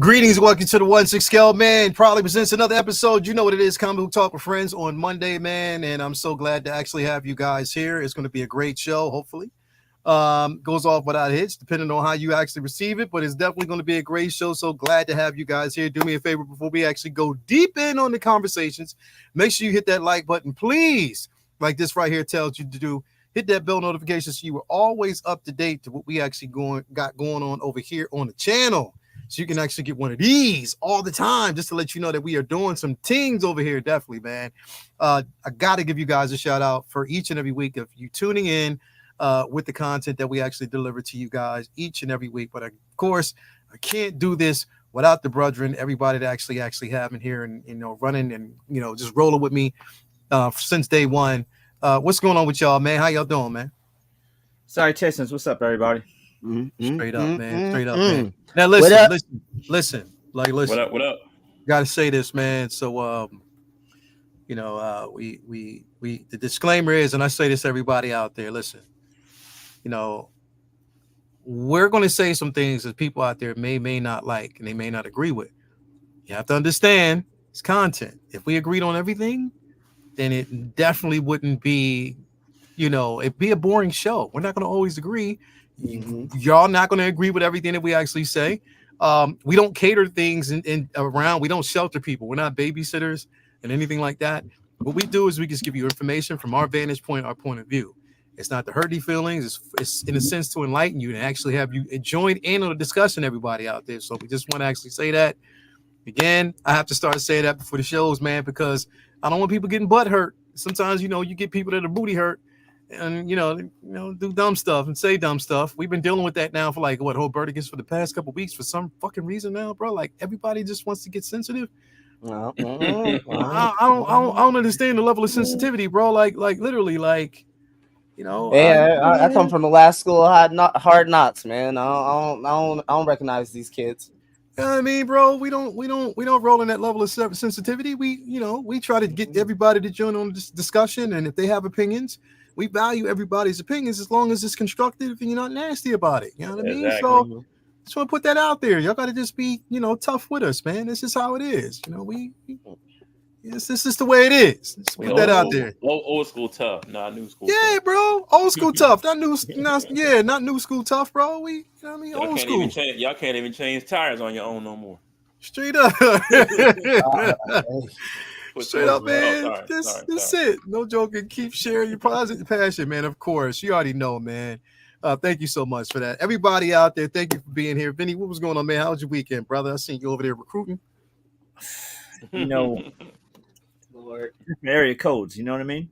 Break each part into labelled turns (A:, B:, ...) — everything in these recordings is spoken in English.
A: Greetings, welcome to the 1-6 Scale, man. Proudly presents another episode. You know what it is, Comic Book Talk with Friends on Monday, man. And I'm so glad to actually have you guys here. It's going to be a great show, hopefully. Goes off without hits, depending on how you actually receive it. But it's definitely going to be a great show. So glad to have you guys here. Do me a favor before we actually go deep in on the conversations. Make sure you hit that like button, please. Like this right here tells you to do. Hit that bell notification so you are always up to date to what we actually got going on over here on the channel. So you can actually get one of these all the time, just to let you know that we are doing some things over here. Definitely, man. I got to give you guys a shout out for each and every week of you tuning in with the content that we actually deliver to you guys each and every week. But of course, I can't do this without the brethren, everybody that actually have in here and running and just rolling with me since day one. What's going on with y'all, man? How y'all doing, man?
B: Sorry, Tessence. What's up, everybody?
A: Straight up, man. Straight up, man. Now listen. Like, listen.
C: What up?
A: Got to say this, man. So, we the disclaimer is, and I say this to everybody out there. Listen, we're going to say some things that people out there may not like and they may not agree with. You have to understand it's content. If we agreed on everything, then it definitely wouldn't be, it'd be a boring show. We're not going to always agree. Y'all not going to agree with everything that we actually say. We don't cater things in around. We don't shelter people. We're not babysitters and anything like that. What we do is we just give you information from our vantage point, our point of view. It's not to hurt your feelings. It's in a sense to enlighten you and actually have you join in on the discussion, everybody out there. So we just want to actually say that. Again, I have to start saying that before the shows, man, because I don't want people getting butt hurt. Sometimes, you get people that are booty hurt and, do dumb stuff and say dumb stuff. We've been dealing with that now for whole Vertigus for the past couple of weeks for some fucking reason now, bro. Like everybody just wants to get sensitive. I don't understand the level of sensitivity, bro. Like literally,
D: Yeah, I come from the last school of hard knots, man. I don't recognize these kids.
A: You know what I mean, bro? We don't roll in that level of sensitivity. We try to get everybody to join on this discussion, and if they have opinions, we value everybody's opinions as long as it's constructive and you're not nasty about it. You know what I mean?
C: Exactly.
A: So just want to put that out there. Y'all got to just be, tough with us, man. This is how it is. This is the way it is. Let's put that out there.
C: Old school tough, not new school.
A: Yeah,
C: tough.
A: Bro. Old school tough. Not new school tough, bro. Old school.
C: Y'all can't even change tires on your own no more.
A: Straight up. Straight up, man. That's it. No joking. Keep sharing your positive passion, man. Of course. You already know, man. Thank you so much for that. Everybody out there, thank you for being here. Vinny, what was going on, man? How was your weekend, brother? I seen you over there recruiting.
B: Lord, area codes, you know what I mean?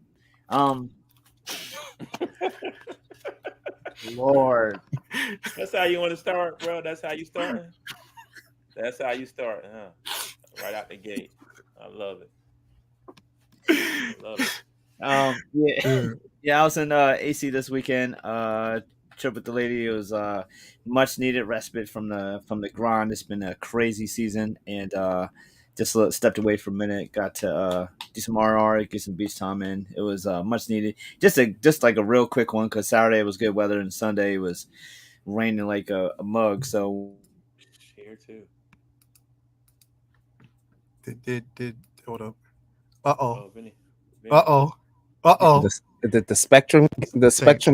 B: Lord.
C: That's how you want to start, bro. That's how you start. That's how you start, huh? Right out the gate. I love it.
B: Yeah, I was in AC this weekend. Trip with the lady. It was much needed respite from the grind. It's been a crazy season, and just stepped away for a minute. Got to do some RR, get some beach time in. It was much needed. Just like a real quick one because Saturday was good weather and Sunday was raining like a mug. So
C: here too.
A: Did hold up? Vinny.
D: Did the spectrum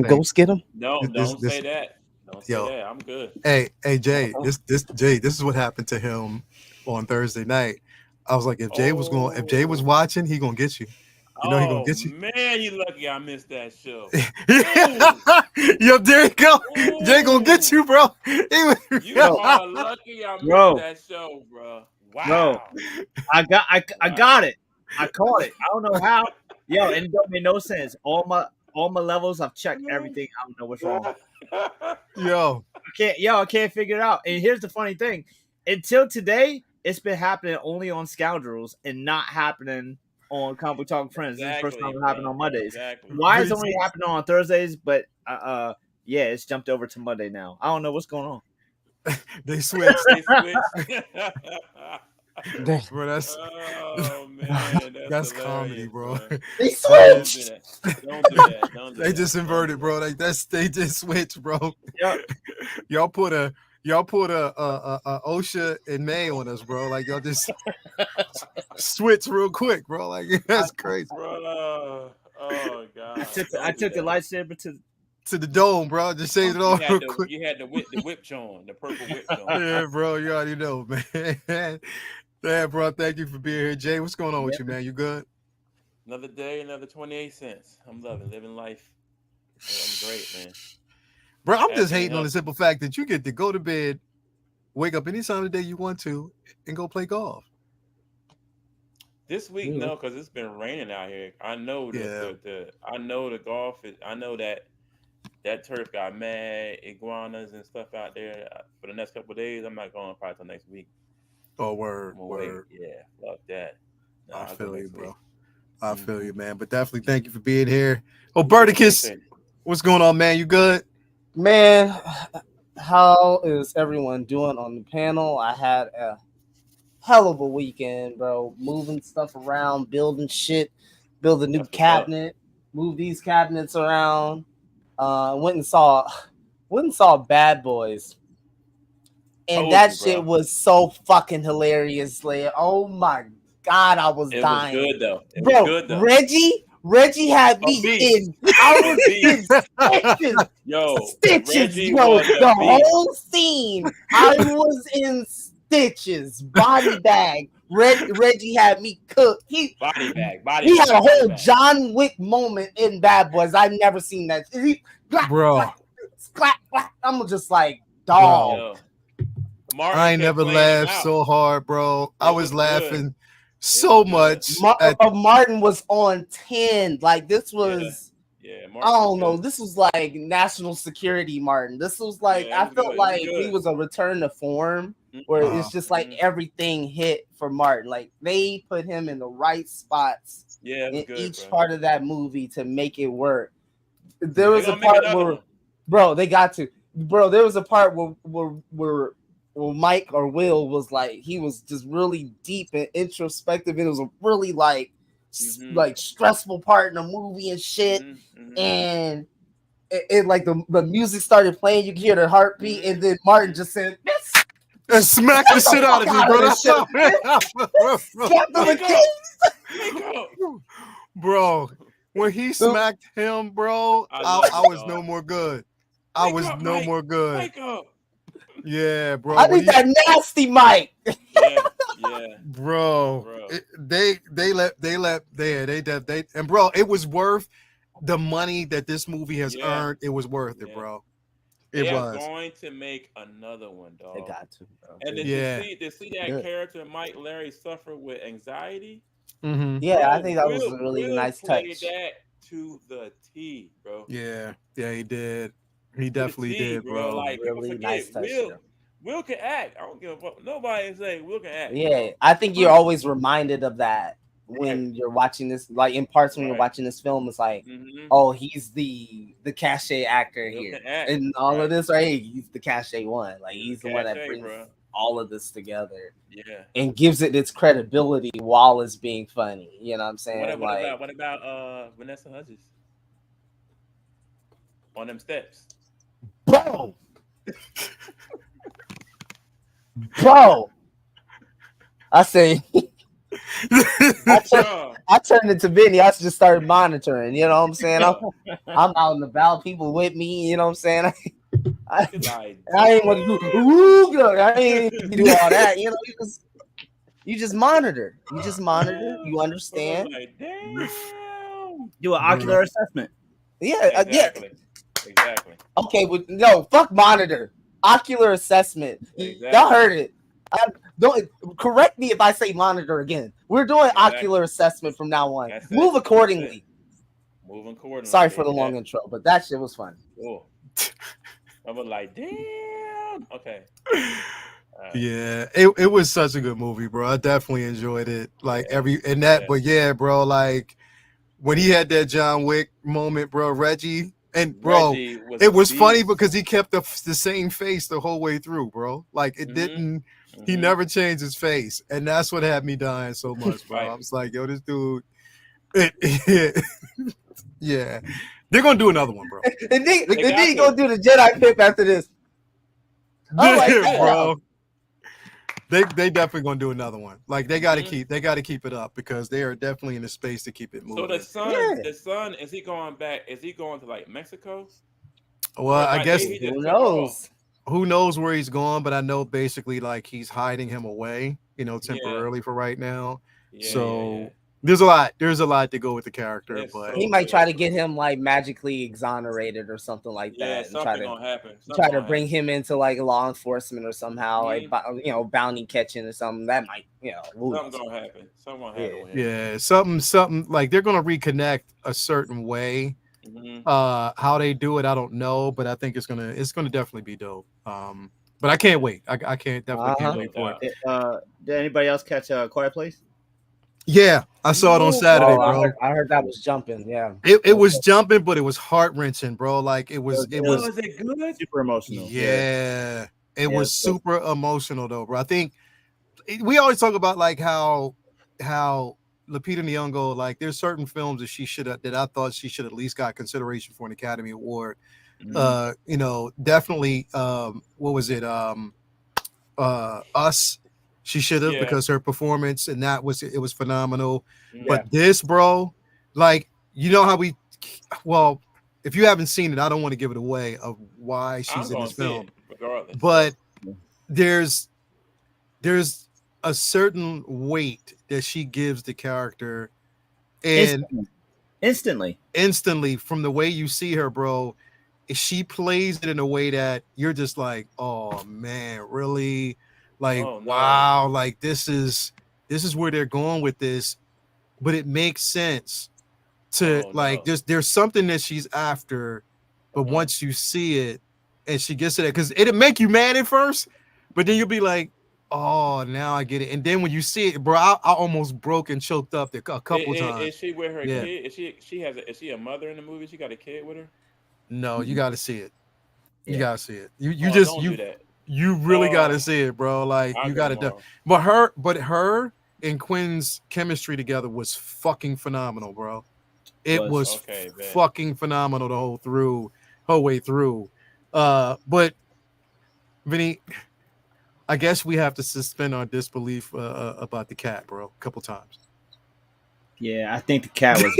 D: ghost get him?
C: No, don't say that. Don't say that. I'm good.
A: Hey, Jay. This is what happened to him on Thursday night. I was like, if Jay was watching, he gonna get you. He gonna get you.
C: Man, you lucky I missed that show.
A: Yo, there you go. Ooh. Jay gonna get you, bro.
C: You are lucky I missed that show, bro. Wow.
B: Bro, I got it. I caught it. I don't know how. Yo, and it don't make no sense. All my levels, I've checked everything. I don't know what's wrong. I can't figure it out. And here's the funny thing. Until today, it's been happening only on Scoundrels and not happening on Comic Book Talk Friends. This is the first time it happened on Mondays. Exactly. Why is it only happening on Thursdays? But it's jumped over to Monday now. I don't know what's going on.
A: They switched. Bro, that's comedy, bro.
D: They switched.
C: Don't do that.
A: They just inverted, bro. They just switched, bro.
B: Yep.
A: Y'all put a y'all put a OSHA and May on us, bro. Like y'all just switch real quick, bro. Like that's crazy.
C: Bro, oh God.
B: I took the lightsaber
A: To the dome, bro. Just saved it all real quick.
C: You had the whip on, the purple whip on.
A: Yeah, bro. You already know, man. Yeah, bro. Thank you for being here, Jay. What's going on with you, man? You good?
C: Another day, another 28 cents. I'm living life. I'm great, man.
A: Bro, I'm just hating on the simple fact that you get to go to bed, wake up any time of the day you want to, and go play golf.
C: This week, no, because it's been raining out here. I know I know the golf is. I know that turf got mad iguanas and stuff out there for the next couple of days. I'm not going probably till next week.
A: Oh, word.
C: Yeah, fuck that. No,
A: I feel you, bro.
C: Week.
A: I feel you, man. But definitely thank you for being here. Oh, Berticus, what's going on, man? You good?
D: Man, how is everyone doing on the panel? I had a hell of a weekend, bro. Moving stuff around, building shit, build a new cabinet, move these cabinets around. Went and saw Bad Boys. And that shit was so fucking hilarious, Leia. Oh my God, I was dying.
C: It was good though. It
D: was
C: good though.
D: Reggie had me in. I was in stitches. Stitches, the whole scene. I was in stitches. Body bag. Reggie had me cooked. He had a whole John Wick moment in Bad Boys. I've never seen that.
A: Bro.
D: I'm just like, dog.
C: Bro.
A: I ain't never laughed so hard, bro. I was laughing so much.
D: Martin was on 10. Like this was, I don't know. This was like national security Martin. This was like, I felt like he was a return to form where it's just like everything hit for Martin. Like they put him in the right spots in each part of that movie to make it work. There was a part where, bro, they got to, bro. There was a part where Mike or Will was like, he was just really deep and introspective, and it was a really like stressful part in the movie and shit. And it like the music started playing, you could hear the heartbeat, and then Martin just said,
A: and smack the shit out of me, bro. Bro, when he smacked him, bro, I was no more good. I was no more good. Yeah, bro.
D: I think that nasty Mike.
A: Bro. They and bro, it was worth the money that this movie has earned. It was worth it, bro.
C: They are going to make another one, dog.
D: They got to, bro.
C: And then to see that character Mike Larry suffer with anxiety.
A: Mm-hmm.
D: Yeah, bro, I think that was a really nice touch.
C: That to the T, bro.
A: Yeah, he did. He definitely did, bro.
C: Like,
D: really nice touch.
C: Will can act. I don't give a fuck. Nobody say Will can act.
D: Yeah, I think you're always reminded of that when you're watching this, like in parts when you're watching this film. It's like, oh, he's the cachet actor here, and all of this, right? He's the cachet one. Like he's the one that brings all of this together, and gives it its credibility while it's being funny. You know what I'm saying?
C: What about Vanessa Hudgens on them steps,
D: bro? I say, I turned into Vinny. I just started monitoring. You know what I'm saying? I'm out and about, people with me. You know what I'm saying? I ain't want to do. I ain't do all that. You know, you just monitor. You understand.
C: Like, damn.
B: Do an ocular assessment.
D: Yeah,
C: exactly.
D: Okay, but no, fuck monitor. Ocular assessment. Exactly. Y'all heard it. Don't correct me if I say monitor again. We're doing ocular assessment from now on. Move accordingly. Sorry for the long intro, but that shit was fun.
C: Cool. I was like, damn. Okay.
A: Yeah, it was such a good movie, bro. I definitely enjoyed it. Like but yeah, bro, like when he had that John Wick moment, bro, Reggie. And bro, it was funny because he kept the same face the whole way through, bro. Like it didn't. He never changed his face, and that's what had me dying so much, bro. I was like, yo, this dude. Yeah, they're gonna do another one, bro.
D: and then he gonna do the Jedi pip after this. Oh my
A: bro. They definitely gonna do another one. Like they gotta keep it up because they are definitely in the space to keep it moving.
C: So the son, is he going back? Is he going to like Mexico?
A: Well, I guess
D: who knows?
A: Who knows where he's going, but I know basically like he's hiding him away, temporarily for right now. So there's a lot to go with the character, but
D: he might try to get him like magically exonerated or something like that.
C: And something gonna happen.
D: Try to bring him into like law enforcement or somehow, like bounty catching or something. That might,
C: something gonna happen. Something gonna happen with him.
A: Yeah, something like they're gonna reconnect a certain way. How they do it, I don't know, but I think it's gonna definitely be dope. But I can't wait. I can't wait for it.
B: Did anybody else catch Quiet Place?
A: Yeah, I saw it on Saturday, bro.
D: I heard that was jumping. Yeah,
A: it was jumping, but it was heart wrenching, bro. Like it was.
C: Was it good?
B: Super emotional.
A: Yeah, it was super emotional though, bro. I think we always talk about like how Lupita Nyong'o, like there's certain films that I thought she should at least got consideration for an Academy Award. Definitely. What was it? Us. She should have because her performance and it was phenomenal. Yeah. But this, bro, like how if you haven't seen it, I don't want to give it away of why she's in this film. But there's a certain weight that she gives the character, and
B: instantly
A: from the way you see her, bro, she plays it in a way that you're just like, oh man, really? Like, wow, like this is where they're going with this, but it makes sense to there's something that she's after, but once you see it and she gets to that, because it'll make you mad at first, but then you'll be like, oh, now I get it. And then when you see it, bro, I almost broke and choked up a couple times.
C: Is she with her kid? Is she a mother in the movie? She got a kid with her?
A: No, you got to see it. You got to see it. You do that. You really got to see it, bro. Like you got to do. But her and Quinn's chemistry together was fucking phenomenal, bro. It was fucking phenomenal the whole way through. But Vinny, I guess we have to suspend our disbelief about the cat, bro, a couple times.
B: Yeah, I think the cat was.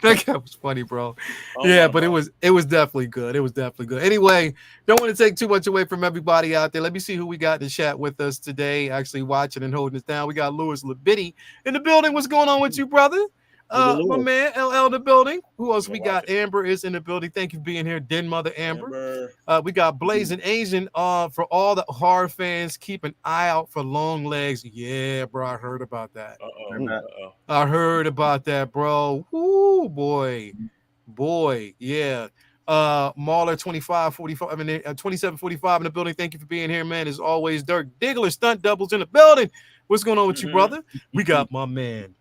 A: That cat was funny, bro. But it was definitely good. It was definitely good. Anyway, don't want to take too much away from everybody out there. Let me see who we got in the chat with us today, actually watching and holding us down. We got Louis Labitty in the building. What's going on with you, brother? My man LL in the building. Who else we got? Amber is in the building. Thank you for being here, Den Mother Amber. We got Blazing Asian. For all the horror fans, keep an eye out for Long Legs. Yeah, bro, I heard about that. I heard about that, bro. Ooh, boy, yeah. Mauler 2745 in the building. Thank you for being here, man. As always, Dirk Diggler stunt doubles in the building. What's going on with you, brother? We got my man.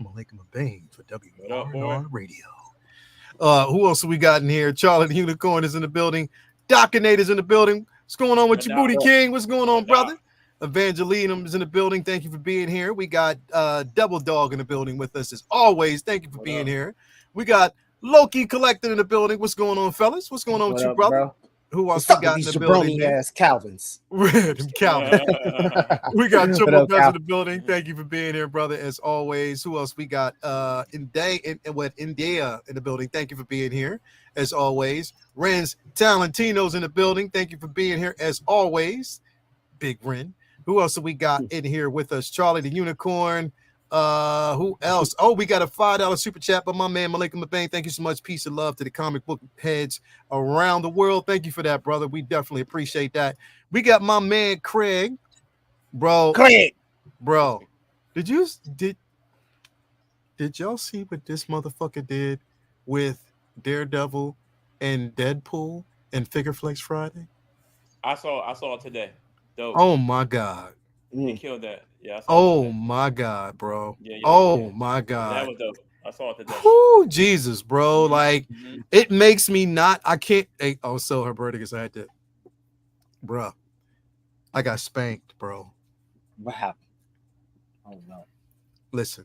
A: Malika Mabane for WRNR Radio. Who else we got in here? Charlie the Unicorn is in the building. Docinator's in the building. What's going on with you, Booty King? What's going on, brother? Evangeline is in the building. Thank you for being here. We got Double Dog in the building with us as always. Thank you for being here. We got Loki Collected in the building. What's going on, fellas? What's going on with you, brother? Bro? Who else we got in the building?
D: Ass Calvins.
A: Calvin. We got Triple Dutch in the building. Thank you for being here, brother. As always. Who else we got? India in the building. Thank you for being here. As always. Ren's Talentino's in the building. Thank you for being here. As always. Big Ren. Who else have we got in here with us? Charlie the Unicorn. Who else? Oh, we got a $5 super chat by my man Malika Mabane. Thank you so much. Peace and love to the comic book heads around the world. Thank you for that, brother. We definitely appreciate that. We got my man Craig, bro. Did y'all see what this motherfucker did with Daredevil and Deadpool and Figure Flex Friday?
C: I saw it today. Dope.
A: Oh my god.
C: He killed that. Yeah.
A: My god, bro.
C: Yeah,
A: my god.
C: That was dope. I saw it today.
A: Oh Jesus, bro. Like it makes me not. I can't. So her birthday is I had to. Bro, I got spanked, bro.
D: What happened? Oh no.
A: Listen.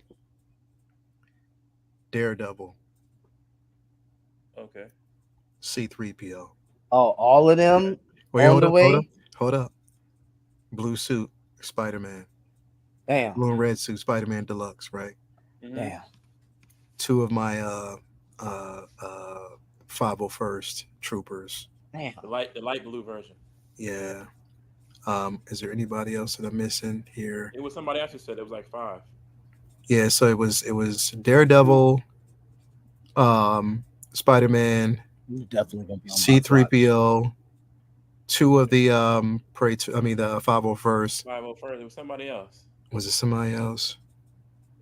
A: Daredevil.
C: Okay.
A: C3PO.
D: Oh, all of them.
A: Wait,
D: on the way.
A: Hold up. Blue suit, Spider-Man.
D: Damn.
A: Blue and red suit, Spider-Man Deluxe, right?
D: Damn.
A: 2 of my 501st troopers.
D: Damn.
C: The light blue version.
A: Yeah. Is there anybody else that I'm missing here?
C: It was somebody else who said it was like 5.
A: Yeah, so it was Daredevil, Spider-Man,
D: Definitely gonna be on
A: C3PO, 2 of the the 501st.
C: 501st. It was somebody else.
A: Was it somebody else?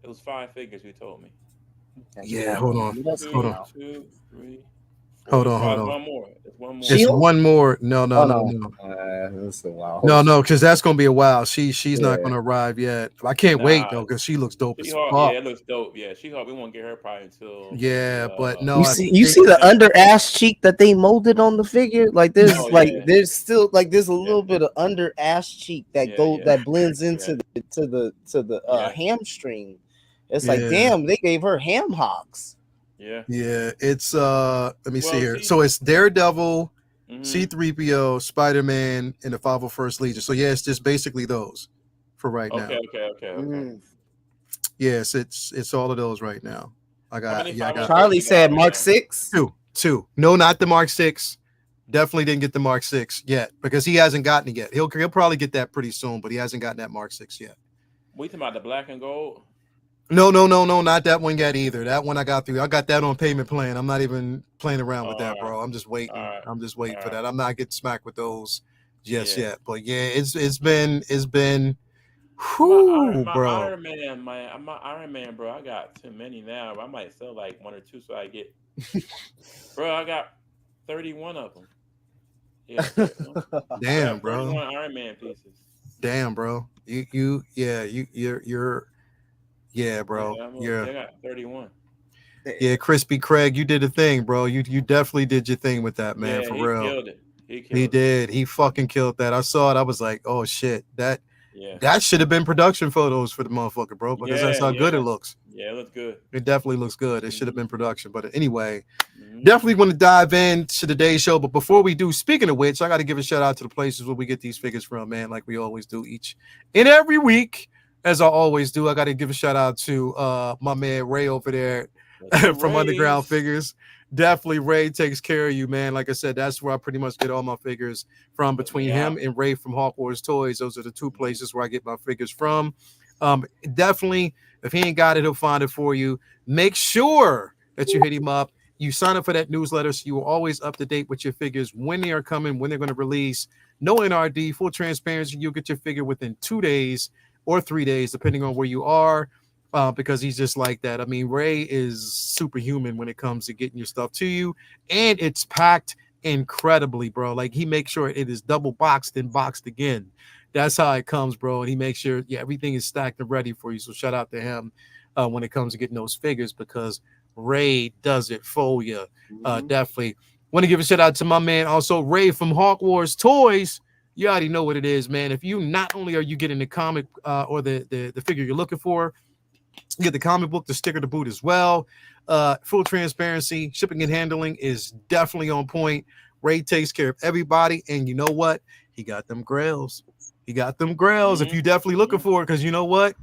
C: It was 5 figures who told me.
A: Yeah, hold on.
C: 2, 3, 4.
A: Hold on.
C: One more. It's one more.
A: It's one more. No.
D: That's a while.
A: No, because that's gonna be a while. She's not gonna arrive yet. I can't wait though, because she looks dope as fuck.
C: Yeah, it looks dope. Yeah, She-Hulk. We won't get her probably until.
A: Yeah, but no.
D: You see the under ass cheek that they molded on the figure. Like there's there's still there's a little bit of under ass cheek that that blends into the hamstring. It's like damn, they gave her ham hocks.
C: Yeah.
A: It's let me see here. So it's Daredevil, C3PO, Spider-Man, and the 501st Legion. So yeah, it's just basically those for right now.
C: Okay.
A: Yes, it's all of those right now. I got
D: Charlie said Mark 6.
A: Two. No, not the Mark 6. Definitely didn't get the Mark 6 yet because he hasn't gotten it yet. He'll probably get that pretty soon, but he hasn't gotten that Mark 6 yet.
C: We talking about the black and gold?
A: No, not that one yet either. That one I got through. I got that on payment plan. I'm not even playing around with that, bro. I'm just waiting. I'm just waiting for that. I'm not getting smacked with those just yet. But yeah, it's been
C: my
A: bro.
C: Iron Man, my Iron Man, bro. I got too many now. I might sell like 1 or 2 so I get. Bro, I got 31 of them. Yeah, 31.
A: Damn, bro.
C: 31 Iron Man pieces.
A: Damn, bro. You're yeah, bro.
C: I got 31.
A: Yeah, Crispy Craig, you did a thing, bro. You definitely did your thing with that, man.
C: Yeah,
A: for
C: he
A: real.
C: Killed it.
A: He did. He fucking killed that. I saw it. I was like, oh shit, that should have been production photos for the motherfucker, bro. Because that's how good it looks.
C: Yeah, it looks good.
A: It definitely looks good. It should have been production. But anyway, definitely want to dive into today's show. But before we do, speaking of which, I got to give a shout out to the places where we get these figures from, man, like we always do each and every week. As I always do, I got to give a shout out to my man Ray over there from Underground Figures. Definitely, Ray takes care of you, man. Like I said, that's where I pretty much get all my figures from. Between him and Ray from Hawk Wars Toys, those are the 2 places where I get my figures from. Definitely, if he ain't got it, he'll find it for you. Make sure that you hit him up. You sign up for that newsletter so you are always up to date with your figures, when they are coming, when they're going to release. No NRD, full transparency. You'll get your figure within 2 days or 3 days, depending on where you are, because he's just like that. I mean, Ray is superhuman when it comes to getting your stuff to you, and it's packed incredibly, bro. Like, he makes sure it is double boxed and boxed again. That's how it comes, bro, and he makes sure, everything is stacked and ready for you, so shout out to him when it comes to getting those figures, because Ray does it for you. Definitely want to give a shout out to my man, also Ray from Hawk Wars Toys. You already know what it is, man. If you not only are you getting the comic or the figure you're looking for, you get the comic book, the sticker to boot as well. Full transparency, shipping and handling is definitely on point. Ray takes care of everybody, and you know what? He got them grails. If you definitely looking for it, because you know what?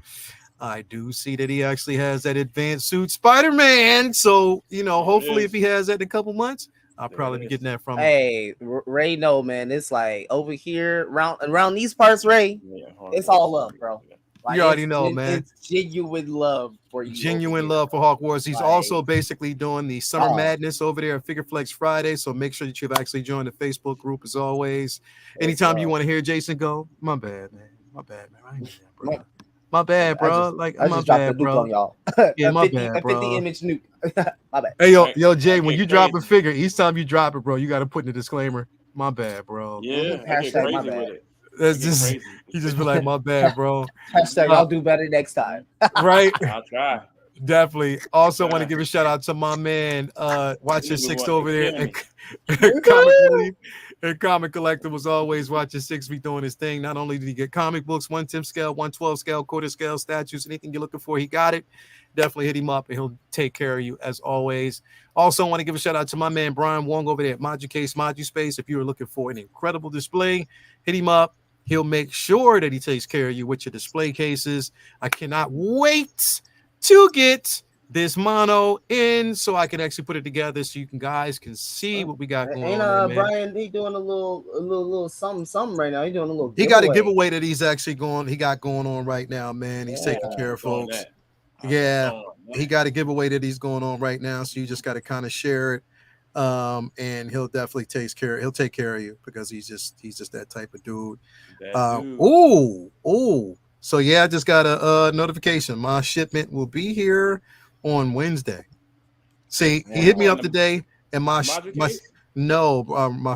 A: I do see that he actually has that advanced suit Spider-Man. So, hopefully if he has that in a couple months, I'll probably be getting that from him.
D: Hey, Ray, no, man. It's like over here around these parts, Ray. It's all love, bro. Like,
A: you already know, man.
D: It's genuine love for you.
A: Genuine love for Hawk Wars. He's also basically doing the Summer Madness over there at Figure Flex Friday. So make sure that you've actually joined the Facebook group as always. Anytime you want to hear Jason go, my bad, man. I ain't that, bro. My bad, bro.
D: I just dropped a nuke on y'all.
A: Yeah, my bad, bro.
D: 50 image nuke. My bad.
A: Hey, yo, Jay, when you drop a figure, each time you drop it, bro, you got to put in a disclaimer. My bad, bro.
C: Yeah,
D: hashtag my bad.
C: With it.
A: That's just you just be like, my bad, bro.
D: Hashtag I'll do better next time.
A: Right?
C: I'll try.
A: Definitely. Also want to give a shout out to my man, Watch Your Six over there and Comic Relief. And Comic Collector was always watching 6 Feet doing his thing. Not only did he get comic books, 1/10 scale, 1/12 scale, quarter scale, statues, anything you're looking for, he got it. Definitely hit him up and he'll take care of you as always. Also, want to give a shout out to my man Brian Wong over there at Maju Case, Maju Space. If you were looking for an incredible display, hit him up. He'll make sure that he takes care of you with your display cases. I cannot wait to get this mono in so I can actually put it together so you guys can see what we got going on.
D: Ain't Brian, he doing a little something right now. He doing a little.
A: He got a giveaway that he's actually got going on right now, man. He's taking care of folks. Yeah, he got a giveaway that he's going on right now, so you just got to kind of share it. And he'll definitely take care of you because he's just that type of dude. So yeah, I just got a notification. My shipment will be here on Wednesday. See, he hit me up today, and my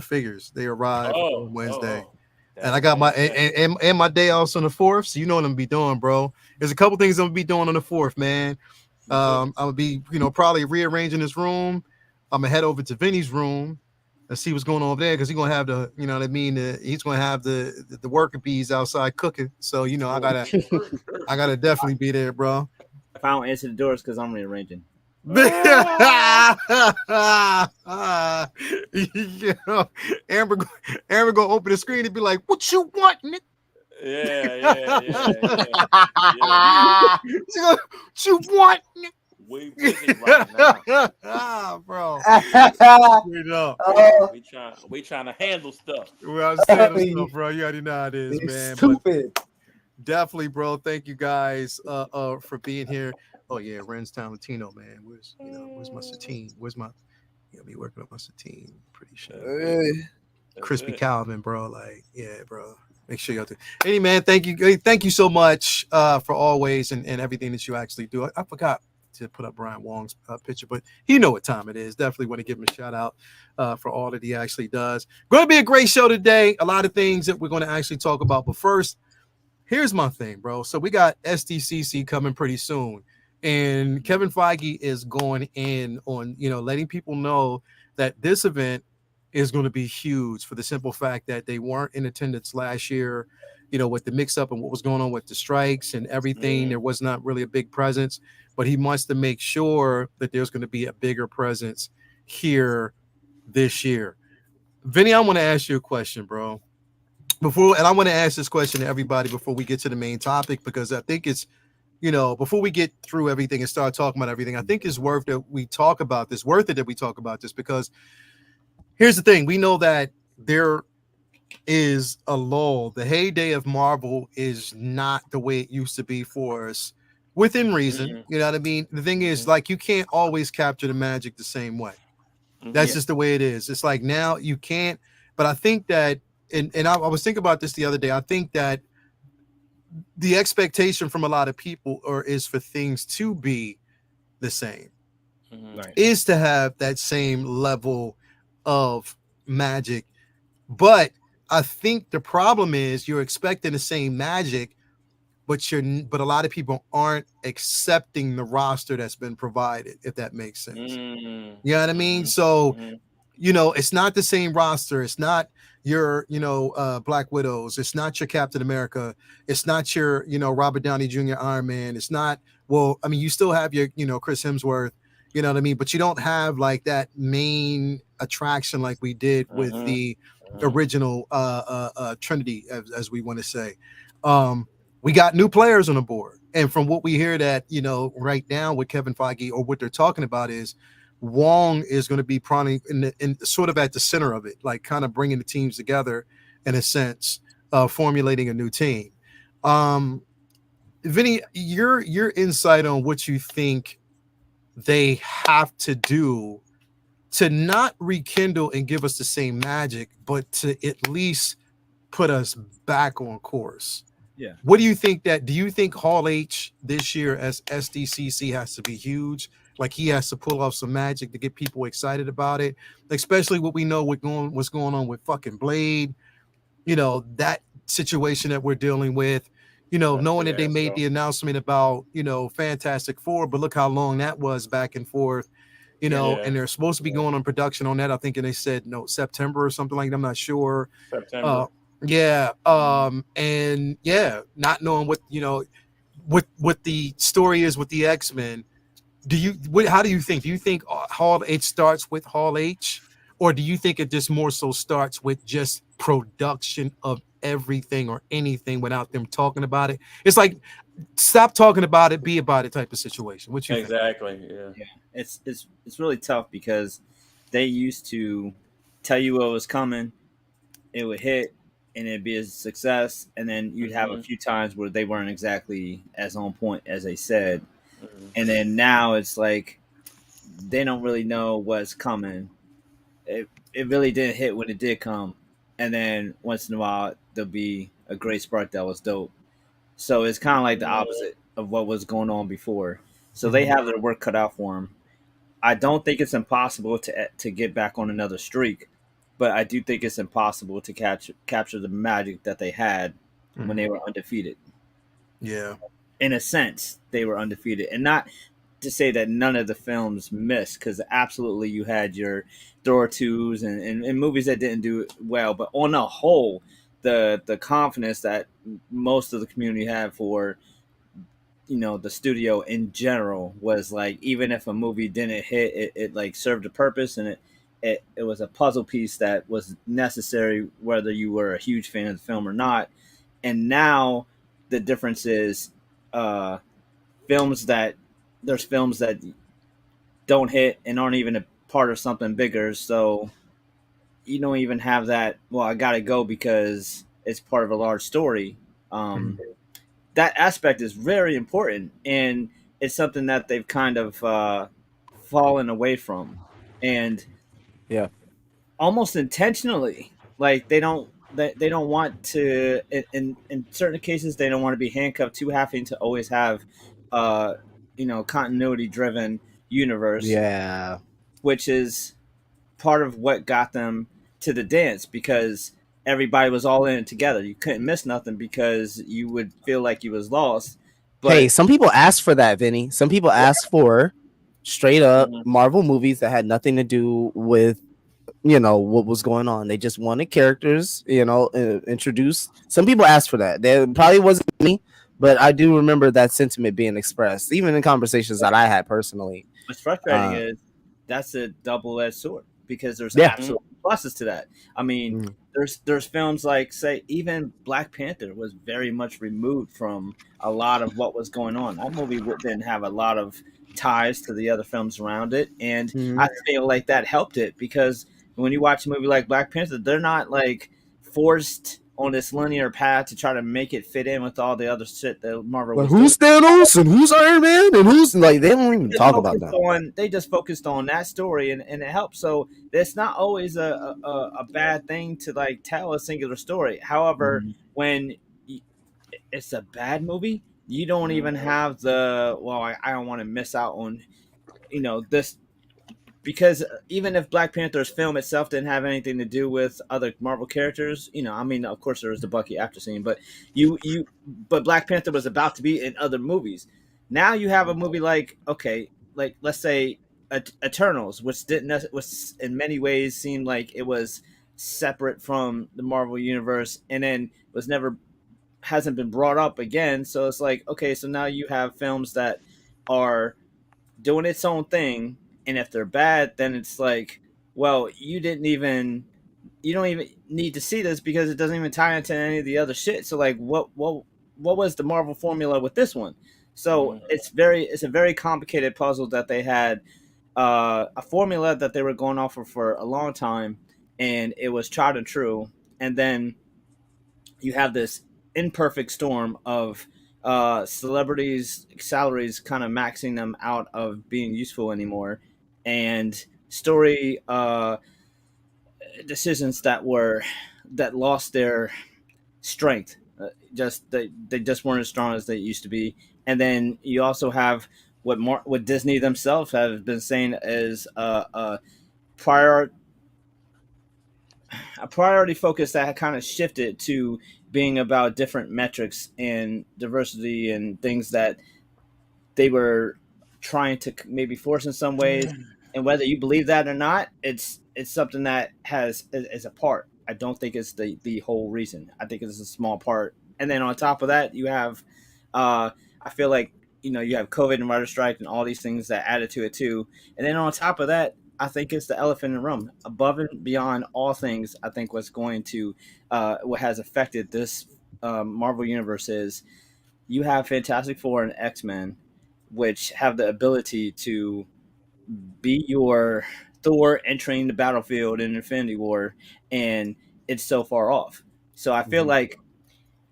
A: figures, they arrived on Wednesday. And I got my my day off on the 4th, so you know what I'm gonna be doing, bro. There's a couple things I'm gonna be doing on the 4th, man. I'm gonna be, probably rearranging his room. I'm gonna head over to Vinny's room and see what's going on over there because he's gonna have the, he's gonna have the worker bees outside cooking. So I gotta definitely be there, bro.
B: If I don't answer the doors because I'm rearranging.
A: Amber gonna open the screen and be like, "What you want, Nick?"
C: Yeah.
A: What you want, Nick?
C: We busy right now,
A: bro.
C: We trying to handle stuff.
A: Well, I'm saying stuff, bro. You already know how it is, man.
D: Stupid.
A: But definitely, bro. Thank you guys for being here. Oh yeah, Ren's Talentino, man. Where's my satine? Where's my? Be working on my satine. Pretty sure. Crispy Calvin, bro. Like, yeah, bro. Make sure y'all do. Hey, man. Thank you so much for always and everything that you actually do. I forgot to put up Brian Wong's picture, but you know what time it is. Definitely want to give him a shout out for all that he actually does. Going to be a great show today. A lot of things that we're going to actually talk about. But first, here's my thing, bro. So we got SDCC coming pretty soon. And Kevin Feige is going in on, letting people know that this event is going to be huge for the simple fact that they weren't in attendance last year, with the mix up and what was going on with the strikes and everything. There was not really a big presence, but he wants to make sure that there's going to be a bigger presence here this year. Vinny, I want to ask you a question, bro. And I want to ask this question to everybody before we get to the main topic, because I think it's, before we get through everything and start talking about everything, I think it's worth it that we talk about this because here's the thing. We know that there is a lull. The heyday of Marvel is not the way it used to be for us, within reason. You know what I mean? The thing is, like, you can't always capture the magic the same way. That's just the way it is. It's like now you can't, but I think that, and I was thinking about this the other day, I think that the expectation from a lot of people is for things to be the same, is to have that same level of magic. But I think the problem is you're expecting the same magic, but a lot of people aren't accepting the roster that's been provided, if that makes sense. You know what I mean? So, it's not the same roster. It's not your, Black Widows. It's not your Captain America. It's not your, Robert Downey Jr. Iron Man. It's not, you still have your, Chris Hemsworth, you know what I mean? But you don't have like that main attraction like we did with the original Trinity, as we want to say. We got new players on the board. And from what we hear that, right now with Kevin Feige, or what they're talking about, is Wong is going to be probably in sort of at the center of it, like kind of bringing the teams together in a sense, formulating a new team. Vinny, your insight on what you think they have to do to not rekindle and give us the same magic, but to at least put us back on course.
B: Yeah.
A: What do you think do you think Hall H this year as SDCC has to be huge? Like he has to pull off some magic to get people excited about it, especially what we know what's going on with fucking Blade, that situation that we're dealing with, knowing that they made the announcement about, Fantastic Four, but look how long that was back and forth. you know, and they're supposed to be going on production on that. I think, and they said no September or something like that. I'm not sure.
C: September.
A: Yeah. And yeah, not knowing what, you know, what the story is with the X-Men. How do you think? Do you think Hall H starts with Hall H, or do you think it just more so starts with just production of everything or anything without them talking about it? It's like, stop talking about it, be about it type of situation. What you think?
C: Exactly. Yeah.
B: Yeah, it's really tough because they used to tell you what was coming, it would hit, and it'd be a success, and then you'd have a few times where they weren't exactly as on point as they said, and then now it's like they don't really know what's coming. It really didn't hit when it did come, and then once in a while there'll be a great spark that was dope. So it's kind of like the opposite of what was going on before. So they have their work cut out for them. I don't think it's impossible to get back on another streak, but I do think it's impossible to capture the magic that they had when they were undefeated.
A: Yeah.
B: In a sense, they were undefeated, and not to say that none of the films missed, because absolutely you had your Thor 2s and movies that didn't do well, but on the whole, the confidence that most of the community had for, you know, the studio in general was like, even if a movie didn't hit, it like served a purpose, and it was a puzzle piece that was necessary whether you were a huge fan of the film or not. And now the difference is uh films that there's films that don't hit and aren't even a part of something bigger, so you don't even have that, well, I gotta go because it's part of a large story. That aspect is very important, and it's something that they've kind of fallen away from, and
D: yeah,
B: almost intentionally, like they don't want to, in certain cases they don't want to be handcuffed to having to always have uh continuity driven universe,
D: yeah.
B: which is part of what got them to the dance, because everybody was all in it together. You couldn't miss nothing because you would feel like you was lost.
D: Hey,
B: But
D: some people asked for that, Vinny. Some people asked for straight up Marvel movies that had nothing to do with, you know, what was going on. They just wanted characters, you know, introduced. Some people asked for that. There probably wasn't me, but I do remember that sentiment being expressed, even in conversations that I had personally.
B: what's frustrating is that's a double-edged sword, because there's
D: Yeah.
B: absolute pluses to that. I mean, there's films like, say, even Black Panther was very much removed from a lot of what was going on. That movie didn't have a lot of ties to the other films around it, and I feel like that helped it, because when you watch a movie like Black Panther, they're not like forced on this linear path to try to make it fit in with all the other shit that Marvel
D: Like,
B: was
D: who's
B: doing.
D: Thanos and who's Iron Man and who's, like, they don't even talk about that.
B: They just focused on that story, and it helps. So it's not always a bad thing to like tell a singular story. However, when it's a bad movie, you don't even have the, well, I don't want to miss out on, you know, this, because even if Black Panther's film itself didn't have anything to do with other Marvel characters, you know, I mean, of course there was the Bucky after scene, but but Black Panther was about to be in other movies. Now you have a movie like, okay, like let's say Eternals, which which in many ways seemed like it was separate from the Marvel universe, and then hasn't been brought up again. So it's like, okay, so now you have films that are doing its own thing, and if they're bad, then it's like, well, you don't even need to see this because it doesn't even tie into any of the other shit. So like, what was the Marvel formula with this one? So it's a very complicated puzzle that they had, a formula that they were going off of for a long time, and it was tried and true, and then you have this imperfect storm of celebrities' salaries kind of maxing them out of being useful anymore, and story decisions that lost their strength. They just weren't as strong as they used to be. And then you also have what Disney themselves have been saying is prior a priority focus that had kind of shifted to being about different metrics and diversity and things that they were trying to maybe force in some ways. And whether you believe that or not, it's something that is a part. I don't think it's the whole reason. I think it's a small part. And then on top of that, you have, I feel like, you have COVID and writer strike and all these things that added to it too. And then on top of that, I think it's the elephant in the room. Above and beyond all things, I think what's going to, what has affected this Marvel universe is you have Fantastic Four and X-Men, which have the ability to be your Thor entering the battlefield in Infinity War, and it's so far off. So I feel like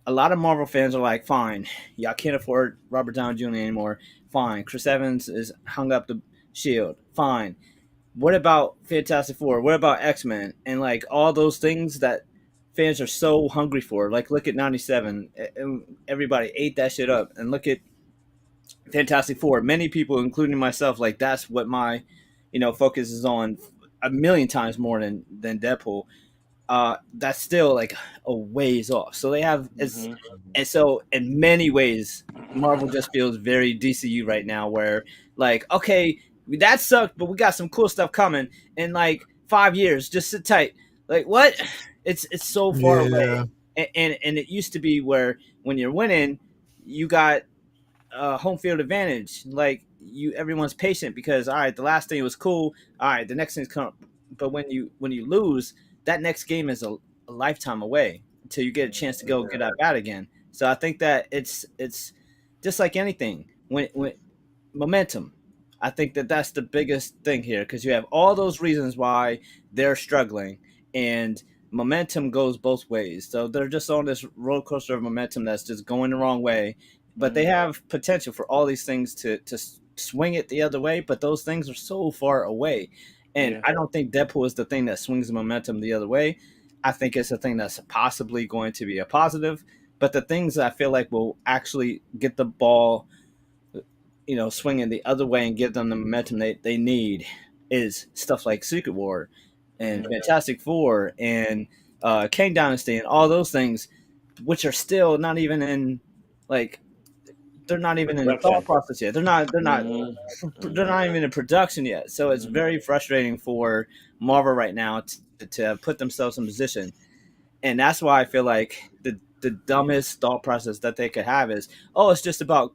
B: a lot of Marvel fans are like, fine, y'all can't afford Robert Downey Jr. anymore. Fine, Chris Evans is hung up the shield. Fine. What about Fantastic Four? What about X-Men? And like all those things that fans are so hungry for. Like look at 97. Everybody ate that shit up. And look at Fantastic Four. Many people, including myself, like that's what my, focus is on a million times more than Deadpool. That's still like a ways off. So they have and so in many ways, Marvel just feels very DCU right now, where like, okay, that sucked, but we got some cool stuff coming in like 5 years. Just sit tight. Like what? It's so far away. And it used to be where when you're winning, you got home field advantage. Like everyone's patient because all right, the last thing was cool. All right, the next thing's come. But when you lose, that next game is a lifetime away until you get a chance to go get at bat again. So I think that it's just like anything. When momentum, I think that that's the biggest thing here because you have all those reasons why they're struggling, and momentum goes both ways. So they're just on this roller coaster of momentum that's just going the wrong way. But they have potential for all these things to swing it the other way, but those things are so far away. And I don't think Deadpool is the thing that swings the momentum the other way. I think it's a thing that's possibly going to be a positive. But the things that I feel like will actually get the ball, swinging the other way and give them the momentum they need is stuff like Secret War and Fantastic Four and Kang Dynasty and all those things, which are still not even in, like, they're not even in the thought process yet. They're not even in production yet. So it's very frustrating for Marvel right now to put themselves in position. And that's why I feel like the dumbest thought process that they could have is, oh, it's just about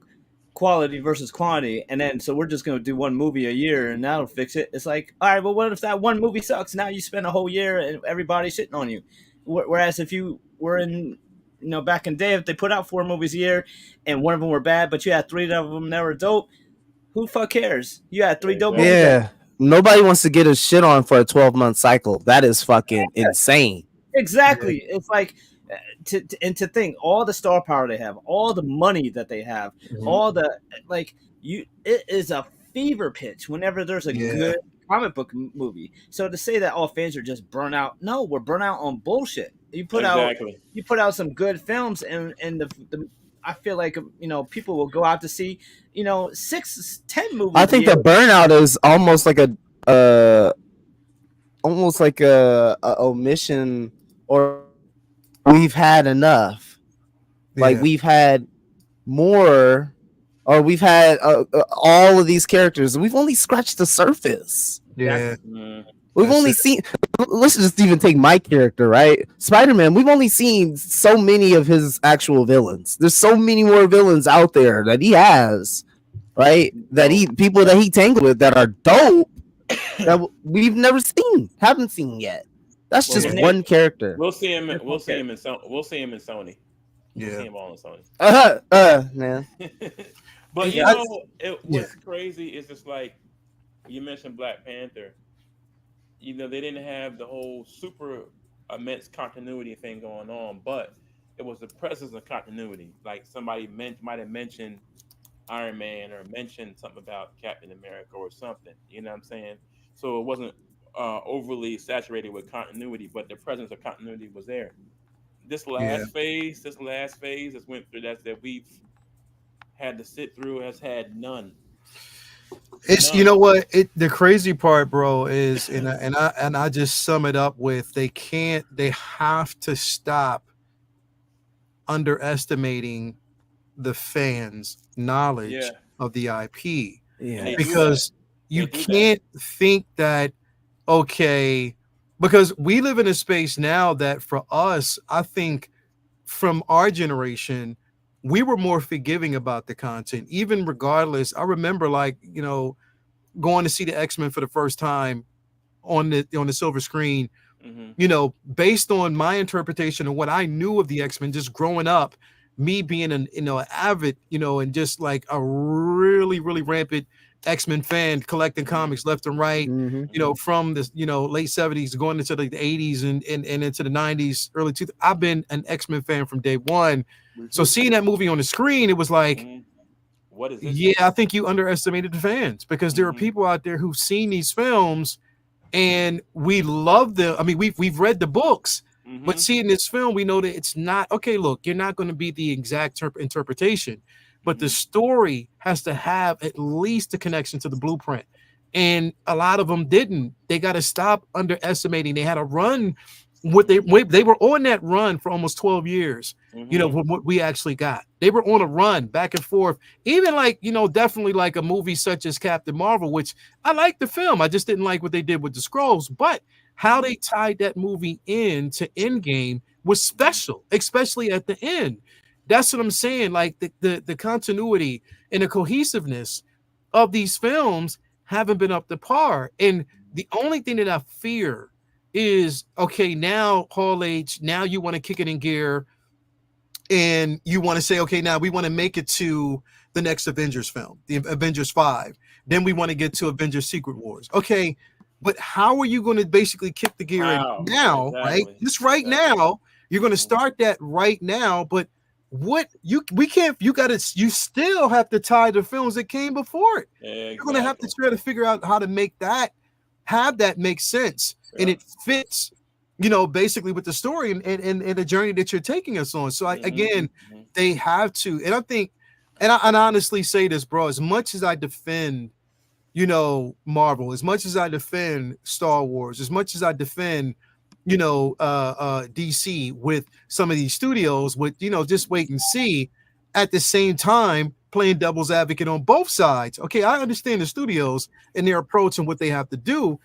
B: quality versus quantity. And then, so we're just going to do one movie a year and that'll fix it. It's like, all right, well, what if that one movie sucks? Now you spend a whole year and everybody's shitting on you. Whereas if you were in, back in the day, if they put out 4 movies a year and one of them were bad, but you had 3 of them that were dope, who the fuck cares? You had 3 dope movies.
D: Yeah. Nobody wants to get a shit on for a 12-month cycle. That is fucking insane.
B: Exactly. Yeah. It's like, to think all the star power they have, all the money that they have, all the, like, it is a fever pitch whenever there's a good comic book movie. So to say that all fans are just burnt out, no, we're burnt out on bullshit. You put out some good films, and the I feel like people will go out to see 6, 10 movies.
D: I think the burnout is almost like a omission, or we've had enough. Like we've had more, or we've had all of these characters. We've only scratched the surface.
A: Yeah.
D: We've only seen, let's just even take my character, right? Spider-Man, we've only seen so many of his actual villains. There's so many more villains out there that he has, right? People that he tangled with that are dope that we've never seen, haven't seen yet. That's just one character.
C: We'll see him in Sony.
A: Yeah.
C: We'll see him all in Sony.
D: Man.
C: But what's crazy is just like you mentioned Black Panther. They didn't have the whole super immense continuity thing going on, but it was the presence of continuity. Like somebody might have mentioned Iron Man or mentioned something about Captain America or something. You know what I'm saying? So it wasn't overly saturated with continuity, but the presence of continuity was there. This last phase that's went through that we've had to sit through has had none.
A: It's the crazy part, bro, is and I just sum it up with they have to stop underestimating the fans' knowledge of the IP.
D: Yeah.
A: Because you can't think that, okay, because we live in a space now that for us, I think from our generation, we were more forgiving about the content, even regardless. I remember, like, going to see the X-Men for the first time on the silver screen, based on my interpretation of what I knew of the X-Men, just growing up, me being an avid, and just like a really, really rampant X-Men fan, collecting comics left and right, from the late 70s going into the 80s and into the 90s, early 2000s. I've been an X-Men fan from day one. So seeing that movie on the screen, it was like,
C: what is this?
A: Yeah, I think you underestimated the fans, because there are people out there who've seen these films and we love them. I mean, we've read the books, but seeing this film, we know that it's not okay. Look, you're not going to be the exact interpretation, but the story has to have at least a connection to the blueprint. And a lot of them didn't. They got to stop underestimating. They had a run. They were on that run for almost 12 years. From what we actually got, they were on a run back and forth. Even like, definitely like a movie such as Captain Marvel, which I liked the film. I just didn't like what they did with the Skrulls. But how they tied that movie in to Endgame was special, especially at the end. That's what I'm saying. Like the continuity and the cohesiveness of these films haven't been up to par. And the only thing that I fear is, okay, now Hall H, now you want to kick it in gear and you want to say, okay, now we want to make it to the next Avengers film, the Avengers 5. Then we want to get to Avengers Secret Wars. Okay, but how are you going to basically kick the gear in now, right? Just right now, you're going to start that right now, but you still have to tie the films that came before it. You're going to have to try to figure out how to make that, have that make sense. And it fits, basically with the story and the journey that you're taking us on. So they have to, and I think, and I honestly say this, bro, as much as I defend, Marvel, as much as I defend Star Wars, as much as I defend, DC with some of these studios with, just wait and see, at the same time, playing devil's advocate on both sides. Okay, I understand the studios and their approach and what they have to do,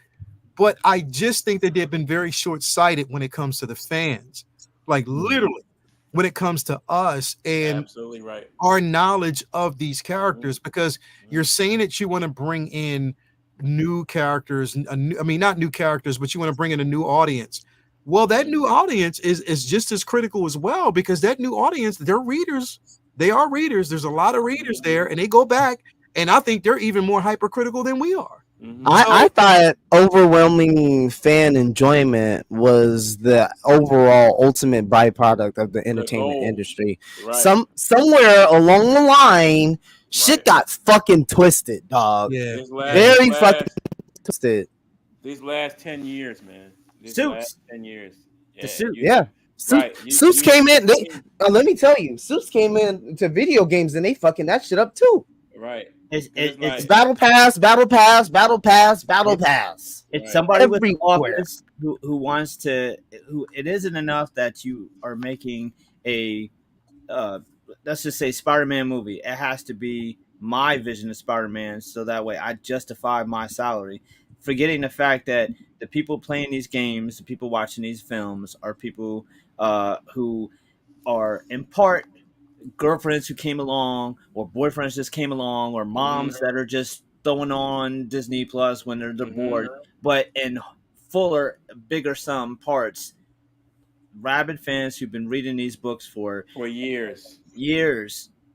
A: but I just think that they've been very short-sighted when it comes to the fans. Like literally, when it comes to us and
C: absolutely right,
A: our knowledge of these characters, because you're saying that you want to bring in new characters, not new characters, but you want to bring in a new audience. Well, that new audience is just as critical as well, because that new audience, they're readers. They are readers. There's a lot of readers there, and they go back, and I think they're even more hypercritical than we are.
D: I thought overwhelming fan enjoyment was the overall ultimate byproduct of the entertainment industry. Right. Somewhere along the line, shit got fucking twisted, dog.
A: Yeah.
D: Very fucking twisted.
C: These last 10 years, man.
B: Suits.
C: 10 years.
B: The Suits.
D: Yeah. Suits came in. Let me tell you, Suits came in to video games and they fucking that shit up too.
C: Right.
D: It's battle pass.
B: It's somebody with an office who wants to. Who it isn't enough that you are making a, let's just say Spider-Man movie. It has to be my vision of Spider-Man, so that way I justify my salary. Forgetting the fact that the people playing these games, the people watching these films, are people who are in part girlfriends who came along, or boyfriends just came along, or moms that are just throwing on Disney Plus when they're bored. But in fuller, bigger sum parts, rabid fans who've been reading these books for years,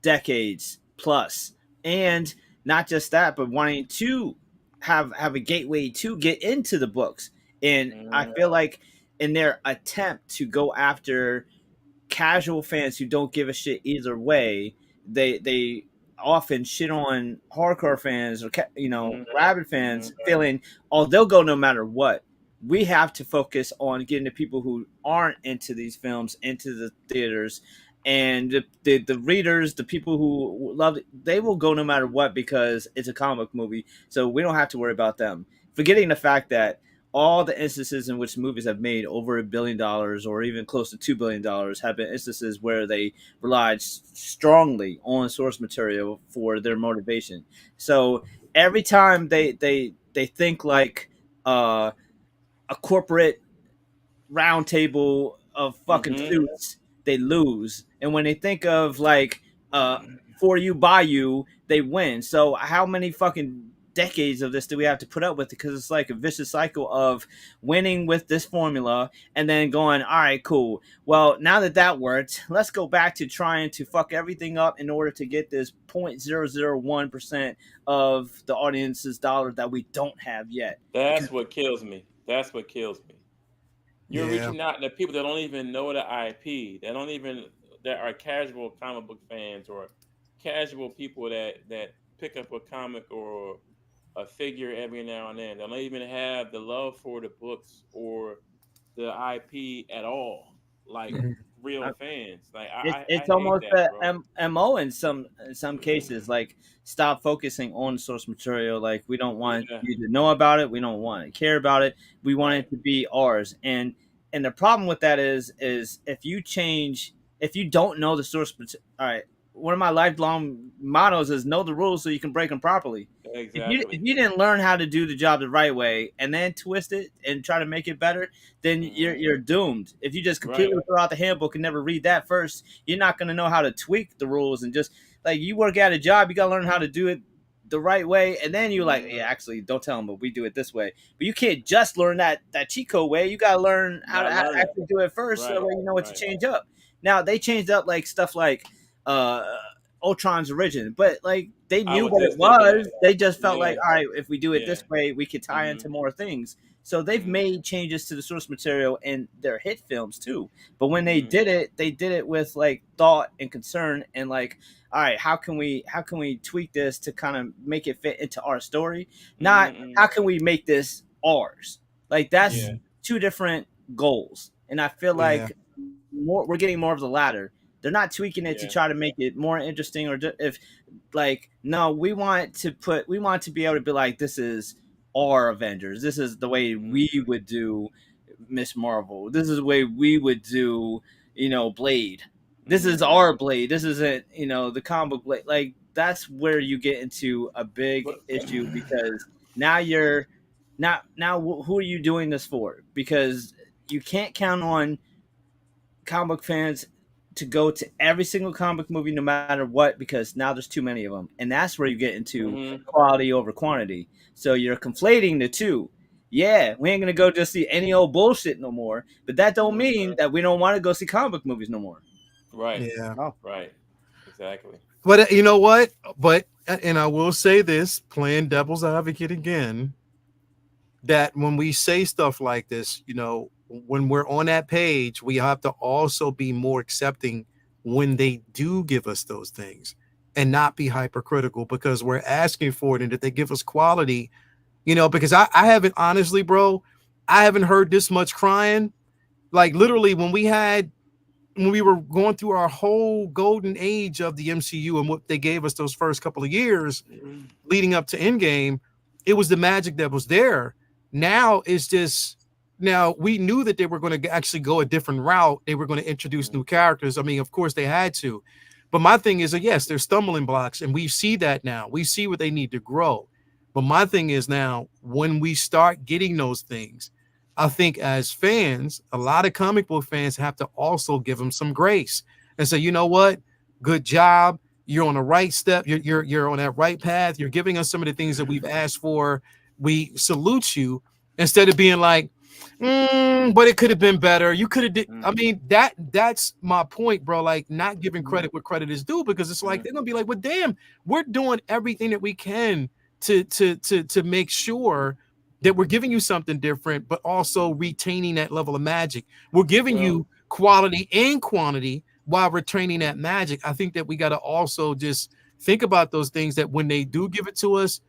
B: decades plus, and not just that, but wanting to have a gateway to get into the books. And I feel like in their attempt to go after casual fans who don't give a shit either way, they often shit on hardcore fans or rabid fans, feeling, oh, they'll go no matter what. We have to focus on getting the people who aren't into these films into the theaters, and the readers, the people who love it, they will go no matter what, because it's a comic book movie, so we don't have to worry about them. Forgetting the fact that all the instances in which movies have made over $1 billion or even close to $2 billion have been instances where they relied strongly on source material for their motivation. So every time they think like a corporate round table of fucking suits, they lose. And when they think of like for you by you, they win. So how many fucking decades of this do we have to put up with? Because it's like a vicious cycle of winning with this formula and then going, all right, cool. Well, now that that worked, let's go back to trying to fuck everything up in order to get this 0.001% of the audience's dollar that we don't have yet.
C: That's what kills me. That's what kills me. You're
A: Yeah.
C: reaching out to people that don't even know the IP. That are casual comic book fans or casual people that pick up a comic or a figure every now and then. They don't even have the love for the books or the IP at all. Like real fans. Like I
B: It's
C: hate
B: almost
C: that, bro.
B: a MO in some cases. Like stop focusing on source material. Like we don't want
C: Yeah.
B: you to know about it. We don't want to care about it. We want it to be ours. And the problem with that is if you don't know the source. All right, one of my lifelong mottos is know the rules so you can break them properly.
C: Exactly.
B: If you didn't learn how to do the job the right way and then twist it and try to make it better, then you're doomed. If you just completely throw out the handbook and never read that first, you're not going to know how to tweak the rules. And just like you work at a job, you got to learn how to do it the right way, and then you're like, yeah, actually, don't tell them, but we do it this way. But you can't just learn that cheat code way. You got to learn how to actually do it first, so that way you know what to change up. Now they changed up like stuff like Ultron's origin, but like they knew what it was. They just felt like, all right, if we do it this way, we could tie into more things. So they've made changes to the source material in their hit films too. But when they did it with like thought and concern and like, all right, how can we tweak this to kind of make it fit into our story? Not how can we make this ours? Like that's two different goals. And I feel like we're getting more of the latter. They're not tweaking it to try to make it more interesting or if like no, we want to be able to be like, this is our Avengers. This is the way we would do Miss Marvel. This is the way we would do, Blade. This is our Blade. This isn't, the comic book Blade. Like that's where you get into a big issue because now who are you doing this for? Because you can't count on comic book fans to go to every single comic movie no matter what because now there's too many of them, and that's where you get into quality over quantity. So you're conflating the two. Yeah, we ain't gonna go just see any old bullshit no more, but that don't mean that we don't want to go see comic book movies no more.
C: Right.
A: Yeah.
C: Right. Exactly.
A: But you know what? But and I will say this, playing devil's advocate again, that when we say stuff like this, when we're on that page, we have to also be more accepting when they do give us those things and not be hypercritical because we're asking for it. And if they give us quality, because I haven't honestly, bro, I haven't heard this much crying. Like literally when we were going through our whole golden age of the MCU and what they gave us those first couple of years leading up to Endgame, it was the magic that was there. Now it's just, now we knew that they were going to actually go a different route. They were going to introduce new characters. I mean, of course they had to, but my thing is that yes, there's stumbling blocks and we see that now. We see what they need to grow. But my thing is now when we start getting those things, I think as fans, a lot of comic book fans have to also give them some grace and say, you know what? Good job. You're on the right step. You're on that right path. You're giving us some of the things that we've asked for. We salute you instead of being like, but it could have been better. You could have did. I mean, that's my point, bro. Like not giving credit where credit is due because it's like they're gonna be like, well, damn, we're doing everything that we can to make sure that we're giving you something different, but also retaining that level of magic. We're giving you quality and quantity while retaining that magic. I think that we got to also just think about those things that when they do give it to us,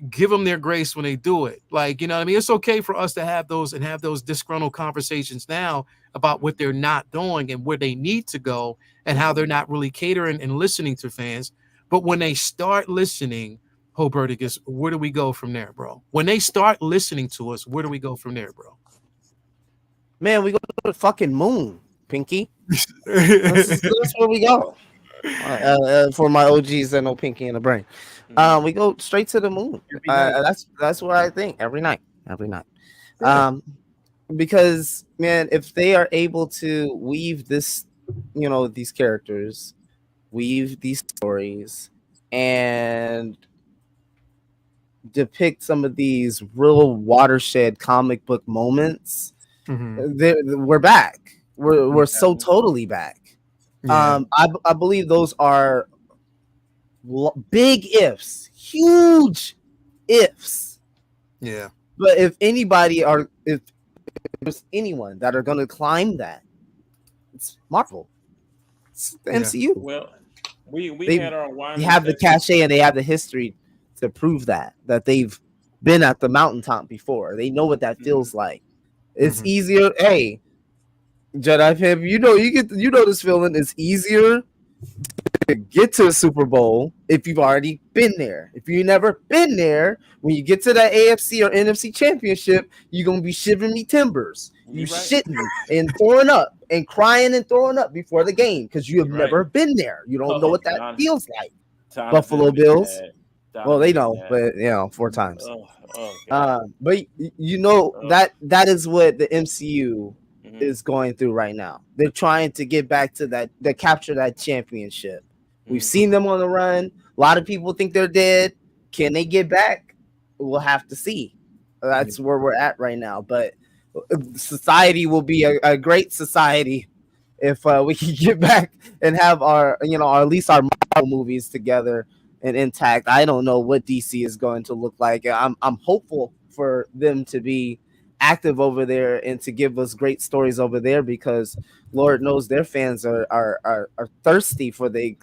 A: give them their grace when they do it. Like, you know what I mean? It's okay for us to have those disgruntled conversations now about what they're not doing and where they need to go and how they're not really catering and listening to fans. But when they start listening, Hoberticus, where do we go from there, bro? When they start listening to us, where do we go from there, bro?
D: Man, we go to the fucking moon, Pinky. That's where we go. For my OGs that know Pinky and the Brain. We go straight to the moon. That's what I think every night.
A: Yeah.
D: Because man, if they are able to weave this, these characters, weave these stories, and depict some of these real watershed comic book moments, we're back. We're so totally back.
A: Yeah.
D: I believe those are big ifs, huge ifs.
A: Yeah.
D: But if there's anyone that are going to climb that, it's Marvel. It's the MCU.
C: Well, we
D: They
C: had our
D: they have the cachet and they have the history to prove that they've been at the mountaintop before. They know what that feels like. It's easier. Hey, Jedi Pimp, you know this feeling. It's easier to get to the Super Bowl if you've already been there. If you've never been there, when you get to that AFC or NFC championship, you're gonna be shivering me timbers. You shitting and throwing up and crying and throwing up before the game because you have never been there. You don't know what that feels like. Buffalo Bills. Well, they know, but 4 times. But that is what the MCU is going through right now. They're trying to get back to that, capture that championship. We've seen them on the run. A lot of people think they're dead. Can they get back? We'll have to see. That's where we're at right now. But society will be a great society if we can get back and have our, or at least our Marvel movies together and intact. I don't know what DC is going to look like. I'm hopeful for them to be active over there and to give us great stories over there because Lord knows their fans are thirsty for the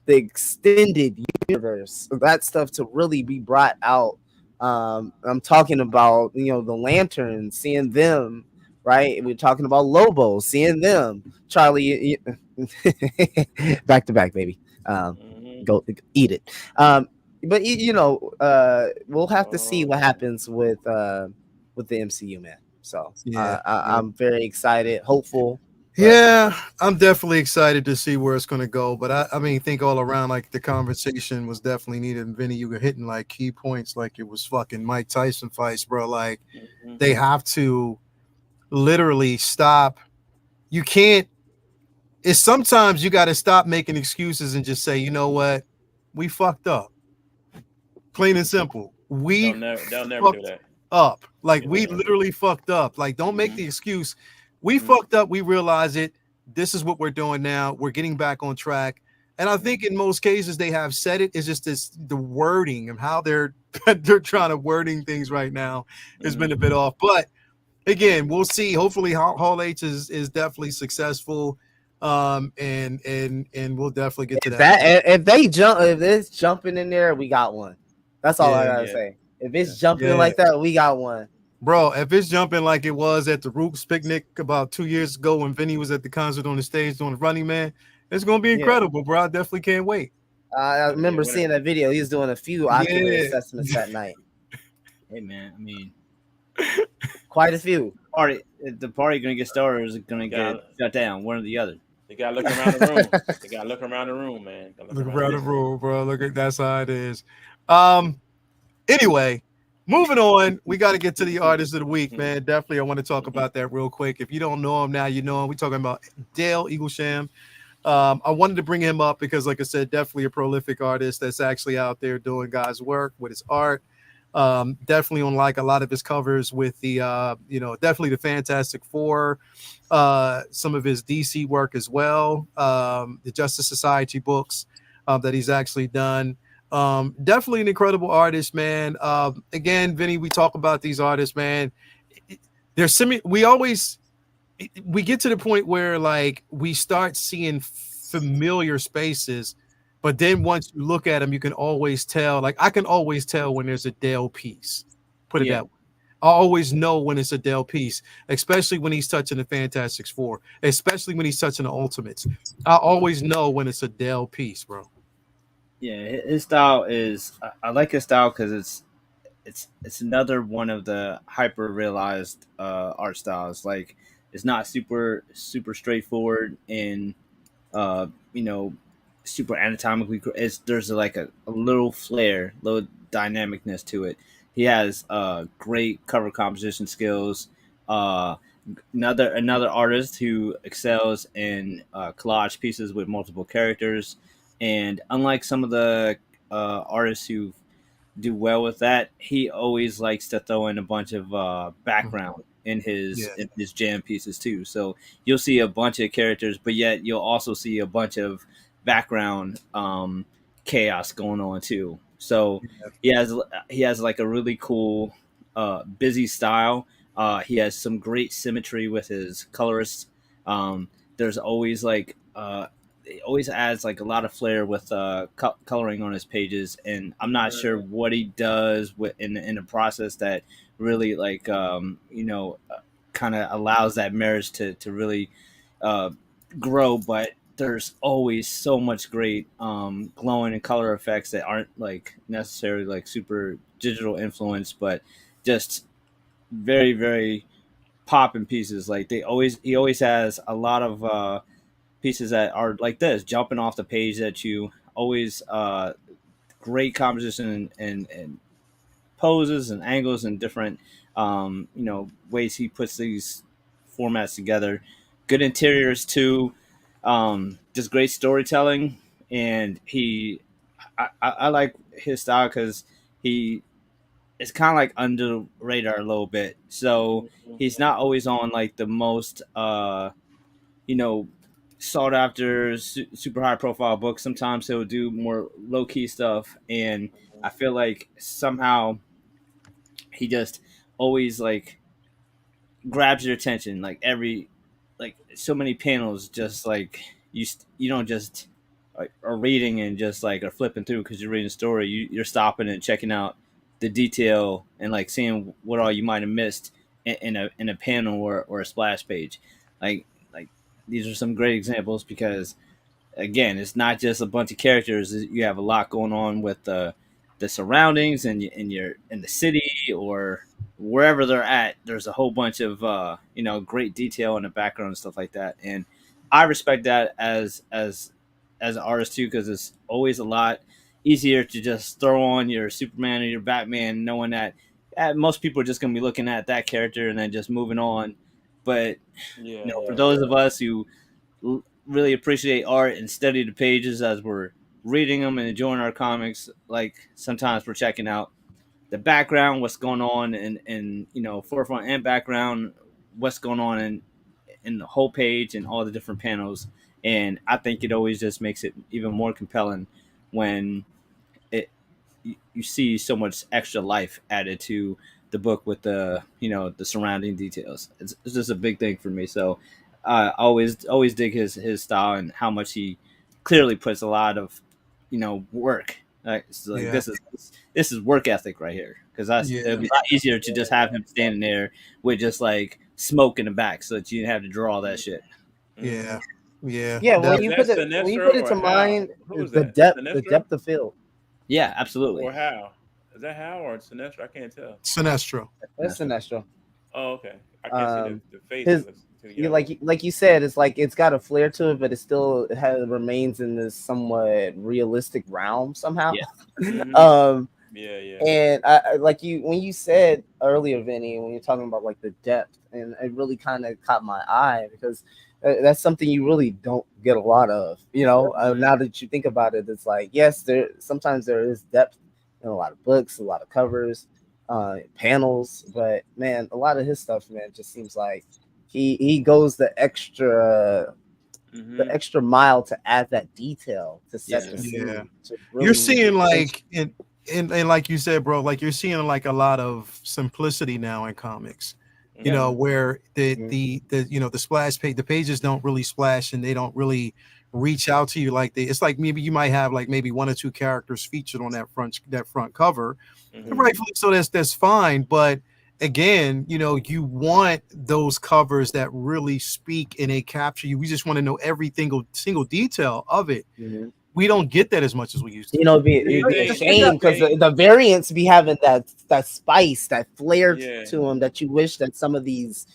D: extended universe, that stuff to really be brought out. I'm talking about the Lanterns, seeing them, right? We're talking about Lobo, seeing them, Charlie, back to back, baby. Go eat it. But we'll have to see what happens with the MCU, man. So I'm very excited, hopeful.
A: Yeah, I'm definitely excited to see where it's going to go. But I mean, think all around, like the conversation was definitely needed. And Vinny, you were hitting like key points, like it was fucking Mike Tyson fights, bro. Like they have to literally stop. You can't. It's sometimes you got to stop making excuses and just say, you know what, we fucked up. Plain and simple. They'll never do that. Up. Like we literally fucked up. Like don't make the excuse. We fucked up. We realize it. This is what we're doing now. We're getting back on track. And I think in most cases they have said it. It's just the wording of how they're trying to wording things right now has been a bit off. But again, we'll see. Hopefully Hall H is definitely successful. And we'll definitely get to that.
D: If it's jumping in there, we got one. That's all I gotta say. If it's jumping like that, we got one.
A: Bro, if it's jumping like it was at the Roots picnic about 2 years ago when Vinny was at the concert on the stage doing the Running Man, it's gonna be incredible, bro. I definitely can't wait.
D: I remember seeing that video. He was doing a few ocular assessments that night.
B: Hey man, I mean,
D: quite a few.
B: The party gonna get started or is it gonna get shut down? One or the other.
C: They gotta look around the room. They gotta look around the room, man.
A: Look around the room, bro. Look at that's how it is. Anyway, moving on, we got to get to the artist of the week, man. Definitely, I want to talk about that real quick. If you don't know him now, you know him. We're talking about Dale Eaglesham. I wanted to bring him up because, like I said, definitely a prolific artist that's actually out there doing God's work with his art. Definitely on like a lot of his covers with the, definitely the Fantastic Four, some of his DC work as well, the Justice Society books that he's actually done. Definitely an incredible artist, man. Again, Vinny, we talk about these artists, man. We get to the point where like we start seeing familiar spaces, but then once you look at them, you can always tell. Like I can always tell when there's a Dale piece. Put it that way. I always know when it's a Dale piece, especially when he's touching the Fantastic Four, especially when he's touching the Ultimates. I always know when it's a Dale piece, bro.
B: Yeah, his style is. I like his style because it's another one of the hyper realized art styles. Like it's not super straightforward and super anatomically. There's like a little flair, little dynamicness to it. He has great cover composition skills. Uh, another artist who excels in collage pieces with multiple characters, and unlike some of the artists who do well with that, he always likes to throw in a bunch of background in his jam pieces too. So you'll see a bunch of characters, but yet you'll also see a bunch of background chaos going on too. So he has like a really cool busy style. He has some great symmetry with his colorists. There's always like it always adds like a lot of flair with coloring on his pages, and I'm not sure what he does in the process that really like kind of allows that marriage to really grow. But there's always so much great glowing and color effects that aren't like necessarily like super digital influence, but just very very popping pieces. Like he always has a lot of pieces that are like this, jumping off the page, that you always great composition and poses and angles and different ways he puts these formats together. Good interiors too, just great storytelling, and I like his style because he is kind of like under the radar a little bit, so he's not always on like the most you know sought after super high profile books. Sometimes he'll do more low key stuff, and I feel like somehow he just always like grabs your attention. Like like so many panels, just like you don't just like are reading and just like are flipping through because you're reading a story. You're stopping and checking out the detail and like seeing what all you might have missed in a panel or a splash page. Like these are some great examples because again, it's not just a bunch of characters. You have a lot going on with the surroundings and you're in the city or wherever they're at. There's a whole bunch of great detail in the background and stuff like that. And I respect that as an artist too, because it's always a lot easier to just throw on your Superman or your Batman, knowing that most people are just going to be looking at that character and then just moving on. But for those of us who really appreciate art and study the pages as we're reading them and enjoying our comics, like sometimes we're checking out the background, what's going on in forefront and background, what's going on in the whole page and all the different panels. And I think it always just makes it even more compelling when you see so much extra life added to the book with the the surrounding details. It's just a big thing for me. So I always dig his style and how much he clearly puts a lot of work. It's like this is work ethic right here, because it'd be a lot easier to just have him standing there with just like smoke in the back so that you didn't have to draw all that shit.
A: Yeah.
D: When you put it to mind, the depth of field.
B: Yeah, absolutely.
C: Or how? Is that how or Sinestro? I can't tell.
A: Sinestro.
D: That's Sinestro.
C: Oh, okay. I can't see the face.
D: Like you said, it's like it's got a flair to it, but it still remains in this somewhat realistic realm somehow.
C: Yeah.
D: And I like when you said earlier, Vinny, when you're talking about like the depth, and it really kind of caught my eye because that's something you really don't get a lot of. Now that you think about it, it's like yes, sometimes there is depth in a lot of books, a lot of covers, panels, but man, a lot of his stuff, man, just seems like he goes the extra mile to add that detail to set the scene. Really,
A: you're seeing like and like you said, bro, like you're seeing like a lot of simplicity now in comics. Where the splash page, the pages don't really splash and they don't really reach out to you like it's like maybe you might have like maybe one or two characters featured on that front cover. And rightfully so, that's fine. But again, you want those covers that really speak and they capture you. We just want to know every single detail of it. We don't get that as much as we used to.
D: It'd be a shame because the variants be having that spice, that flair to them that you wish that some of these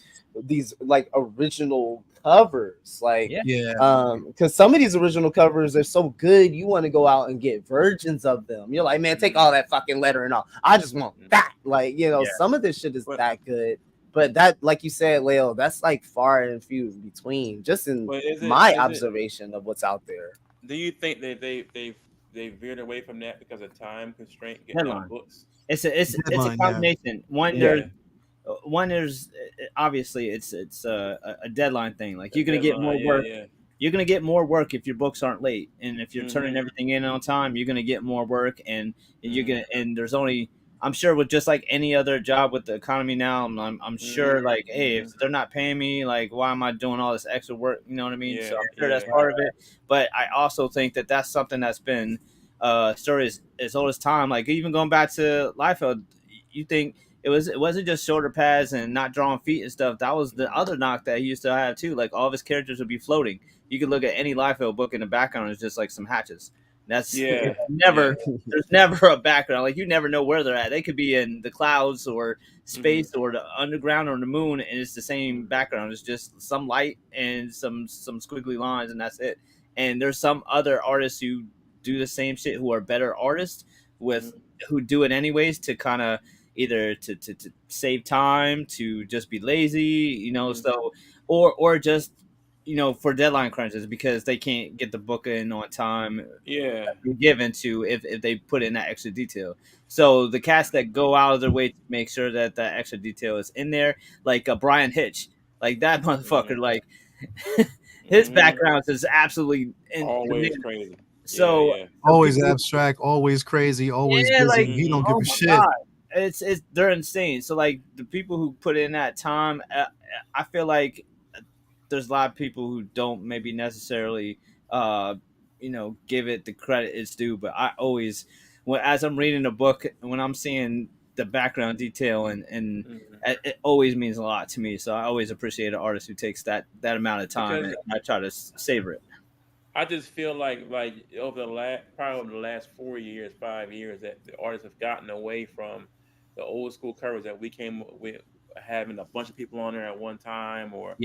D: like original covers, like because some of these original covers are so good, you want to go out and get versions of them. You're like, man, take all that fucking lettering off. I just want that. Like, some of this shit is that good. But that, like you said, Leo, that's like far and few between, just in my observation of what's out there.
C: Do you think that they veered away from that because of time constraint getting out books?
B: It's a combination. One there's obviously it's a deadline thing. Like you're gonna get more work. You're gonna get more work if your books aren't late, and if you're turning everything in on time, you're gonna get more work, and you're gonna and there's only. I'm sure with just like any other job with the economy now, I'm sure like, hey, if they're not paying me, like, why am I doing all this extra work? You know what I mean? So I'm sure that's part of it. But I also think that that's something that's been story as old as time. Like even going back to Liefeld, you think it wasn't just shoulder pads and not drawing feet and stuff. That was the other knock that he used to have too. Like all of his characters would be floating. You could look at any Liefeld book in the background, it's just like some hatches. That's never there's never a background. Like you never know where they're at. They could be in the clouds or space or the underground or the moon, and it's the same background. It's just some light and some squiggly lines, and that's it. And there's some other artists who do the same shit who are better artists with who do it anyways to kind of either to save time, to just be lazy, so or just for deadline crunches because they can't get the book in on time. Given to if they put in that extra detail. So the cast that go out of their way to make sure that that extra detail is in there, like Brian Hitch, like that motherfucker, like his background is absolutely
C: always crazy.
B: So
A: always abstract, always crazy, always busy.
B: Like,
A: he don't give a shit.
B: God. It's they're insane. So like the people who put in that time, I feel like there's a lot of people who don't maybe necessarily give it the credit it's due. But I always, as I'm reading a book, when I'm seeing the background detail and it always means a lot to me. So I always appreciate an artist who takes that amount of time and I try to savor it.
C: I just feel like over the last 4 years, 5 years, that the artists have gotten away from the old school covers that we came with, having a bunch of people on there at one time, or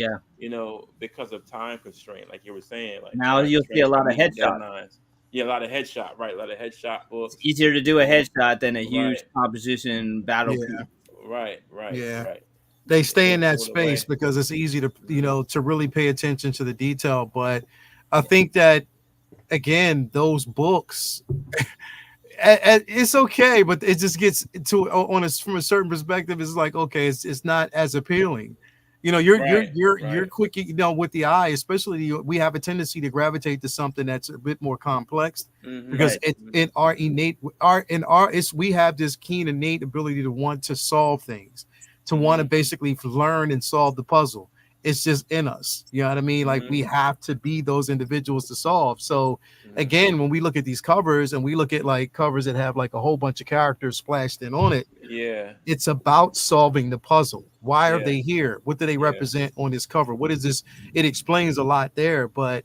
C: because of time constraint, like you were saying. Like
B: now you'll see a lot of headshots.
C: Yeah, a lot of headshot, right? A lot of headshot books.
B: It's easier to do a headshot than a huge composition battle piece.
C: Right.
A: They stay in that space because it's easy to to really pay attention to the detail. But I think that again, those books, it's okay, but it just gets to from a certain perspective. It's like, okay, it's not as appealing. You're quick, with the eye, especially we have a tendency to gravitate to something that's a bit more complex because in our we have this keen innate ability to want to solve things, to want to basically learn and solve the puzzle. It's just in us. You know what I mean? Like we have to be those individuals to solve. So again, when we look at these covers and we look at like covers that have like a whole bunch of characters splashed in on it, it's about solving the puzzle. Why are they here? What do they represent on this cover? What is this? It explains a lot there. But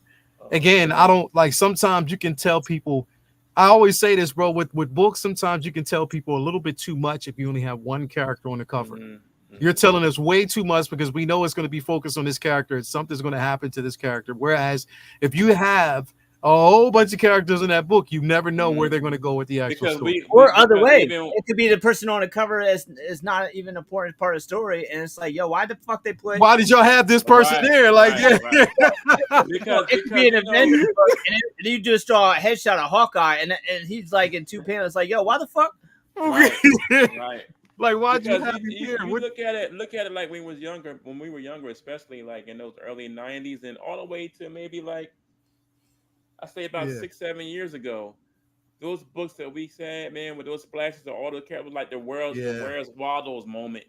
A: again, I don't like, sometimes you can tell people, I always say this, bro, with books, sometimes you can tell people a little bit too much if you only have one character on the cover. You're telling us way too much because we know it's going to be focused on this character and something's going to happen to this character. Whereas if you have a whole bunch of characters in that book, you never know where they're going to go with the actual story.
B: Or other way, it could be the person on the cover is not even an important part of the story, and it's like, yo, why the fuck they put?
A: Why did y'all have this person there? Like,
C: because
B: it could be an Avengers book, and you just draw a headshot of Hawkeye, and he's like in two panels. It's like, yo, why the fuck?
C: Right.
A: Like, why'd you have him here?
C: You look at it like when we were younger, especially like in those early 90s and all the way to maybe like I say about 6-7 years ago. Those books that we said, man, with those splashes of all the characters, like the Where's Waldo's moment.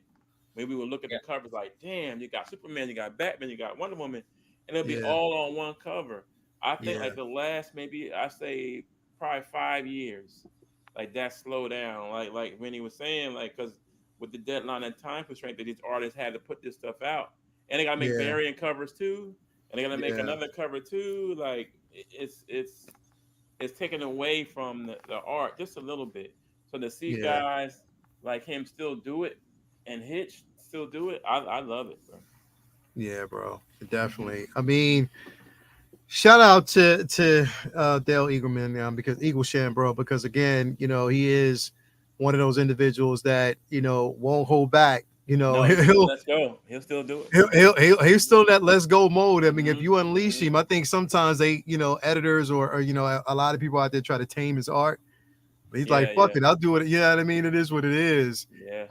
C: When we would look at the covers like, damn, you got Superman, you got Batman, you got Wonder Woman, and it'll be all on one cover. I think like the last maybe I say probably 5 years. Like that slow down, like when he was saying, like, because with the deadline and time constraint that these artists had to put this stuff out, and they gotta make variant covers too, and they're gonna make another cover too. Like it's taken away from the art just a little bit. So to see guys like him still do it and Hitch still do it, I love it, bro.
A: Yeah, bro. Definitely. I mean, shout out to Dale Eagleman, because Eaglesham, bro, because again, he is one of those individuals that won't hold back.
C: No, let's go. He'll still do it.
A: He's still in that let's go mode. I mean, if you unleash
C: Mm-hmm.
A: him, I think sometimes they, editors or a lot of people out there try to tame his art. But he's like, fuck it, I'll do it. You know what I mean? It is what it is.
C: Yeah,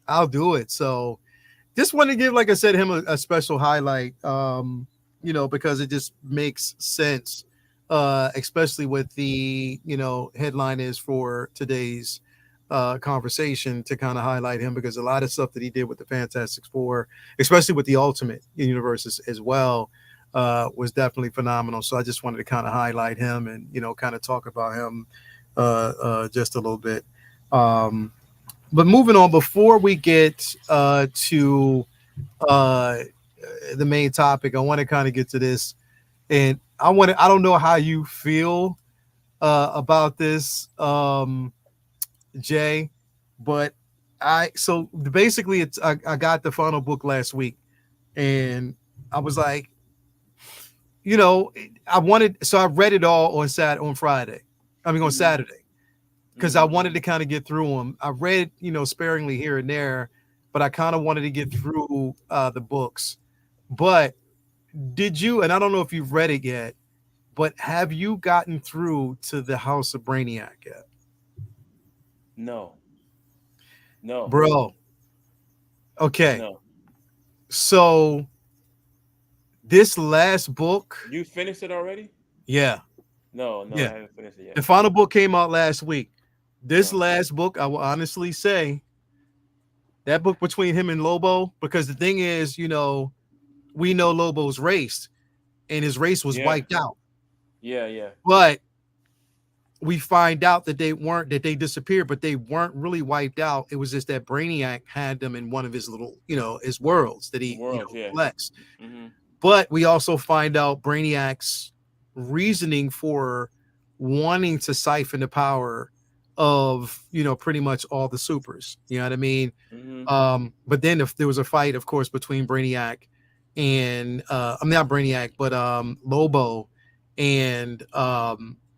A: I'll do it. So just want to give, like I said, him a special highlight. Because it just makes sense, especially with the headline is for today's conversation, to kind of highlight him, because a lot of stuff that he did with the Fantastic Four, especially with the Ultimate Universes as well, was definitely phenomenal. So I just wanted to kind of highlight him and kind of talk about him just a little bit. But moving on, before we get to the main topic, I want to kind of get to this, and I don't know how you feel about this, Jay, but so basically I got the final book last week, and I was like, I read it all on Friday. I mean, on Saturday, because I wanted to kind of get through them. I read, sparingly here and there, but I kind of wanted to get through the books. But did you, and I don't know if you've read it yet, but have you gotten through to the House of Brainiac yet?
C: No.
A: Bro. Okay.
C: No.
A: So this last book.
C: You finished it already?
A: Yeah.
C: No,
A: yeah.
C: I haven't finished it yet.
A: The final book came out last week. This last book, I will honestly say, that book between him and Lobo, because the thing is, we know Lobo's race, and his race was wiped out.
C: Yeah.
A: But we find out that they disappeared, but they weren't really wiped out. It was just that Brainiac had them in one of his little, his worlds that he collects.
C: Mm-hmm.
A: But we also find out Brainiac's reasoning for wanting to siphon the power of pretty much all the supers. You know what I mean?
C: Mm-hmm.
A: But then if there was a fight, of course, between Brainiac and I'm not Brainiac, but Lobo and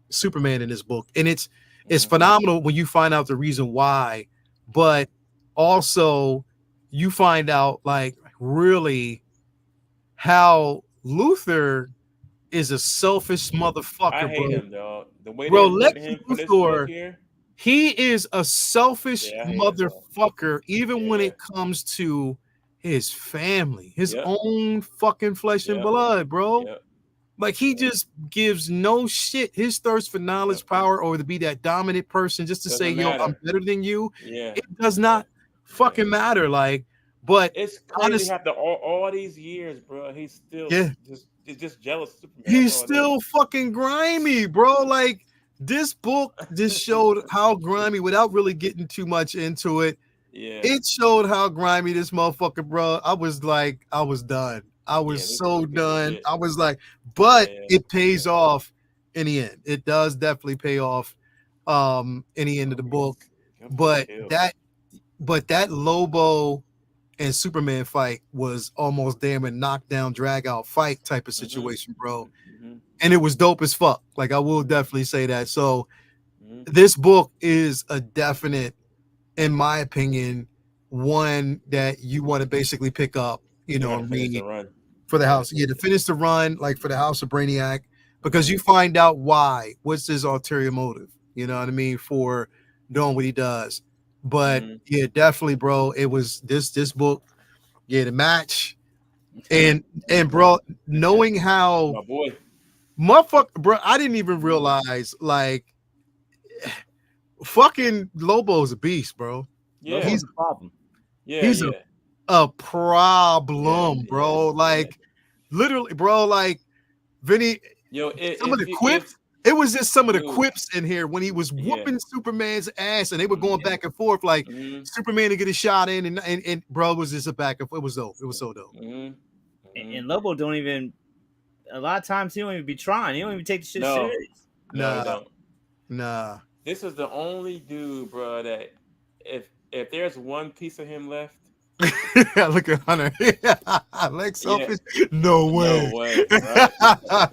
A: Superman in this book, and it's phenomenal when you find out the reason why, but also you find out like really how Luthor is a selfish motherfucker.
C: I hate
A: bro.
C: him, dog. The way
A: Bro,
C: they put him for this book here.
A: He is a selfish motherfucker, even when it comes to his family, his own fucking flesh and blood, bro. Like he just gives no shit. His thirst for knowledge, power, or to be that dominant person, just to say, yo, I'm better than you. It does not fucking matter. Like, but
C: it's crazy after all these years, bro. He's still just jealous of Superman.
A: He's still fucking grimy, bro. Like this book just showed how grimy, without really getting too much into it.
C: Yeah.
A: It showed how grimy this motherfucker, bro. I was done. I was so done. I was like, but it pays off in the end. It does definitely pay off in the end of the book. But that Lobo and Superman fight was almost damn a knockdown, drag out fight type of situation, bro. And it was dope as fuck. Like I will definitely say that. So this book is a definite, in my opinion, one that you want to basically pick up, and read for the house. Yeah, to finish the run, like for the House of Brainiac, because you find out what's his ulterior motive, you know what I mean, for doing what he does. But yeah, definitely, bro, it was this book, the match, and bro, knowing how
C: my boy,
A: motherfucker, bro, I didn't even realize like fucking Lobo's a beast, bro.
C: Yeah,
B: he's a problem.
C: Yeah,
A: he's a problem, bro. Like literally, bro. Like Vinny, some of the quips. It was just some of the quips in here when he was whooping Superman's ass, and they were going back and forth like Superman to get a shot in, and bro, it was just a back and forth. It was dope. It was so dope.
B: And Lobo don't even. A lot of times he don't even be trying. He don't even take the shit serious.
C: No, he don't.
A: Nah.
C: This is the only dude, bro, that if there's one piece of him left,
A: Look at Hunter. Like selfish? No way.
C: No way. Right.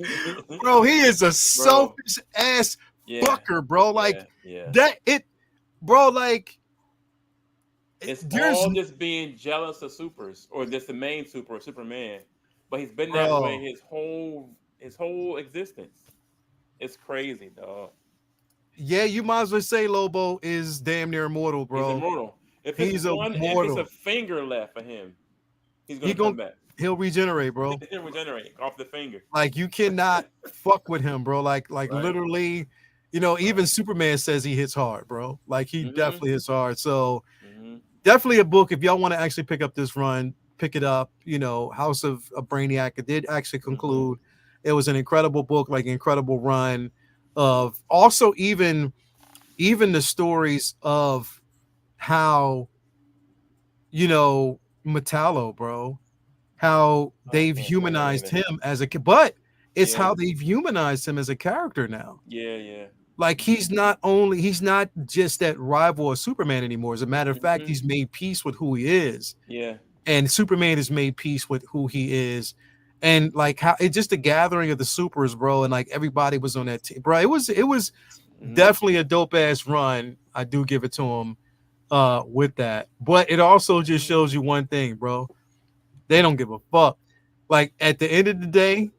A: Bro, he is a selfish ass fucker, bro. Like that it bro, like
C: it's all just being jealous of supers or just the main super or Superman. But he's been that way his whole existence. It's crazy, dog.
A: Yeah, you might as well say Lobo is damn near immortal, bro.
C: He's immortal. If it's a finger left for him, he's gonna come back.
A: He'll regenerate, bro.
C: He'll regenerate off the finger.
A: Like you cannot fuck with him, bro. Like literally, even Superman says he hits hard, bro. Like he definitely hits hard. So definitely a book. If y'all want to actually pick up this run, pick it up. House of Brainiac. It did actually conclude. It was an incredible book, like incredible run of also even the stories of how Metallo, bro, how they've humanized him as a kid, but it's how they've humanized him as a character now.
C: Yeah.
A: Like he's not just that rival of Superman anymore. As a matter of fact, he's made peace with who he is.
C: Yeah.
A: And Superman has made peace with who he is. And like how it's just a gathering of the supers, bro, and like everybody was on that team, bro. It was definitely a dope ass run. I do give it to him with that, but it also just shows you one thing, bro. They don't give a fuck. Like at the end of the day,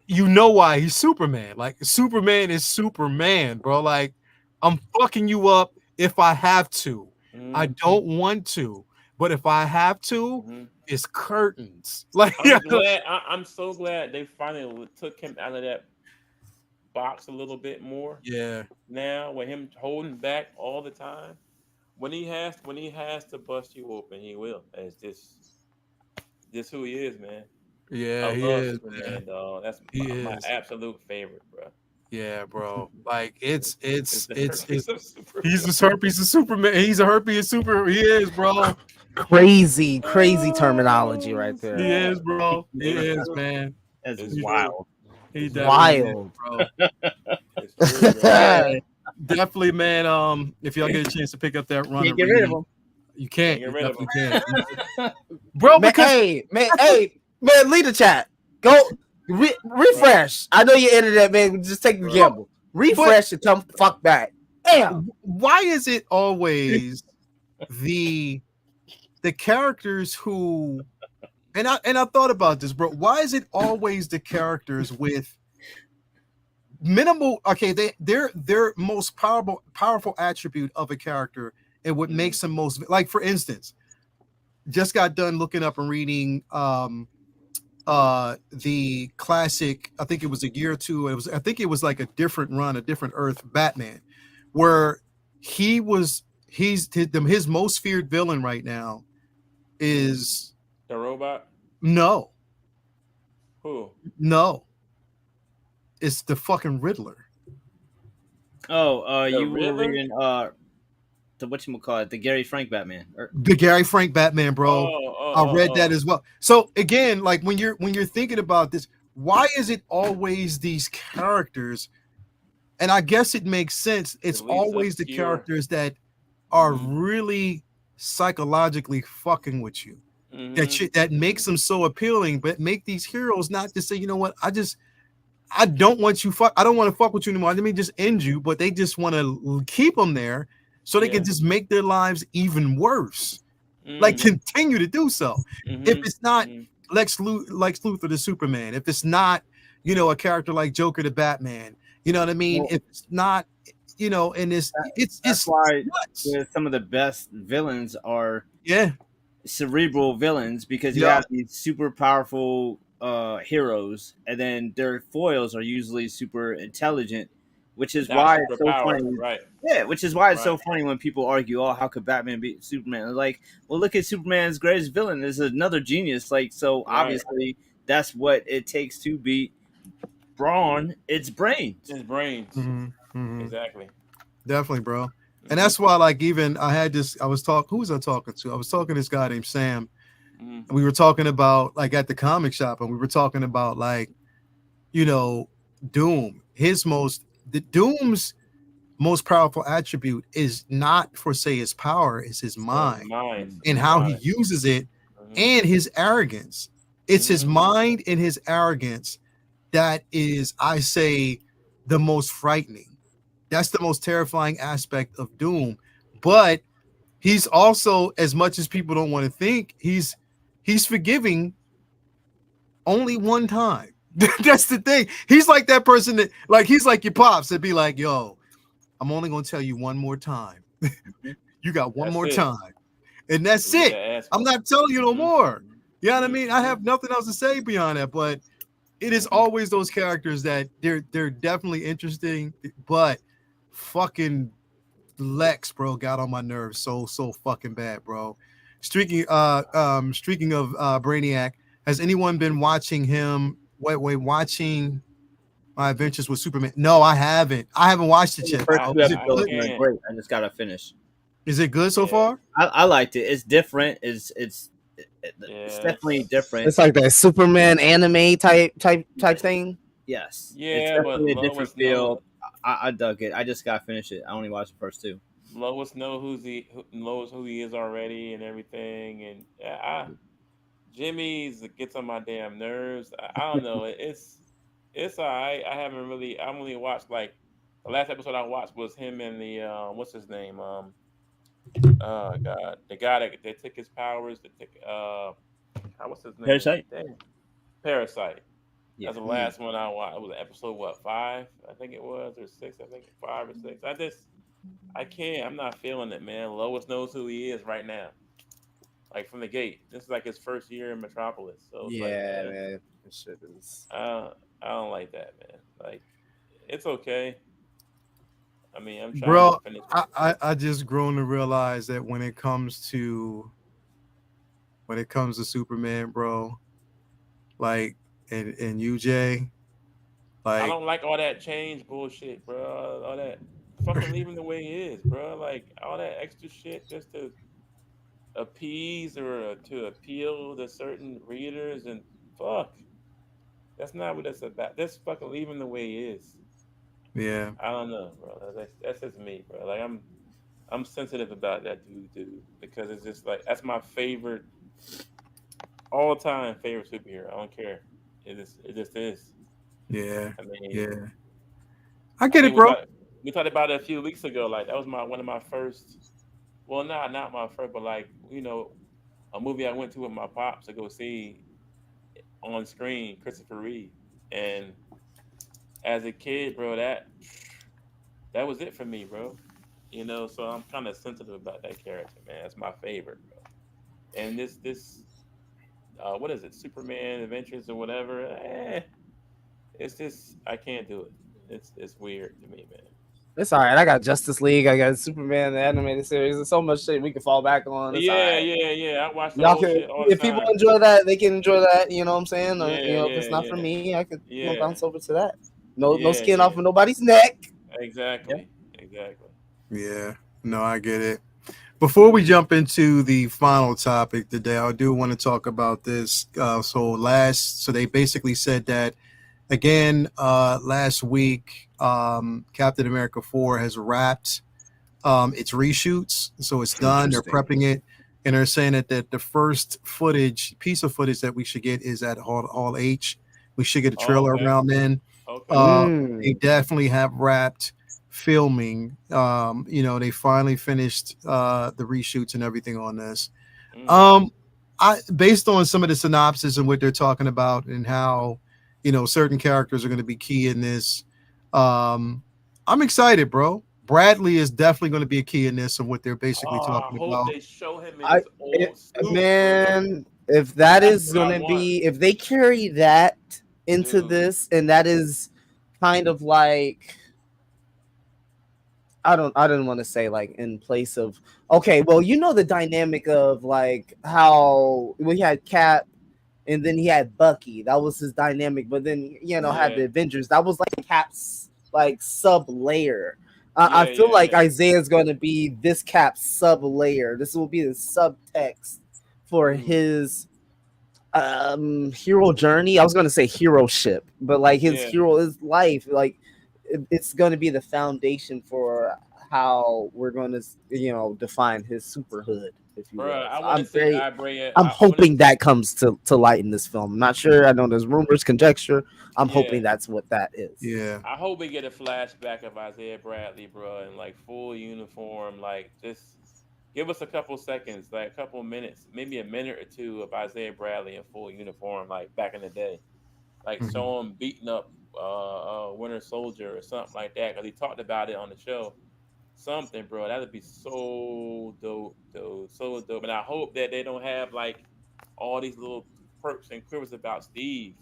A: you know why he's Superman. Like Superman is Superman, bro. Like I'm fucking you up if I have to. I don't want to, but if I have to. It's curtains. Like
C: I'm so glad they finally took him out of that box a little bit more.
A: Yeah.
C: Now with him holding back all the time, when he has to bust you open, he will. It's just who he is, man.
A: Yeah, he is,
C: man. Dog. That's my absolute favorite, bro.
A: Yeah, bro. Like it's he's a herpes of Superman. He's a herpes super. He is, bro.
D: Crazy terminology right there.
A: He is, bro. He is, man.
B: That's wild.
A: He
D: wild,
A: bro. Definitely, man. If y'all get a chance to pick up that run,
B: can't get rid of him.
A: You can't.
C: Get rid of him.
A: Can't. Bro,
D: man, man, lead the chat. Go refresh. I know your internet, man. Just take the gamble. Refresh and come fuck back. Damn.
A: Why is it always the characters who and I thought about this, bro. Why is it always the characters with minimal their most powerful attribute of a character and what makes them most, like for instance, just got done looking up and reading the classic, I think it was a year or two, I think it was like a different run, a different Earth Batman, where his most feared villain right now is
C: the robot.
A: No.
C: Who?
A: No. It's the fucking Riddler.
B: Oh, you were reading the whatchamacallit, the Gary Frank Batman.
A: The Gary Frank Batman, bro. I read that as well. So again, like when you're thinking about this, why is it always these characters? And I guess it makes sense. It's always the characters that are really psychologically fucking with you. That makes them so appealing, but make these heroes not to say, you know what, I don't want you I don't want to fuck with you anymore. Let me just end you, but they just want to keep them there so they can just make their lives even worse. Like continue to do so. If it's not Lex Luthor the Superman, if it's not, a character like Joker the Batman, you know what I mean? Well, if it's not, and that's
B: why some of the best villains are cerebral villains, because you have these super powerful heroes, and then their foils are usually super intelligent, which is why it's so funny.
C: Right.
B: Yeah, which is why it's so funny when people argue, "Oh, how could Batman beat Superman?" Like, well, look at Superman's greatest villain is another genius. Like, so obviously that's what it takes to beat Brawn. It's brains.
C: It's brains. Exactly.
A: Definitely, bro. And that's why, like, even I had this. Who was I talking to? I was talking to this guy named Sam. And we were talking about, like, at the comic shop, and we were talking about, like, Doom. Doom's most powerful attribute is not for say his power, is his mind and how he uses it and his arrogance. It's his mind and his arrogance that is, I say, the most frightening. That's the most terrifying aspect of Doom. But he's also, as much as people don't want to think, he's forgiving only one time. That's the thing. He's like that person that, like, he's like your pops that be like, yo, I'm only gonna tell you one more time. You got one more time. And that's it. I'm not telling you no more. You know what I mean? I have nothing else to say beyond that, but it is always those characters that they're definitely interesting, but fucking Lex, bro, got on my nerves so fucking bad, bro. Streaking of Brainiac, has anyone been watching him? Watching My Adventures with Superman? No, I haven't. I haven't watched it yet.
B: Great. I just gotta finish.
A: Is it good so far?
B: I liked it. It's different. It's definitely different.
D: It's like that Superman anime type thing.
B: Yes.
C: Yeah,
B: it's definitely a different feel. I dug it. I just gotta finish it. I only watched the first two.
C: Lois knows who he is already and everything, and Jimmy's gets on my damn nerves. I don't know. It's all right. I've only watched like the last episode I watched was him and the what's his name? Oh God, the guy that took his powers. What's his name?
B: Parasite.
C: Damn. Parasite. Yeah. That's the last one I watched. It was episode 5, I think it was, or 6. I think 5 or 6. I can't. I'm not feeling it, man. Lois knows who he is right now. Like from the gate. This is like his first year in Metropolis. So
D: yeah, like, man. This shit is.
C: I don't like that, man. Like, it's okay. I mean, I'm trying
A: to
C: finish.
A: I just grown to realize that when it comes to Superman, bro, like and UJ, like
C: I don't like all that change bullshit, bro. All that fucking leave him the way he is, bro. Like all that extra shit just to appease or to appeal to certain readers, and fuck, that's not what it's about. Just fucking leave him the way he is.
A: Yeah,
C: I don't know, bro. That's just me, bro. Like I'm sensitive about that dude, because it's just like that's my favorite, all-time favorite superhero. I don't care. It just is.
A: Yeah.
C: I mean,
A: yeah. I get it, bro.
C: We talked about it a few weeks ago. Like that was one of my first. Well, not my first, but like a movie I went to with my pops to go see on screen, Christopher Reeve, and as a kid, bro, that was it for me, bro. So I'm kind of sensitive about that character, man. That's my favorite, bro. And this what is it, Superman Adventures or whatever? It's just I can't do it. It's weird to me, man.
D: It's all right. I got Justice League. I got Superman, the animated series. There's so much shit we can fall back on. It's
C: yeah. I watch the whole shit all the
D: if
C: time.
D: people enjoy that, they can enjoy that. You know what I'm saying? Or, if it's not for me, I could bounce over to that. No skin off of nobody's neck.
C: Exactly. Exactly.
A: Yeah. No, I get it. Before we jump into the final topic today, I do want to talk about this. So they basically said that again last week, Captain America 4 has wrapped its reshoots, so it's done. They're prepping it, and they're saying that the first piece of footage that we should get is at Hall H. We should get a trailer around then. Okay. They definitely have wrapped filming. They finally finished the reshoots and everything on this. Based on some of the synopsis and what they're talking about and how certain characters are going to be key in this, I'm excited, bro. Bradley is definitely going to be a key in this and what they're basically talking about.
C: I hope they show him in his old suit,
D: man. If that is going to be, if they carry that into this, and that is kind of like, I didn't want to say like in place of, okay, well, the dynamic of like how we had Cap and then he had Bucky. That was his dynamic. But then, had the Avengers. That was like Cap's like sub layer. I feel like Isaiah's going to be this Cap's sub layer. This will be the subtext for his hero journey. I was going to say hero ship, but like his hero, his life, like it's going to be the foundation for how we're going to, define his superhood, if you will.
C: I
D: So
C: want to see
D: I'm hoping that comes to light in this film. I'm not sure. I know there's rumors, conjecture. I'm hoping that's what that is.
A: Yeah.
C: I hope we get a flashback of Isaiah Bradley, bro, in like full uniform. Like, just give us a couple seconds, like a couple minutes, maybe a minute or two of Isaiah Bradley in full uniform, like back in the day. Like, show him beating up Winter Soldier or something like that, because he talked about it on the show. Something, bro, that'd be so dope, though, so dope. And I hope that they don't have like all these little perks and quivers about Steve.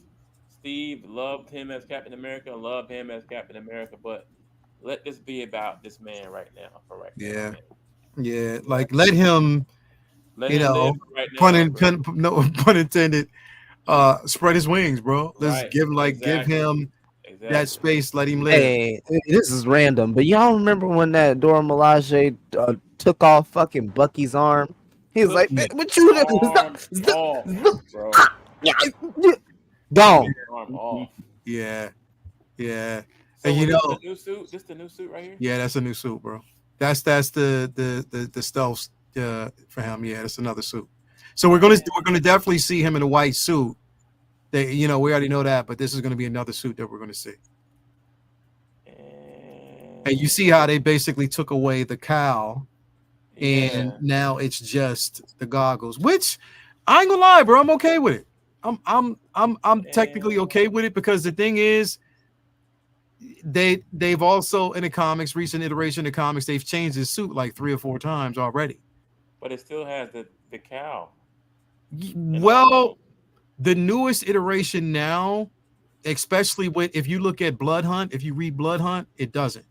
C: Steve loved him as Captain America, loved him as Captain America, but let this be about this man right now, for right now,
A: Yeah.
C: man.
A: Yeah. Like let him,
C: Let him live for right
A: pun,
C: now, bro.
A: no pun intended, spread his wings, bro. Let's
C: Right,
A: give
C: exactly,
A: him that
C: exactly.
A: space, let him live.
D: Hey, this is random, but y'all remember when that Dora Milaje took off fucking Bucky's arm? He was like,
A: Yeah.
D: "What you
C: Arm off, bro.
D: Gone."
C: Arm off.
A: Yeah. Yeah.
C: So
A: And
C: was this the new suit? This the new suit right here?
A: yeah, that's a new suit, bro. That's the stealth for him. Yeah, that's another suit. So we're gonna definitely see him in a white suit. They, we already know that, but this is gonna be another suit that we're gonna see. And you see how they basically took away the cowl, and now it's just the goggles. Which I ain't gonna lie, bro. I'm okay with it. I'm technically okay with it, because the thing is, they've also in the comics, recent iteration of the comics, they've changed his suit like 3 or 4 times already.
C: But it still has the cowl.
A: Well, the newest iteration now, especially if you look at Blood Hunt, if you read Blood Hunt, it doesn't.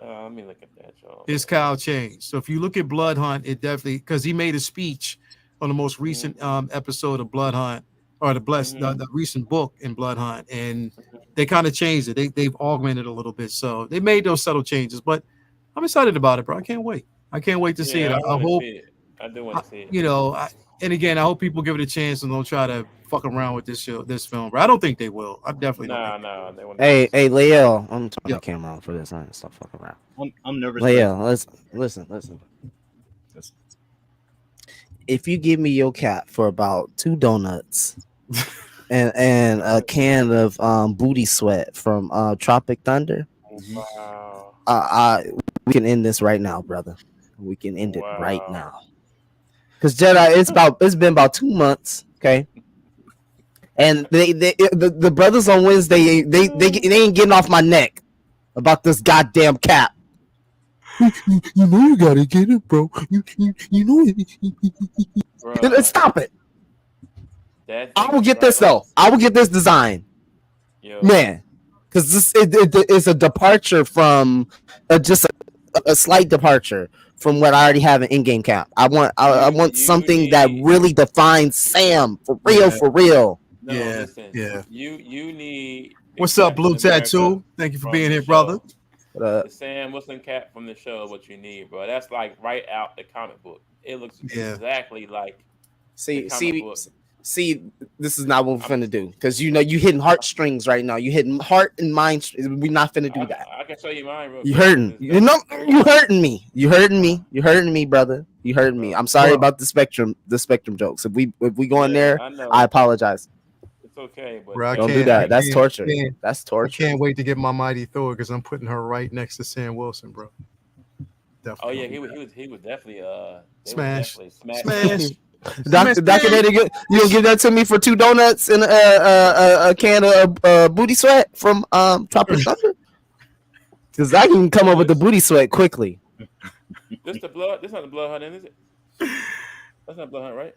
C: Let me look at that, y'all.
A: His cowl changed. So if you look at Blood Hunt, it definitely, because he made a speech on the most recent episode of Blood Hunt, or the recent book in Blood Hunt, and they kind of changed it. They've augmented a little bit, so they made those subtle changes. But I'm excited about it, bro. I can't wait. I can't wait to see it. I hope.
C: I do want to see it.
A: And again, I hope people give it a chance and don't try to fuck around with this film. But I don't think they will. I definitely don't.
C: No, they won't.
D: Hey, Leo, I'm turning the camera on for this. I ain't stop fucking around.
B: I'm nervous.
D: Leo, listen. If you give me your cap for about 2 donuts and a can of booty sweat from Tropic Thunder,
C: wow,
D: we can end this right now, brother. We can end it right now. Because Jedi, it's been about 2 months, okay? And the brothers on Wednesday, they ain't getting off my neck about this goddamn cap. You know you gotta get it, bro. You know it. Stop it. I will get this though. I will get this design, man, because this is a departure from just a slight departure from what I already have an in-game cap. I want something that really defines Sam for real.
C: No, listen. You need.
A: What's up, Blue Tattoo? Thank you for being here, brother.
C: The Sam Wilson cap from the show, what you need, bro. That's like right out the comic book. It looks exactly like.
D: See, this is not what we're finna do, because you hitting heartstrings right now. You hitting heart and mind. We're not finna do that.
C: I can show you mine, bro.
D: You hurting? You hurting me. You hurting me, brother. You hurting me. I'm sorry about the spectrum jokes. If we go in there, I apologize.
C: It's okay, but
A: bro,
D: don't do that. That's torture. That's torture.
A: I can't wait to get my Mighty Thor, because I'm putting her right next to Sam Wilson, bro.
C: Definitely. Oh yeah, he was definitely
A: smash.
D: Doctor, you gonna give that to me for 2 donuts and a can of booty sweat from Tropic Thunder? Because I can come up with the booty sweat quickly.
C: This not the blood hunt, is it? That's not blood hunt, right?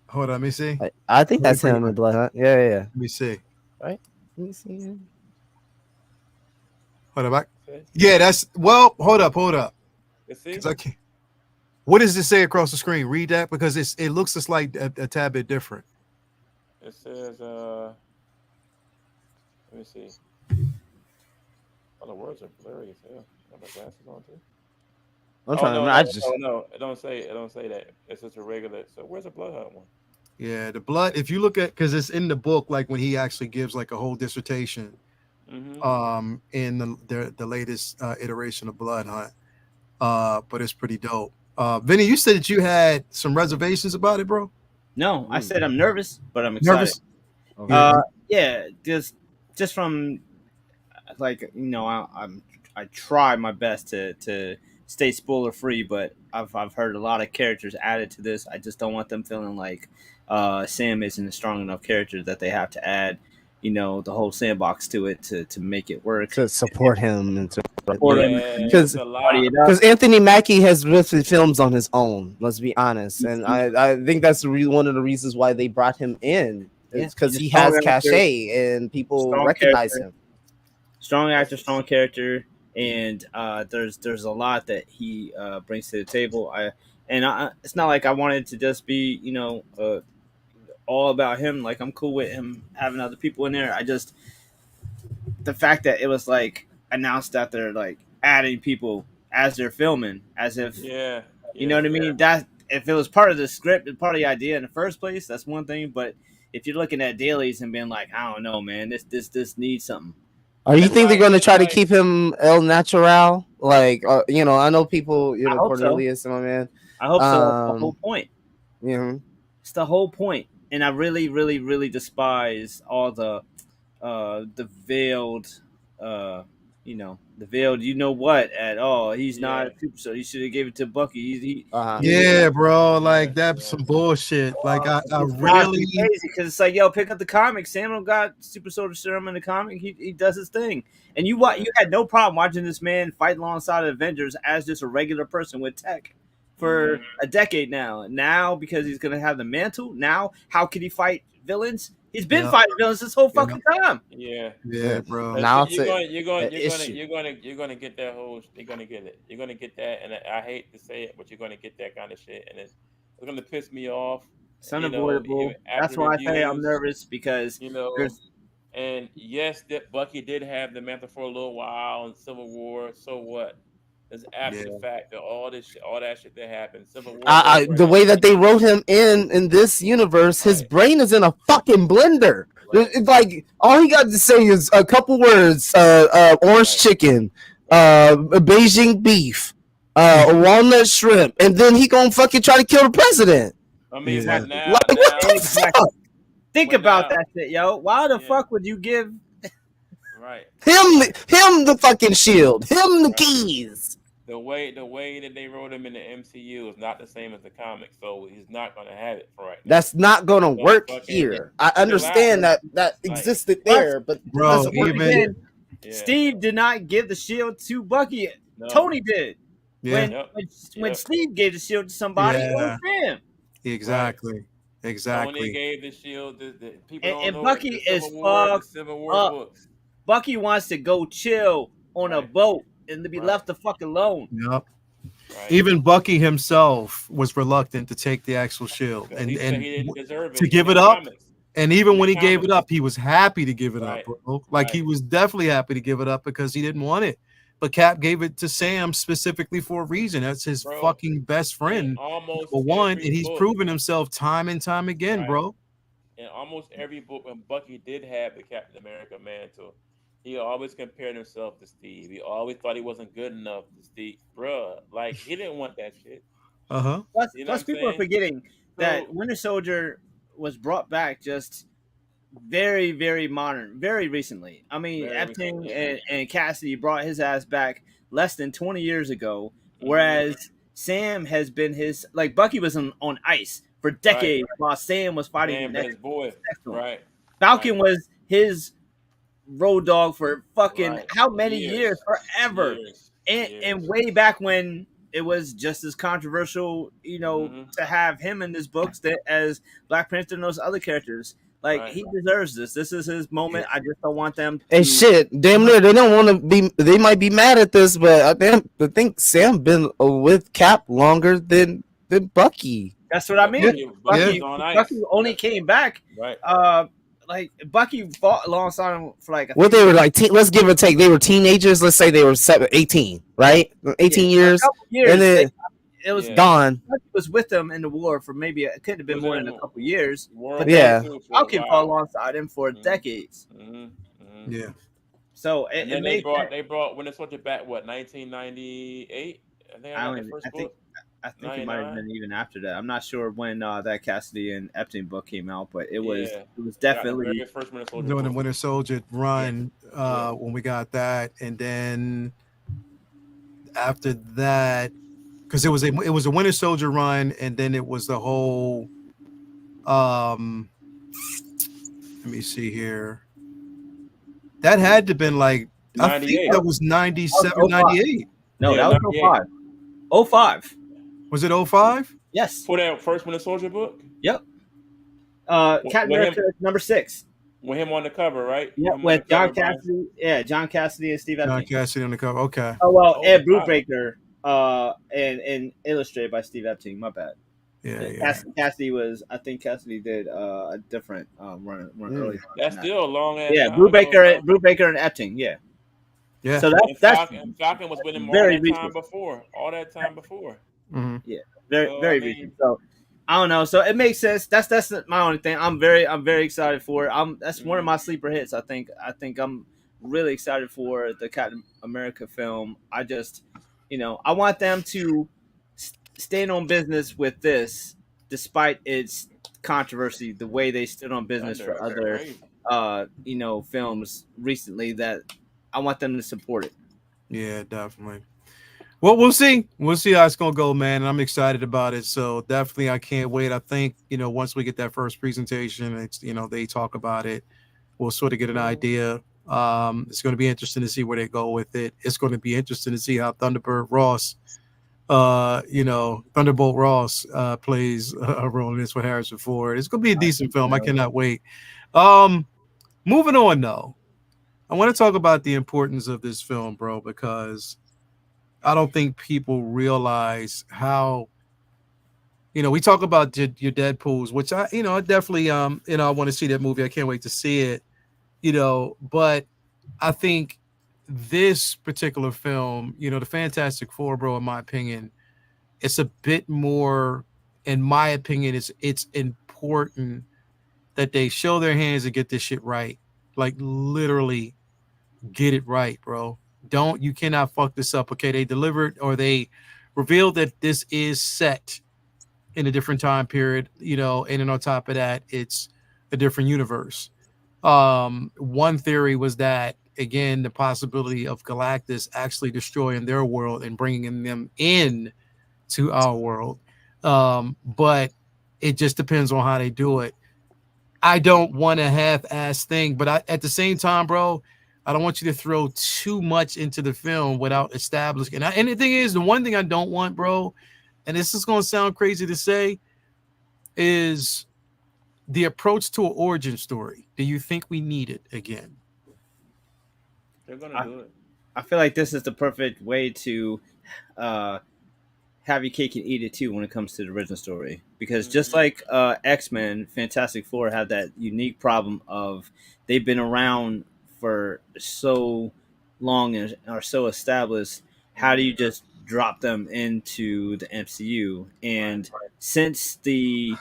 A: Hold on, let me see.
D: I think that's him in blood hunt. Yeah.
A: Let me see.
D: Right? Let me see him.
A: Hold on, back. Yeah, that's hold up.
C: See?
A: Okay. What does it say across the screen? Read that, because it looks just like a tad bit different.
C: It says let me see. Oh, the words are blurry as hell. I have my glasses on too. No, it don't say that. It's just a regular. So where's the blood hunt one?
A: Yeah, the blood. If you look at, because it's in the book, like when he actually gives like a whole dissertation in the latest iteration of Blood Hunt. But it's pretty dope. Vinny, you said that you had some reservations about it, bro.
B: No, I said I'm nervous, but I'm excited.
A: Nervous? Okay.
B: Yeah, just from like I try my best to stay spoiler free, but I've heard a lot of characters added to this. I just don't want them feeling like Sam isn't a strong enough character that they have to add, the whole sandbox to it to make it work,
D: to support him and to
B: support him
D: because Anthony Mackie has written films on his own. Let's be honest, and I think that's one of the reasons why they brought him in. It's because he has cachet and people recognize him.
B: Strong actor, strong character, and there's a lot that he brings to the table. It's not like I wanted to just be all about him. Like, I'm cool with him having other people in there. The fact that it was like announced that they're like adding people as they're filming, as if you know what I mean. That if it was part of the script and part of the idea in the first place, that's one thing. But if you're looking at dailies and being like, I don't know, man, this needs something.
D: You think they're going to try to keep him El Natural? Like, I know people, Cornelius,
B: so.
D: My man.
B: I hope so. That's the whole point.
D: It's
B: the whole point. And I really, really, really despise all the veiled, the veiled, at all. He's not a super, so he should have gave it to Bucky.
A: Bro, like that's some bullshit. Like I really
B: crazy because it's like, yo, pick up the comic. Samuel got super soldier serum in the comic. He does his thing, and you had no problem watching this man fight alongside the Avengers as just a regular person with tech for a decade now. Now, because he's gonna have the mantle, now how can he fight villains? He's been fighting villains this whole fucking time.
A: Yeah, bro.
C: Now you're gonna get that whole. You're gonna get it. You're gonna get that, and I hate to say it, but you're gonna get that kind of shit, and it's gonna piss me off.
B: It's unavoidable. That's why I say I'm nervous because
C: And yes, that Bucky did have the mantle for a little while in Civil War. So what? It's after the fact that all that shit that happened. Civil War.
D: The way that they wrote him in this universe, his brain is in a fucking blender. It's like all he got to say is a couple words: orange chicken, Beijing beef, walnut shrimp, and then he gonna fucking try to kill the president.
C: I mean,
D: what the fuck?
B: Think about that shit, yo. Why the fuck would you give
D: him the fucking shield, him the keys?
C: The way that they wrote him in the MCU is not the same as the comics, so he's not gonna have it for right now.
D: That's not gonna work here. I understand that existed there, but
A: bro,
B: Steve did not give the shield to Bucky. No. Tony did.
A: Yeah.
B: When Steve gave the shield to somebody, it was him.
A: Exactly.
C: Tony gave the shield. The people
B: and Bucky is fucked up. Books. Bucky wants to go chill on a boat and to be left the fuck alone.
A: Yep. Right. Even Bucky himself was reluctant to take the actual shield and
C: he didn't deserve it.
A: To give it up. And even when he gave it up, he was happy to give it up, bro. Like he was definitely happy to give it up because he didn't want it. But Cap gave it to Sam specifically for a reason. That's his fucking best friend. For one, and he's proven himself time and time again, bro.
C: In almost every book, when Bucky did have the Captain America mantle, he always compared himself to Steve. He always thought he wasn't good enough to Steve. Bruh, like, he didn't want that shit.
B: Plus people are forgetting that Winter Soldier was brought back just very, very modern, very recently. I mean, Epting and Cassidy brought his ass back less than 20 years ago, whereas Sam has been like, Bucky was on ice for decades while Sam was fighting
C: his boy.
B: Falcon was his road dog for fucking how many years? Forever. And way back when it was just as controversial, to have him in his books as Black Panther and those other characters. Like, he deserves this. This is his moment. I just don't want them to...
D: Hey, shit. Damn near. They don't want to be... They might be mad at this, but I think Sam been with Cap longer than Bucky.
B: That's what I mean. Bucky only came back... Like, Bucky fought alongside him for like...
D: What they were like, let's give or take. They were teenagers. Let's say they were 18, right? 18 years. And then
B: it was
D: gone.
B: Bucky was with them in the war for maybe... It could have been more than a couple years. But
D: yeah.
B: Falcon fought alongside him for decades.
A: Yeah.
B: So
C: and
B: it
C: then
B: made
C: they brought Winter Soldier back. What 1998? I think I got the first book.
B: I think it might have
C: 99.
B: been even after that. I'm not sure when that Cassidy and Epstein book came out, but it was
C: I got the
B: definitely
C: very first Winter Soldier
A: Doing the
C: book.
A: Winter Soldier run
C: Yeah.
A: when we got that, and then after that, because it was a Winter Soldier run, and then it was the whole. Let me see here. That had to have been like I think
C: 98.
A: that was
B: that
A: 97,
B: was 05.
A: 98.
B: No,
C: Yeah,
B: that was
C: 98.
B: 05. 05.
A: Was it 05?
B: Yes.
C: For that first Winter Soldier book.
B: Yep. Captain
C: With
B: America
C: him,
B: #6.
C: with him on the cover, right?
B: Yep,
C: With him on the
B: with John
C: cover. By
B: Cassidy. Yeah, John Cassidy and Steve
A: John
B: Epstein.
A: Cassidy on the cover. Okay.
B: Oh well,
C: oh
B: Ed
C: wow.
B: Brubaker, and illustrated by Steve Epstein. My bad.
A: Yeah.
B: Cassidy was. I think Cassidy did a different run early.
C: That's still a long ass
B: Yeah,
C: time ago, bro.
B: Brubaker and Epstein. Yeah.
A: Yeah.
B: So
C: And Falcon was with him all
B: very
C: that time
B: recent.
C: before. All that time before.
A: Mm-hmm.
B: Yeah, very
C: So,
B: very recent. So I don't know. So it makes sense. That's my only thing. I'm very excited for it. That's one of my sleeper hits. I think I'm really excited for the Captain America film. I just, I want them to stand on business with this, despite its controversy. The way they stood on business for other, films recently. That I want them to support it.
A: Yeah, definitely. Well, we'll see. We'll see how it's gonna go, man. And I'm excited about it. So definitely, I can't wait. I think once we get that first presentation, it's they talk about it. We'll sort of get an idea. It's going to be interesting to see where they go with it. It's going to be interesting to see how Thunderbolt Ross plays a role in this with Harrison Ford. It's going to be a decent film. I cannot wait. Moving on, though, I want to talk about the importance of this film, bro, because I don't think people realize how, we talk about your Deadpools, which I definitely, I want to see that movie. I can't wait to see it, but I think this particular film, the Fantastic Four, bro, in my opinion, it's a bit more, in my opinion, it's important that they show their hands and get this shit right. Like literally get it right, bro. You cannot fuck this up. Okay, they delivered or they revealed that this is set in a different time period, and then on top of that, it's a different universe. One theory was that, again, the possibility of Galactus actually destroying their world and bringing them in to our world. But it just depends on how they do it. I don't want a half-ass thing, but at the same time, bro, I don't want you to throw too much into the film without establishing. And the thing is, the one thing I don't want, bro, and this is going to sound crazy to say, is the approach to an origin story. Do you think we need it again?
C: They're gonna do it.
B: I feel like this is the perfect way to have your cake and eat it too when it comes to the original story. Because just like X-Men, Fantastic Four have that unique problem of they've been around for so long and are so established. How do you just drop them into the MCU? And since the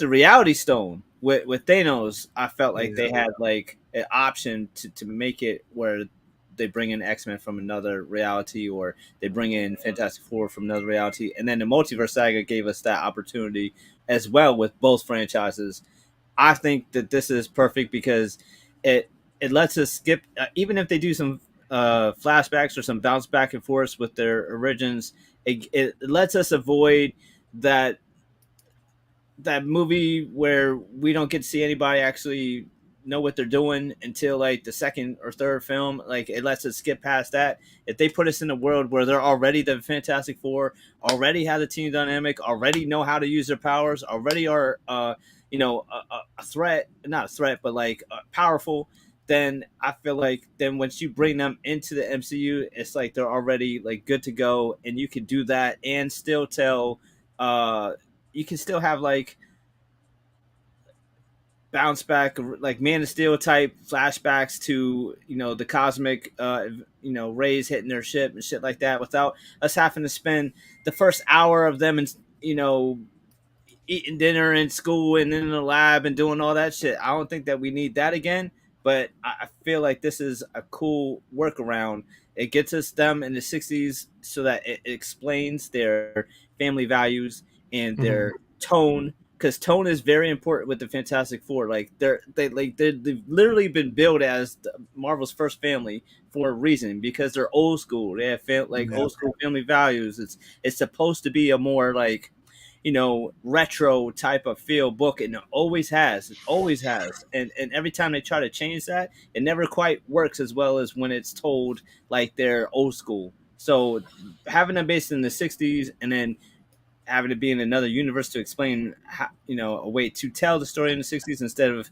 B: Reality Stone with Thanos, I felt like they had like an option to make it where they bring in X-Men from another reality, or they bring in Fantastic Four from another reality, and then the Multiverse Saga gave us that opportunity as well with both franchises. I think that this is perfect because it lets us skip, even if they do some flashbacks or some bounce back and forth with their origins. It lets us avoid that movie where we don't get to see anybody actually know what they're doing until like the second or third film. Like it lets us skip past that. If they put us in a world where they're already the Fantastic Four, already have the team dynamic, already know how to use their powers, already are a threat, not a threat, but like powerful, then I feel like then once you bring them into the MCU, it's like they're already like good to go, and you can do that and still tell you can still have like bounce back, like Man of Steel type flashbacks to the cosmic rays hitting their ship and shit like that, without us having to spend the first hour of them and eating dinner in school and in the lab and doing all that shit. I don't think that we need that again. but I feel like this is a cool workaround. It gets us them in the 60s so that it explains their family values and their tone, because tone is very important with the Fantastic Four. Like they've literally been billed as Marvel's first family for a reason, because they're old school. They have old school family values. It's supposed to be a more like, retro type of feel book, and it always has. And every time they try to change that, it never quite works as well as when it's told like they're old school. So having them based in the 60s and then having to be in another universe to explain how, a way to tell the story in the 60s instead of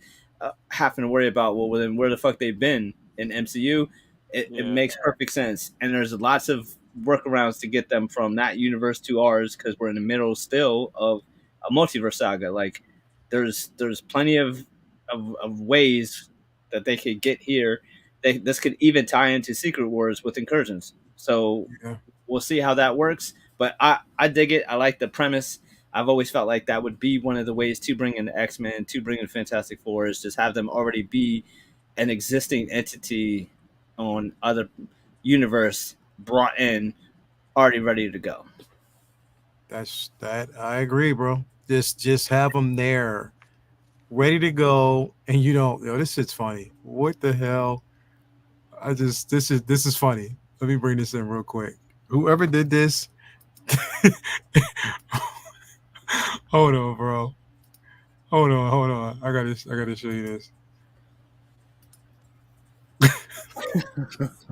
B: having to worry about, well, then where the fuck they've been in MCU. It makes perfect sense, and there's lots of workarounds to get them from that universe to ours, because we're in the middle still of a multiverse saga. Like there's plenty of ways that they could get here. This could even tie into Secret Wars with incursions. So we'll see how that works. But I dig it. I like the premise. I've always felt like that would be one of the ways to bring in the X-Men, to bring in Fantastic Four, is just have them already be an existing entity on other universe, brought in, already ready to go.
A: I agree, bro. Just have them there, ready to go. And this shit's funny. What the hell? This is funny. Let me bring this in real quick. Whoever did this, hold on, bro. Hold on. I gotta show you this.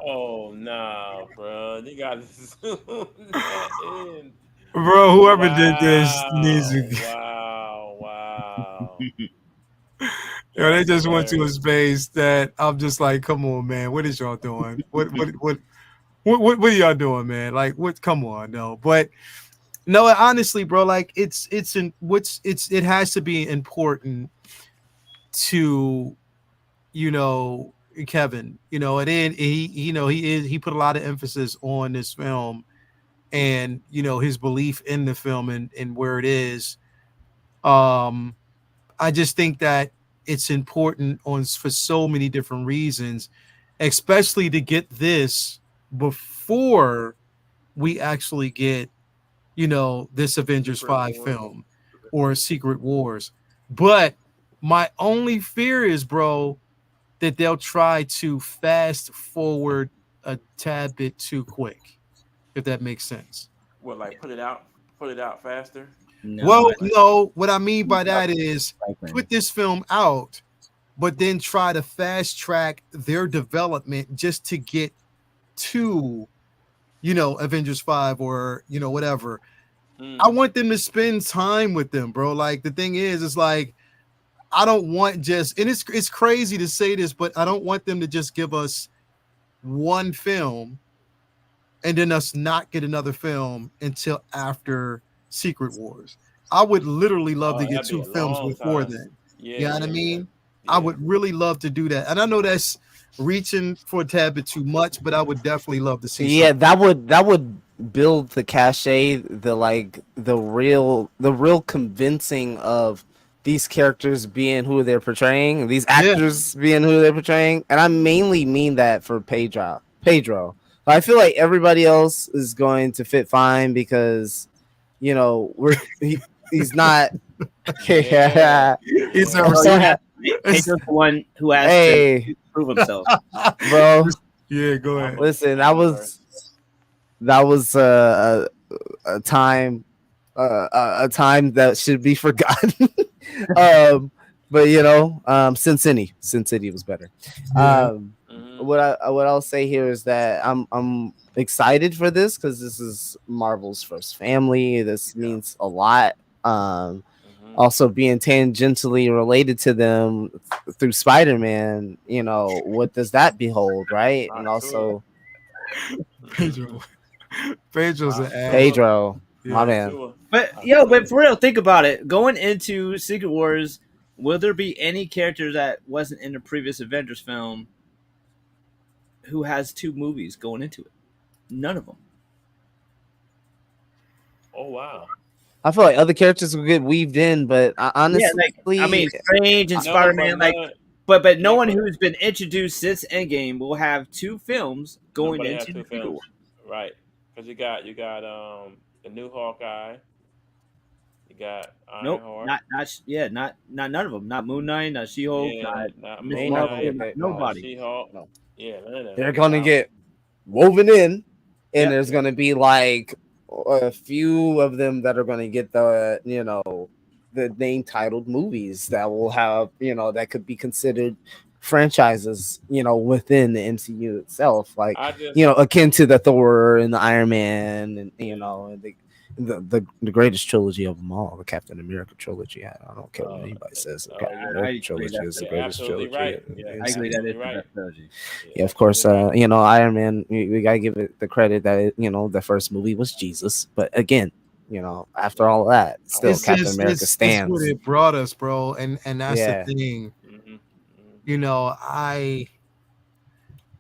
C: Oh no, bro! You got to zoom that in.
A: Bro, whoever did this needs to.
C: Wow.
A: They just went to a space that I'm just like, come on, man. What is y'all doing? What are y'all doing, man? Like, what? Come on, no. But no, honestly, bro, like it has to be important to, Kevin, and then he put a lot of emphasis on this film, and his belief in the film and where it is. I just think that it's important for so many different reasons, especially to get this before we actually get, this Avengers 5 film or Secret Wars. But my only fear is, bro, that they'll try to fast forward a tad bit too quick, if that makes sense.
C: What, like put it out faster?
A: No, what I mean by that is put this film out, but then try to fast track their development just to get to, Avengers 5 or, whatever. I want them to spend time with them, bro. Like, the thing is, it's like, I don't want just, and it's crazy to say this, but I don't want them to just give us one film and then us not get another film until after Secret Wars. I would literally love to get two films before then. You know what I mean? Yeah. I would really love to do that. And I know that's reaching for a tad bit too much, but I would definitely love to see
D: something. That would build the cachet, the real convincing of these characters being who they're portraying, these actors being who they're portraying. And I mainly mean that for Pedro. I feel like everybody else is going to fit fine because, he's not.
B: He's the one who has to prove himself,
D: bro.
A: Yeah, go ahead.
D: Listen, that was a time that should be forgotten. But Sin City was better. What I'll say here is that I'm excited for this because this is Marvel's first family. This means a lot. Also being tangentially related to them through Spider-Man, what does that behold, right? And also
A: Pedro's an ass.
D: Pedro, my man.
B: But for real, think about it. Going into Secret Wars, will there be any character that wasn't in the previous Avengers film who has two movies going into it? None of them.
C: Oh wow!
D: I feel like other characters will get weaved in, but honestly,
B: Strange and Spider-Man, But no one who's been introduced since Endgame will have 2 films going into the sequel.
C: Right? Because you got the new Hawkeye. You got Ironheart.
B: Not none of them. Not Moon Knight, not She-Hulk,
C: not
B: Miss
C: Moon
B: Marvel,
C: Knight,
B: not nobody.
C: She-Hulk. No. Yeah, none of them.
D: They're gonna get woven in, and there's gonna be like a few of them that are gonna get the the name titled movies that will have that could be considered franchises within the MCU itself, like akin to the Thor and the Iron Man and the greatest trilogy of them all, the Captain America trilogy. I don't care what anybody says. The Captain America trilogy is the greatest trilogy.
C: Right.
B: I agree that is the best trilogy.
D: Yeah, of course. Iron Man. We gotta give it the credit that the first movie was Jesus, but again, after all of that, still Captain America stands.
A: It's what it brought us, bro, and that's the thing. I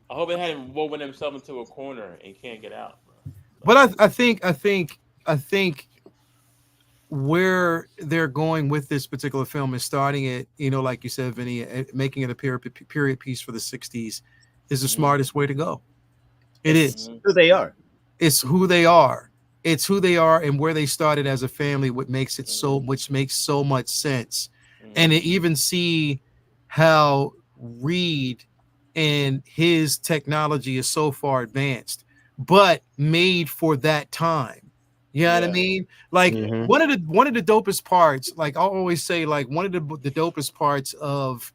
C: hope it hadn't woven himself into a corner and can't get out.
A: But I think where they're going with this particular film is starting it, like you said, Vinny, making it a period piece for the 60s is the smartest way to go. It is.
B: Who they are.
A: It's who they are. It's who they are and where they started as a family, which makes so much sense. And to even see how Reed and his technology is so far advanced, but made for that time. You know what I mean? Like one of the dopest parts, like I always say, like one of the dopest parts of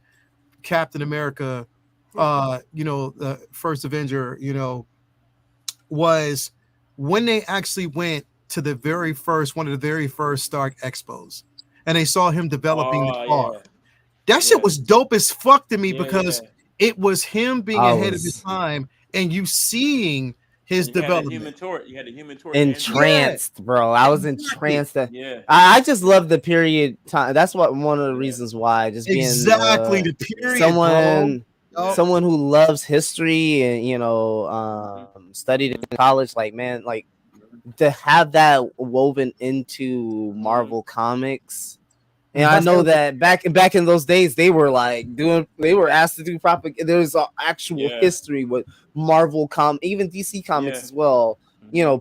A: Captain America, the first Avenger, was when they actually went to one of the very first Stark Expos, and they saw him developing the car. Yeah. That shit was dope as fuck to me because it was him being ahead of his time, and you seeing his development.
C: You had a human torch.
D: Entranced, bro. I was entranced. I just love the period time. That's one of the reasons why. Just being
A: the period.
D: Someone who loves history and studied in college. Like, man, like to have that woven into Marvel Comics. And I know that back in those days, they were asked to do propaganda. There's an actual history with Marvel even DC Comics as well.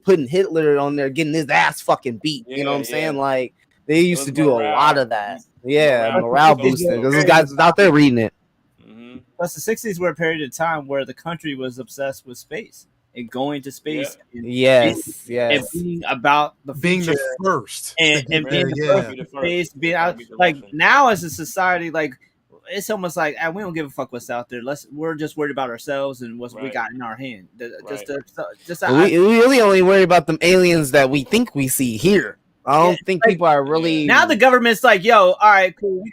D: Putting Hitler on there, getting his ass fucking beat. You know what I'm saying? Like they used to do a lot of that. Morale boosting. Those guys out there reading it.
B: Plus, the 60s were a period of time where the country was obsessed with space and going to space.
D: And
B: being about
A: being the first
B: and being the first space, being out. Like now, as a society, like it's almost like we don't give a fuck what's out there. We're just worried about ourselves and what we got in our hand.
D: We really only worry about them aliens that we think we see here. I don't think people are really.
B: Now the government's like, yo, all right, cool,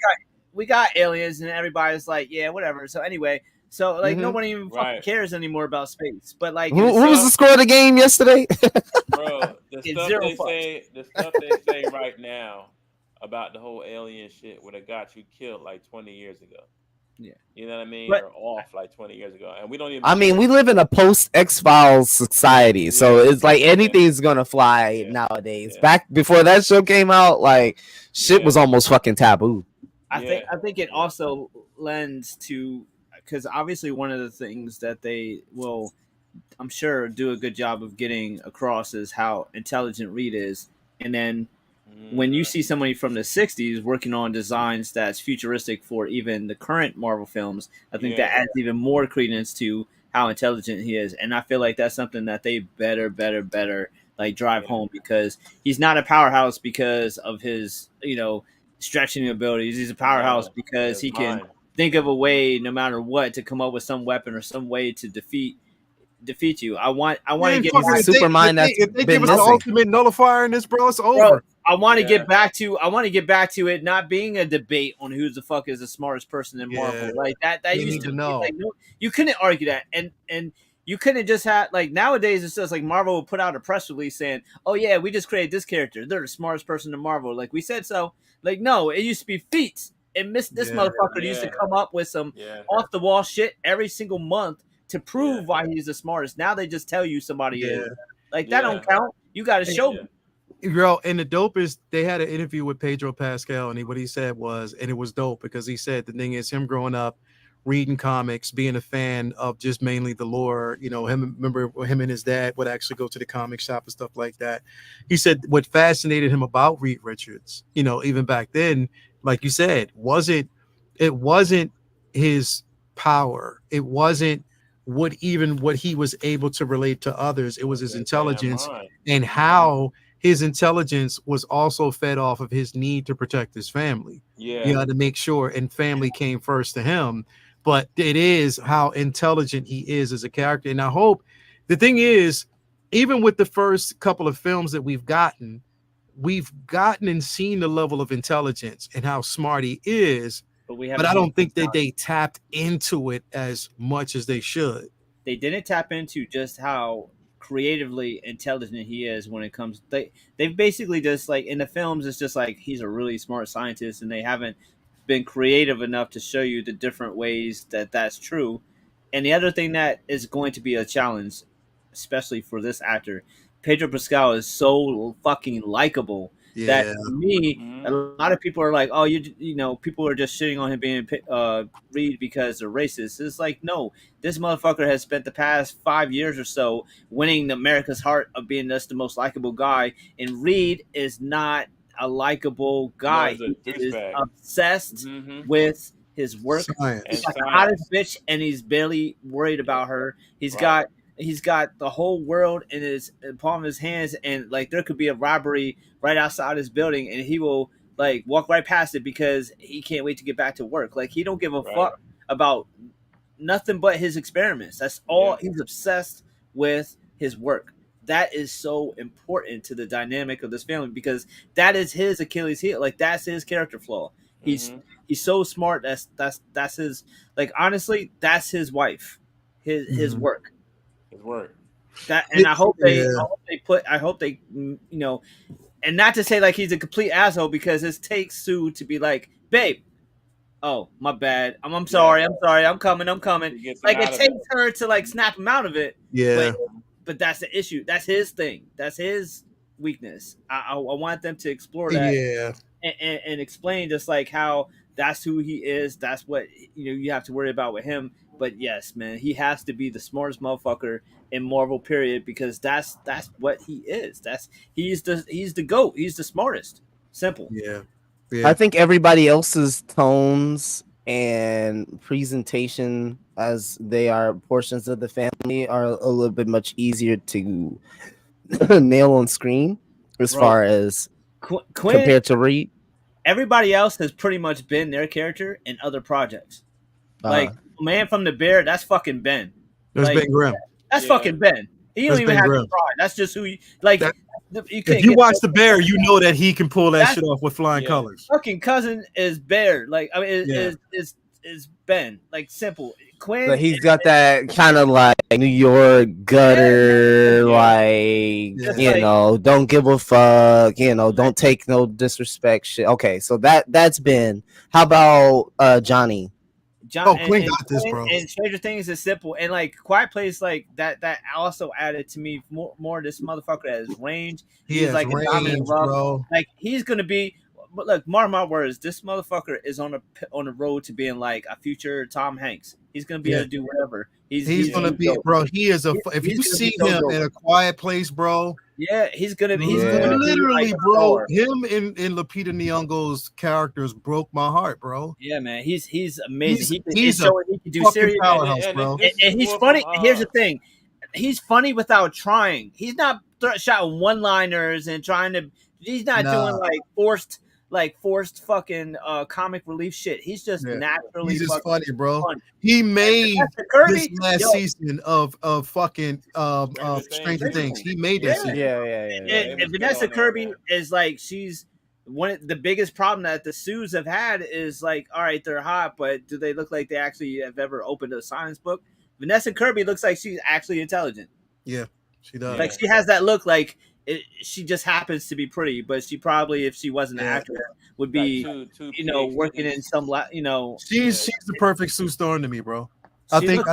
B: we got aliens, and everybody's like, yeah, whatever. So anyway, nobody even fucking cares anymore about space. But like,
D: who was the score of the game yesterday?
C: Bro, the stuff they say right now about the whole alien shit would have got you killed like 20 years ago.
B: Yeah,
C: you know what I mean? Or off like 20 years ago, and we don't even.
D: I mean, we live in a post X-Files society, so it's like anything's gonna fly nowadays. Yeah. Back before that show came out, like shit was almost fucking taboo.
B: I think it also lends to, because obviously one of the things that they will, I'm sure, do a good job of getting across is how intelligent Reed is, and then when you see somebody from the 60s working on designs that's futuristic for even the current Marvel films, I think that adds even more credence to how intelligent he is. And I feel like that's something that they better like drive home, because he's not a powerhouse because of his, stretching abilities. He's a powerhouse because he can think of a way, no matter what, to come up with some weapon or some way to defeat you. I want to get
D: Supermind.
A: If they give us the ultimate nullifier in this, bro, it's over.
B: Bro, I want to get back to it not being a debate on who the fuck is the smartest person in Marvel. Like that used to know. Like, no, you couldn't argue that, and you couldn't just have, like, nowadays it's just like Marvel will put out a press release saying, "Oh yeah, we just created this character. They're the smartest person in Marvel." Like, we said so. Like, no, it used to be feats. And this motherfucker used to come up with some off the wall shit every single month to prove why he's the smartest. Now they just tell you somebody is. Like, that don't count. You got to show me.
A: Bro, and the dope is they had an interview with Pedro Pascal, and what he said was, and it was dope because he said the thing is him growing up, reading comics, being a fan of just mainly the lore. Remember him and his dad would actually go to the comic shop and stuff like that. He said what fascinated him about Reed Richards, even back then, like you said, it wasn't his power. It wasn't what he was able to relate to others. It was his intelligence and how his intelligence was also fed off of his need to protect his family. To make sure, and family came first to him. But it is how intelligent he is as a character. And I hope the thing is, even with the first couple of films that we've gotten and seen the level of intelligence and how smart he is. But I don't think that they tapped into it as much as they should.
B: They didn't tap into just how creatively intelligent he is when it comes. They've basically just like in the films, it's just like he's a really smart scientist, and they haven't been creative enough to show you the different ways that that's true. And the other thing that is going to be a challenge, especially for this actor, Pedro Pascal is so fucking likable that to me, a lot of people are like, "Oh, people are just shitting on him being Reed because they're racist." It's like, no, this motherfucker has spent the past 5 years or so winning America's heart of being just the most likable guy, and Reed is not a likable guy. He is obsessed with his work. He's like the hottest bitch, and he's barely worried about her. He's got the whole world in his palm of his hands, and like there could be a robbery right outside his building, and he will like walk right past it because he can't wait to get back to work. Like he don't give a fuck about nothing but his experiments. That's all. He's obsessed with his work. That is so important to the dynamic of this family because that is his Achilles heel. Like that's his character flaw. He's so smart. That's his, like, honestly, that's his wife, his work. That, and I hope they and not to say like he's a complete asshole, because it takes Sue to be like, babe, oh my bad, I'm sorry, I'm coming. Like it takes her to like snap him out of it. But that's the issue. That's his thing. That's his weakness. I want them to explore that and explain just like how that's who he is. That's what you have to worry about with him. But yes, man, he has to be the smartest motherfucker in Marvel, period, because that's what he is. He's the GOAT. He's the smartest. Simple.
A: Yeah.
D: I think everybody else's tones and presentation, as they are portions of the family, are a little bit much easier to nail on screen as far as
B: Quinn,
D: compared to Reed.
B: Everybody else has pretty much been their character in other projects. Like Man from the Bear, that's fucking Ben.
A: There's Ben Grimm.
B: That's fucking Ben. He don't even have to try. That's just who he like.
A: If you watch The Bear, you know that he can pull that shit off with flying colors.
B: Fucking cousin is Bear. Like, I mean, is Ben. Like, simple. Quinn.
D: But he's got that kind of like New York gutter, don't give a fuck, don't take no disrespect shit. Okay, so that's Ben. How about Johnny?
A: Quinn got this, bro.
B: And Stranger Things is simple, and like Quiet Place, like that also added to me more. This motherfucker has range. He's like a dominant bro. Like he's gonna be. But look, mark my words, this motherfucker is on the road to being like a future Tom Hanks. He's gonna be able to do whatever. He's gonna be,
A: bro. He is if you see him in A Quiet Place, bro.
B: Yeah, he's gonna be
A: literally, bro. Him in Lupita Nyong'o's characters broke my heart, bro.
B: Yeah, man, he's amazing.
A: He's
B: he can do serious
A: powerhouse, bro.
B: And he's funny. Here's the thing, he's funny without trying. He's not shouting one-liners and trying to. He's not doing like forced fucking comic relief shit. He's just naturally.
A: He's just funny, bro. He made this last season of fucking Stranger Things. He made that season.
B: And Vanessa Kirby is like, she's one of the biggest problem that the Sues have had is like, all right, they're hot, but do they look like they actually have ever opened a science book? Vanessa Kirby looks like she's actually intelligent.
A: Yeah, she does.
B: Like she has that look like. She just happens to be pretty, but she probably, if she wasn't an actor, would be, working in some,
A: She's the perfect Sue Storm to me, bro. I think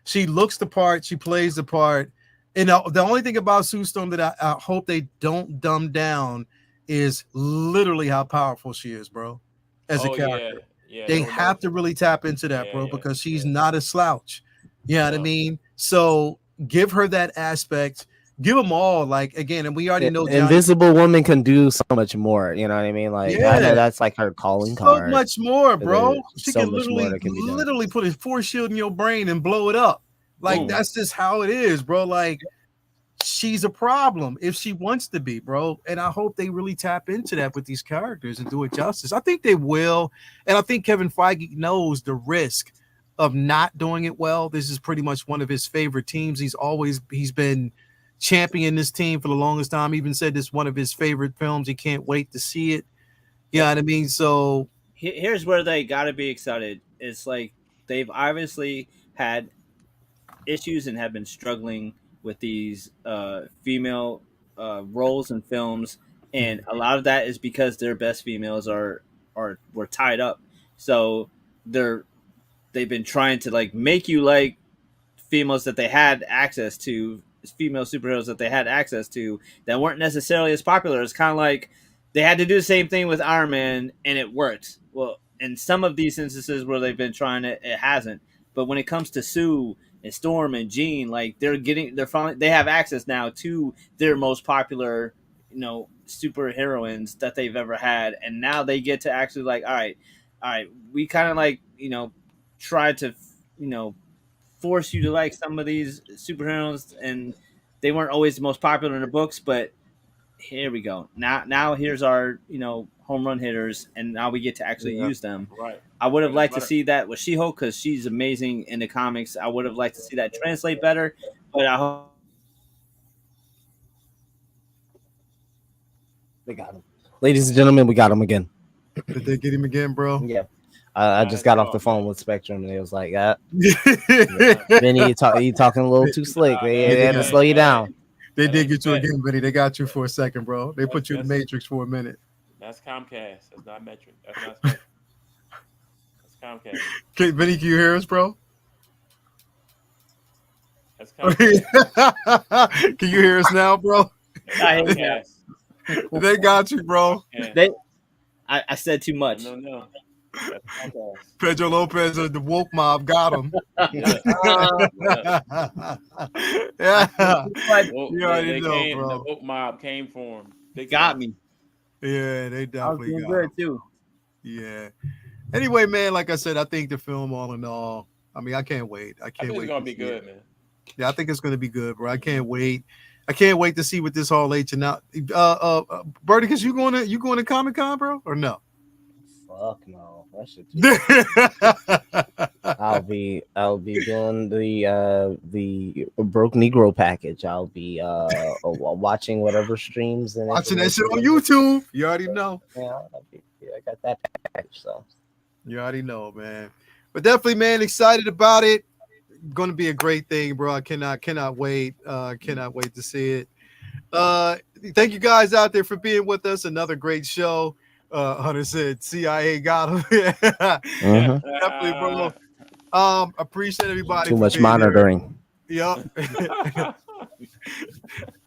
A: she looks the part, she plays the part, and the only thing about Sue Storm that I hope they don't dumb down is literally how powerful she is, bro, as a character. They have to really tap into that, bro, because she's not a slouch. You know what I mean? So give her that aspect. Give them all, like, again, and we already know
D: Invisible Woman can do so much more. You know what I mean? Like, I know that's like her calling card.
A: So much more, bro. She
D: so
A: can literally put a force shield in your brain and blow it up. Like, that's just how it is, bro. Like, she's a problem if she wants to be, bro. And I hope they really tap into that with these characters and do it justice. I think they will. And I think Kevin Feige knows the risk of not doing it well. This is pretty much one of his favorite teams. He's been championing this team for the longest time. He even said this is one of his favorite films. He can't wait to see it. You know what I mean? So
B: here's where they got to be excited. It's like they've obviously had issues and have been struggling with these female roles in films, and a lot of that is because their best females were tied up. So they've been trying to like make you like females that they had access to, female superheroes that they had access to that weren't necessarily as popular. It's kind of like they had to do the same thing with Iron Man, and it worked. Well, in some of these instances where they've been trying it, it hasn't. But when it comes to Sue and Storm and Jean, like they have access now to their most popular, superheroines that they've ever had, and now they get to actually like, all right, we kind of like try to force you to like some of these superheroes, and they weren't always the most popular in the books, but here we go. Now here's our home run hitters, and now we get to actually use them.
C: Right.
B: I would have liked to see that with She-Hulk because she's amazing in the comics. I would have liked to see that translate better, but I hope
D: they got him. Ladies and gentlemen, we got him again.
A: Did they get him again, bro?
D: Yeah. I just got off the phone with Spectrum, and it was like, Vinny, you talking a little too slick. They had to slow you down.
A: They did get you again, Vinny. They got you for a second, bro. They put you in the Matrix for a minute.
C: That's Comcast. That's not Metric. That's not Spectrum. That's Comcast.
A: Okay, Vinny, can you hear us, bro?
C: That's Comcast.
A: Can you hear us now, bro? They got you, bro.
B: I said too much.
C: No.
A: Pedro Lopez of the woke mob got him. You already know, bro.
C: The woke mob came for him.
B: They got me.
A: Yeah, they definitely got
B: him too.
A: Yeah. Anyway, man, like I said, I think the film, all in all, I mean, I can't wait. I think
C: it's gonna be good, man.
A: Yeah, I think it's gonna be good, bro. I can't wait. I can't wait to see what this Hall H and now. Birdicus, you going to Comic-Con, bro, or no?
D: Fuck no. That shit. I'll be doing the Broke Negro package. I'll be watching whatever streams and
A: watching that shit on YouTube. You already know.
D: Yeah, I got that package, so
A: you already know, man. But definitely, man, excited about it. Going to be a great thing, bro. I cannot wait. Cannot wait to see it. Thank you guys out there for being with us. Another great show. Hunter said CIA got him. Definitely, bro. Appreciate everybody.
D: Too much monitoring.
A: Yep.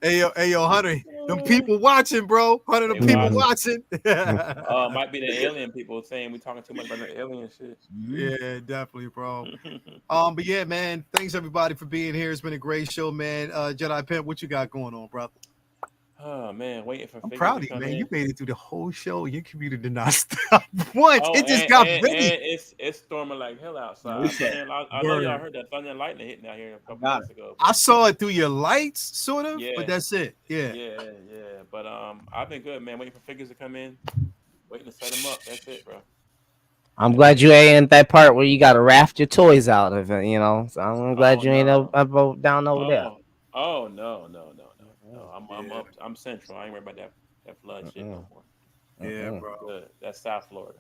A: Hey yo, Hunter, them people watching, bro. Hunter, them people watching.
C: Might be the alien people saying we talking too much about the alien shit.
A: Yeah, definitely, bro. But yeah, man, thanks everybody for being here. It's been a great show, man. Jedi Pimp, what you got going on, brother?
C: Oh man, waiting for.
A: I'm proud of you, man. You made it through the whole show. Your computer did not stop once. It just got ready.
C: It's storming like hell outside. I know y'all heard that thunder and lightning hitting out here a couple months ago.
A: I saw it through your lights, sort of. Yeah. But that's it. Yeah.
C: But I've been good, man. Waiting for figures to come in. Waiting to set them up. That's it, bro.
D: I'm glad you ain't in that part where you got to raft your toys out of it. So I'm glad you ain't down over there.
C: Oh no. I'm central. I ain't worried about that flood shit no more.
A: Yeah, bro.
C: Good. That's South Florida.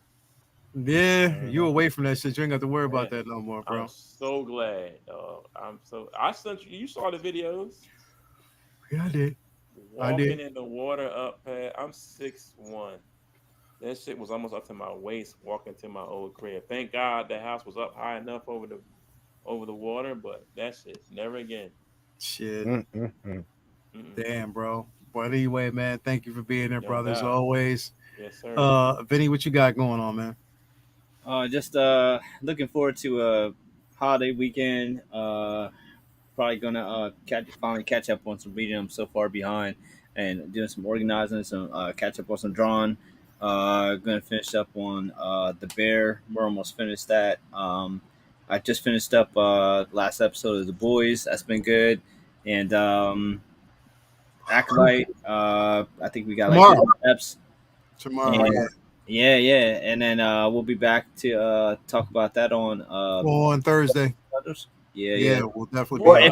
A: Yeah, you away from that shit. You ain't got to worry about that no more, bro.
C: I'm so glad. I sent you. You saw the videos.
A: Yeah, I did.
C: Walking in the water up past. I'm 6'1". That shit was almost up to my waist. Walking to my old crib. Thank God the house was up high enough over the water, but that shit never again.
A: Shit. Damn, bro. But anyway, man, thank you for being there, brother, as always.
C: Yes, sir.
A: Vinny, what you got going on, man?
B: Just looking forward to a holiday weekend. Probably gonna finally catch up on some reading. I'm so far behind, and doing some organizing, some catch up on some drawing. Gonna finish up on the Bear. We're almost finished that. I just finished up last episode of The Boys. That's been good, and Acolyte. I think we got like
A: Tomorrow.
B: 2 eps.
A: Tomorrow,
B: And, yeah, and then we'll be back to talk about that on
A: on Thursday.
B: Yeah.
A: We'll definitely
B: Or
A: be.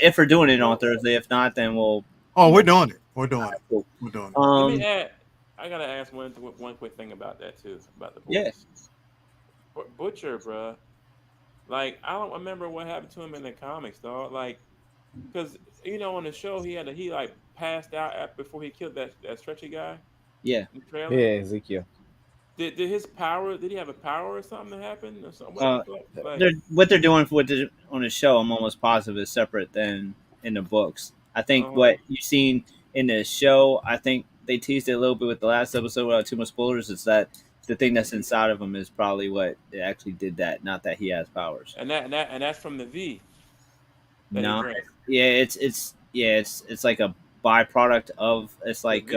B: if we're doing it on Thursday. If not, then we'll.
A: Oh, we're doing it. We're doing it.
B: Cool.
A: We're doing it.
C: Let me add. I gotta ask one quick thing about that too. About the Boys.
B: Yeah.
C: Butcher, bro. Like I don't remember what happened to him in the comics, dog. Like, because on the show he like passed out before he killed that stretchy guy.
B: Yeah.
C: In the trailer.
D: Yeah, Ezekiel.
C: Did his power? Did he have a power or something that happened? Or something?
B: What they're doing on the show, I'm almost positive is separate than in the books. I think what you've seen in the show, I think they teased it a little bit with the last episode without too much spoilers. Is that the thing that's inside of him is probably what actually did that, not that he has powers.
C: And that's from the V.
B: No, it's like a byproduct of it's like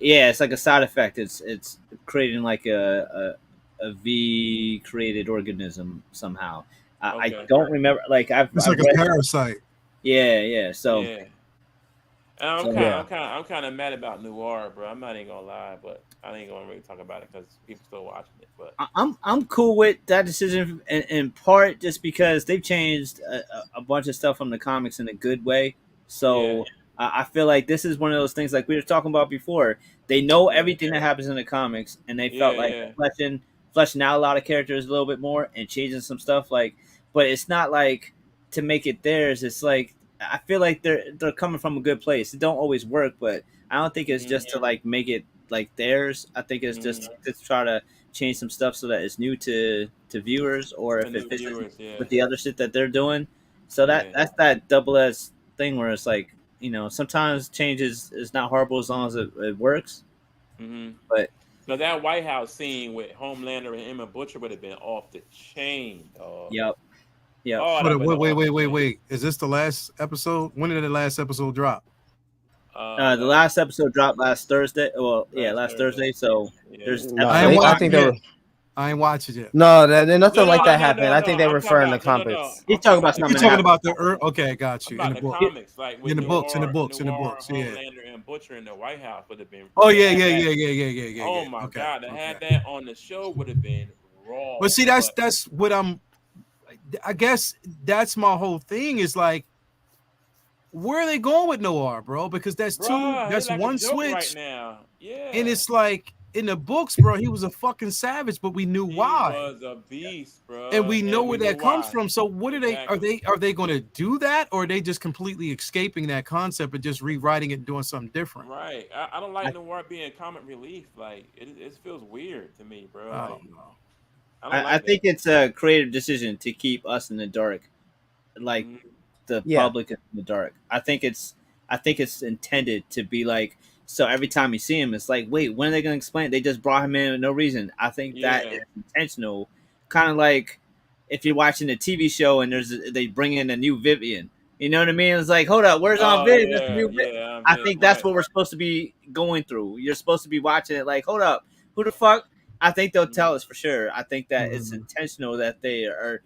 B: it's like a side effect. It's creating like a V created organism somehow. I don't remember. Like
A: it's like a parasite.
B: Yeah. So
C: yeah. I'm kind of mad about Noir, bro. I'm not even gonna lie, but I ain't gonna really talk about it because people still watching it. But
B: I'm cool with that decision in part just because they've changed a bunch of stuff from the comics in a good way. So I feel like this is one of those things like we were talking about before. They know everything that happens in the comics, and they felt like fleshing out a lot of characters a little bit more and changing some stuff. Like, but it's not like to make it theirs. It's like I feel like they're coming from a good place. It don't always work, but I don't think it's just to like make it like theirs. I think it's just to try to change some stuff so that it's new to viewers, or if it fits with the other shit that they're doing. So that's that double-edged thing where it's like sometimes change is not horrible as long as it works. But
C: no, that White House scene with Homelander and Emma Butcher would have been off the chain, dog.
B: Yep.
C: Oh,
A: wait. Is this the last episode? When did the last episode drop?
B: The last episode dropped last Thursday. Well, last Thursday. So there's.
A: I ain't watched it yet.
D: No, nothing like that happened. I think they're referring to comics.
B: He's talking about something.
A: You're talking about the okay, got you.
C: In the comics, like
A: in the books.
C: Homelander and Butcher in the White House would have been.
A: Oh yeah.
C: Oh my god, to have that on the show would have been raw.
A: But see, that's what I guess that's my whole thing is like, where are they going with Noir, bro? Because that's like one switch
C: right now. Yeah,
A: and it's like in the books, bro, he was a fucking savage, but we knew why.
C: He was a beast, bro,
A: and we know where that comes from. So what are they? Are they going to do that, or are they just completely escaping that concept and just rewriting it and doing something different?
C: Right. I don't like Noir being comic relief. Like it feels weird to me, bro.
A: I don't know.
B: I think it's a creative decision to keep us in the dark, like the public in the dark. I think it's intended to be like, so every time you see him, it's like, wait, when are they going to explain it? They just brought him in with no reason. I think that is intentional. Kind of like if you're watching a TV show and they bring in a new Vivian. You know what I mean? It's like, hold up, where's Aunt Viv? I think that's what we're supposed to be going through. You're supposed to be watching it like, hold up, who the fuck? I think they'll tell us for sure. I think that it's intentional that they are.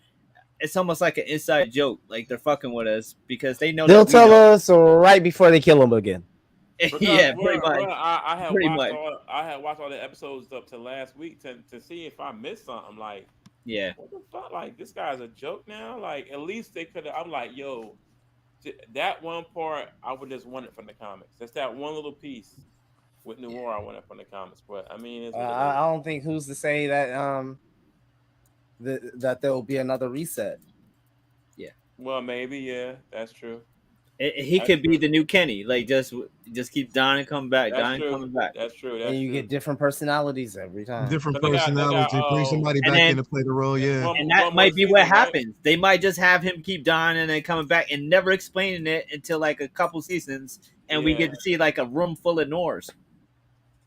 B: It's almost like an inside joke, like they're fucking with us because they know
D: they'll tell us right before they kill him again.
B: Yeah, pretty much.
C: I had watched all the episodes up to last week to see if I missed something. Like, what the fuck? Like, this guy's a joke now. Like, at least they could have. I'm like, yo, that one part I would just want it from the comics. That's that one little piece. With Noir, I went up on the comics, but I mean,
D: I don't think who's to say that that there will be another reset.
B: Yeah.
C: Well, maybe, that's true.
B: He could be the new Kenny, like just keep dying and coming back, coming back.
C: That's true.
D: And you get different personalities every time.
A: Different personalities. Bring somebody back in to play the role,
B: And that might be what happens. They might just have him keep dying and then coming back and never explaining it until like a couple seasons, and we get to see like a room full of Noirs.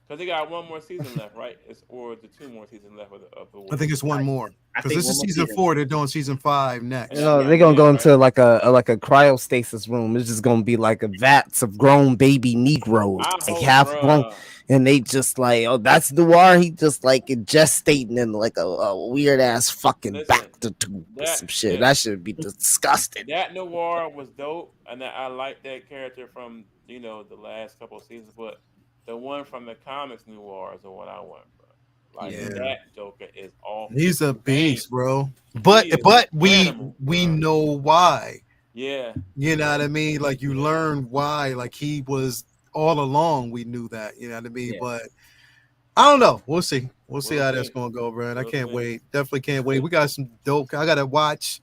C: Because they got one more season left, right? Or the 2 more seasons left of the
A: I
C: war.
A: think it's one more
B: I
A: because
B: think
A: this
B: one
A: is
B: more
A: season
B: season.
A: 4. They're doing season 5
D: You
A: next.
D: know, they're gonna go into like a cryostasis room. It's just gonna be like a vats of grown baby Negroes, like half grown, and they just like, oh, that's Noir. He just like gestating in like a weird ass fucking back to tube or some shit. That should be disgusting.
C: That Noir was dope, and I like that character from the last couple of seasons. But the one from the comics Noir is the one I want, bro. Like that Joker is off.
A: He's a beast, bro.
C: He
A: But
C: is
A: we
C: animal,
A: know why.
C: Yeah.
A: You know what I mean? Like you learn why. Like he was all along. We knew that. You know what I mean?
B: Yeah.
A: But I don't know. We'll see. We'll see how that's gonna go, bro. And I can't wait. Definitely can't wait. We got some dope. I gotta watch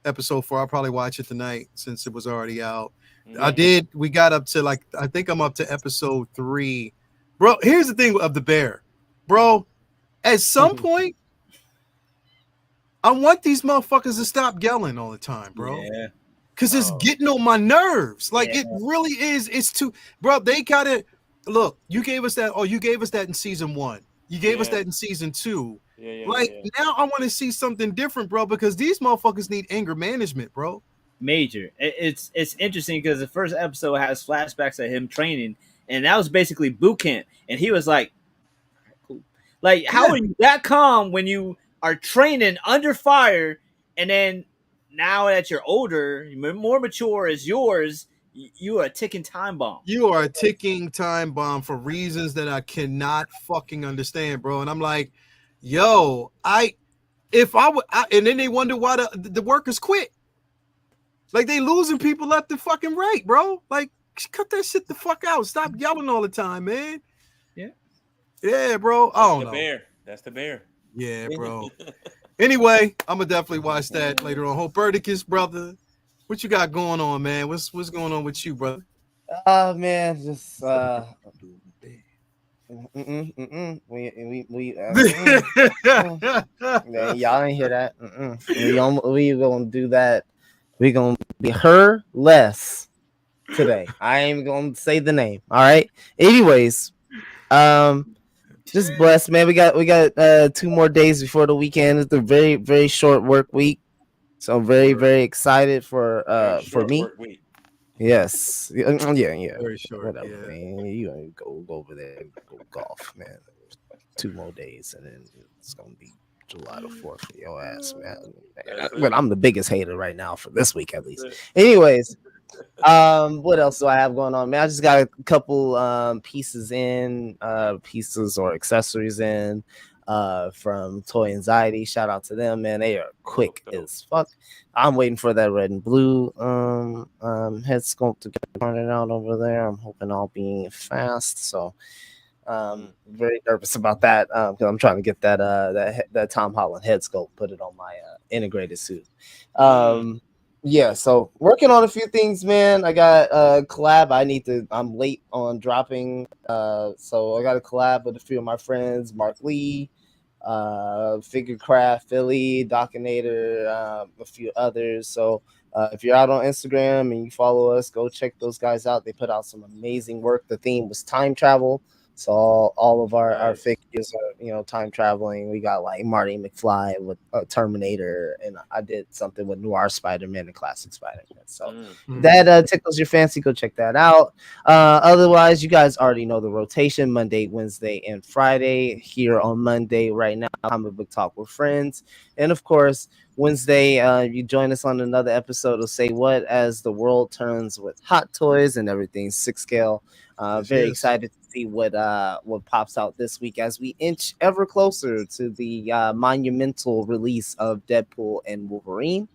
A: episode 4. I'll probably watch it tonight since it was already out. I did. We got up to like I think I'm up to episode 3, bro. Here's the thing of the bear, bro. At some point, I want these motherfuckers to stop yelling all the time, bro.
B: Yeah.
A: Cause it's getting on my nerves. Like it really is. It's too, bro. They gotta look. You gave us that. Oh, you gave us that in season 1. You gave us that in season 2. Now I want to see something different, bro. Because these motherfuckers need anger management, bro.
B: Major. It's interesting because the first episode has flashbacks of him training, and that was basically boot camp. And he was like, "Cool." Like, how are you that calm when you are training under fire, and then now that you're older, more mature as yours, you are a ticking time bomb.
A: You are a ticking time bomb for reasons that I cannot fucking understand, bro. And I'm like, yo, and then they wonder why the workers quit. Like they losing people left and fucking right, bro. Like cut that shit the fuck out. Stop yelling all the time, man. Yeah, bro. I don't know.
C: That's the bear.
A: Yeah, bro. Anyway, I'm gonna definitely watch that later on. Hoperticus, brother, what you got going on, man? What's going on with you, brother?
D: Man, just man, y'all ain't hear that. We gonna do that. We gonna be her less today. I ain't gonna say the name. All right. Anyways, just blessed, man. We got 2 more days before the weekend. It's a very, very short work week, so I'm very, very excited for me.
C: Work week.
D: Yes, yeah.
A: Very short.
D: Whatever, man. You go over there, go golf, man. 2 more days, and then it's gonna be July the 4th for your ass, man. But I'm the biggest hater right now for this week, at least. Anyways. What else do I have going on, man? I just got a couple pieces or accessories in from Toy Anxiety. Shout out to them, man. They are quick as fuck. I'm waiting for that red and blue head sculpt to get pointed out over there. I'm hoping I'll be fast. So very nervous about that because I'm trying to get that Tom Holland head sculpt, put it on my integrated suit. Yeah, so working on a few things, man. I got a collab. I'm late on dropping. So I got a collab with a few of my friends, Mark Lee, Figure Craft Philly, Docinator, a few others. So if you're out on Instagram and you follow us, go check those guys out. They put out some amazing work. The theme was time travel. So all of our figures are, time traveling. We got like Marty McFly with Terminator, and I did something with Noir Spider-Man and Classic Spider-Man. So that tickles your fancy. Go check that out. Otherwise, you guys already know the rotation: Monday, Wednesday, and Friday. Here on Monday, right now, Comic Book Talk with Friends, and of course, Wednesday, you join us on another episode of Say What as the world turns with hot toys and everything 6 scale. Very excited to see what pops out this week as we inch ever closer to the monumental release of Deadpool and Wolverine.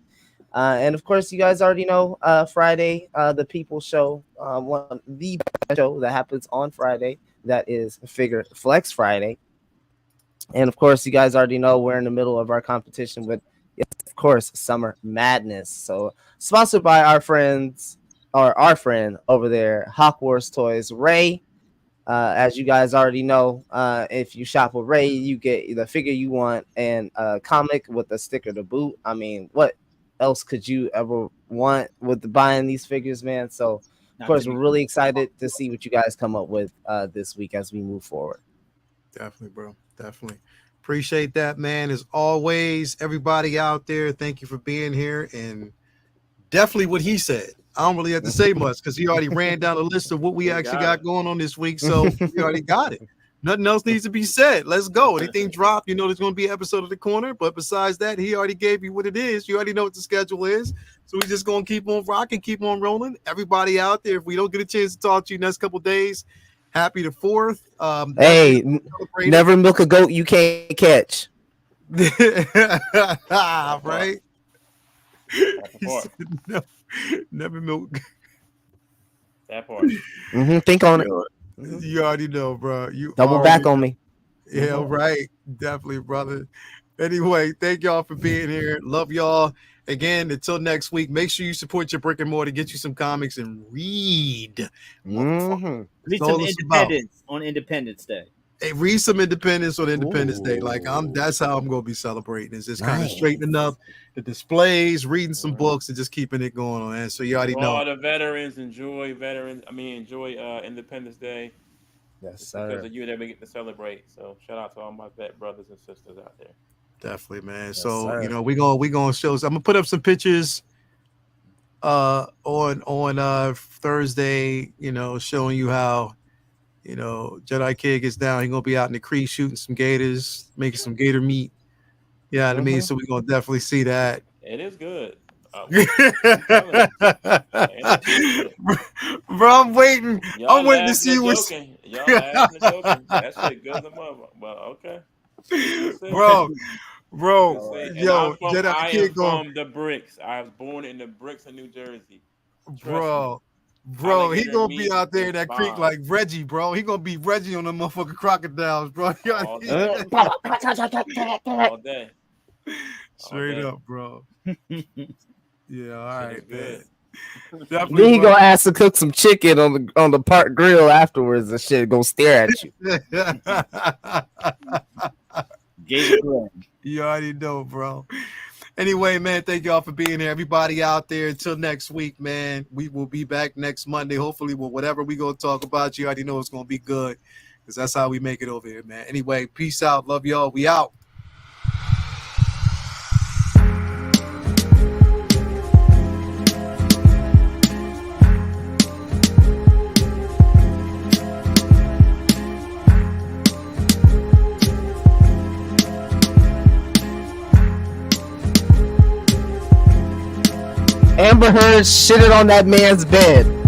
D: And of course, you guys already know Friday, the People Show, the show that happens on Friday. That is Figure Flex Friday. And of course, you guys already know we're in the middle of our competition with, of course, Summer Madness. So sponsored by our friend over there, Hawkworth Toys, Ray. As you guys already know, if you shop with Ray, you get the figure you want and a comic with a sticker to boot. I mean, what else could you ever want with buying these figures, man? So of course, we're really excited to see what you guys come up with this week as we move forward.
A: Definitely, bro. Definitely. Appreciate that, man. As always, everybody out there, thank you for being here. And definitely what he said. I don't really have to say much because he already ran down a list of what we actually got going on this week. So we already got it. Nothing else needs to be said. Let's go. Anything drop, you know there's going to be an episode of The Corner. But besides that, he already gave you what it is. You already know what the schedule is. So we're just going to keep on rocking, keep on rolling. Everybody out there, if we don't get a chance to talk to you next couple of days, happy the 4th.
D: Hey, never milk a goat you can't catch.
A: Right? No, never milk.
C: That part.
D: Think on it.
A: You already know, bro. You
D: double back on me.
A: Yeah, right. Definitely, brother. Anyway, thank y'all for being here. Love y'all. Again, until next week, make sure you support your brick and mortar, get you some comics, and read.
B: Read some Independence on Independence Day.
A: Hey, read some Independence on Independence Day. Like that's how I'm gonna be celebrating. Is just kind of straightening up the displays, reading some books, and just keeping it going on. And so you already know.
C: All the veterans enjoy Independence Day.
D: Yes, sir.
C: Because of you that we get to celebrate. So shout out to all my vet brothers and sisters out there.
A: Definitely, man.
D: Yes,
A: so
D: sir.
A: you know we gonna show. I'm gonna put up some pictures on Thursday. You know, showing you how. You know, Jedi Kid gets down. He's gonna be out in the creek shooting some gators, making some gator meat. Yeah, you know what I mean, so we're gonna definitely see that.
C: It is good.
A: Bro, I'm waiting. I'm waiting to see what's.
C: Y'all laughing and joking. That shit good as a mother. Well, okay.
A: Bro,
C: yo,
A: Jedi Kid
C: from the bricks. I was born in the bricks of New Jersey.
A: Bro, he gonna be out there in that creek like Reggie, bro. He gonna be Reggie on the motherfucking crocodiles, bro.
C: All day.
A: Straight up, bro. Yeah, all right, man.
D: Then he gonna ask to cook some chicken on the park grill afterwards and shit. Gonna stare at you.
A: You already know, bro. Anyway, man, thank y'all for being here. Everybody out there, until next week, man. We will be back next Monday, hopefully, with whatever we gonna talk about. You already know it's gonna be good, because that's how we make it over here, man. Anyway, peace out. Love y'all. We out.
D: Amber Heard shitted on that man's bed.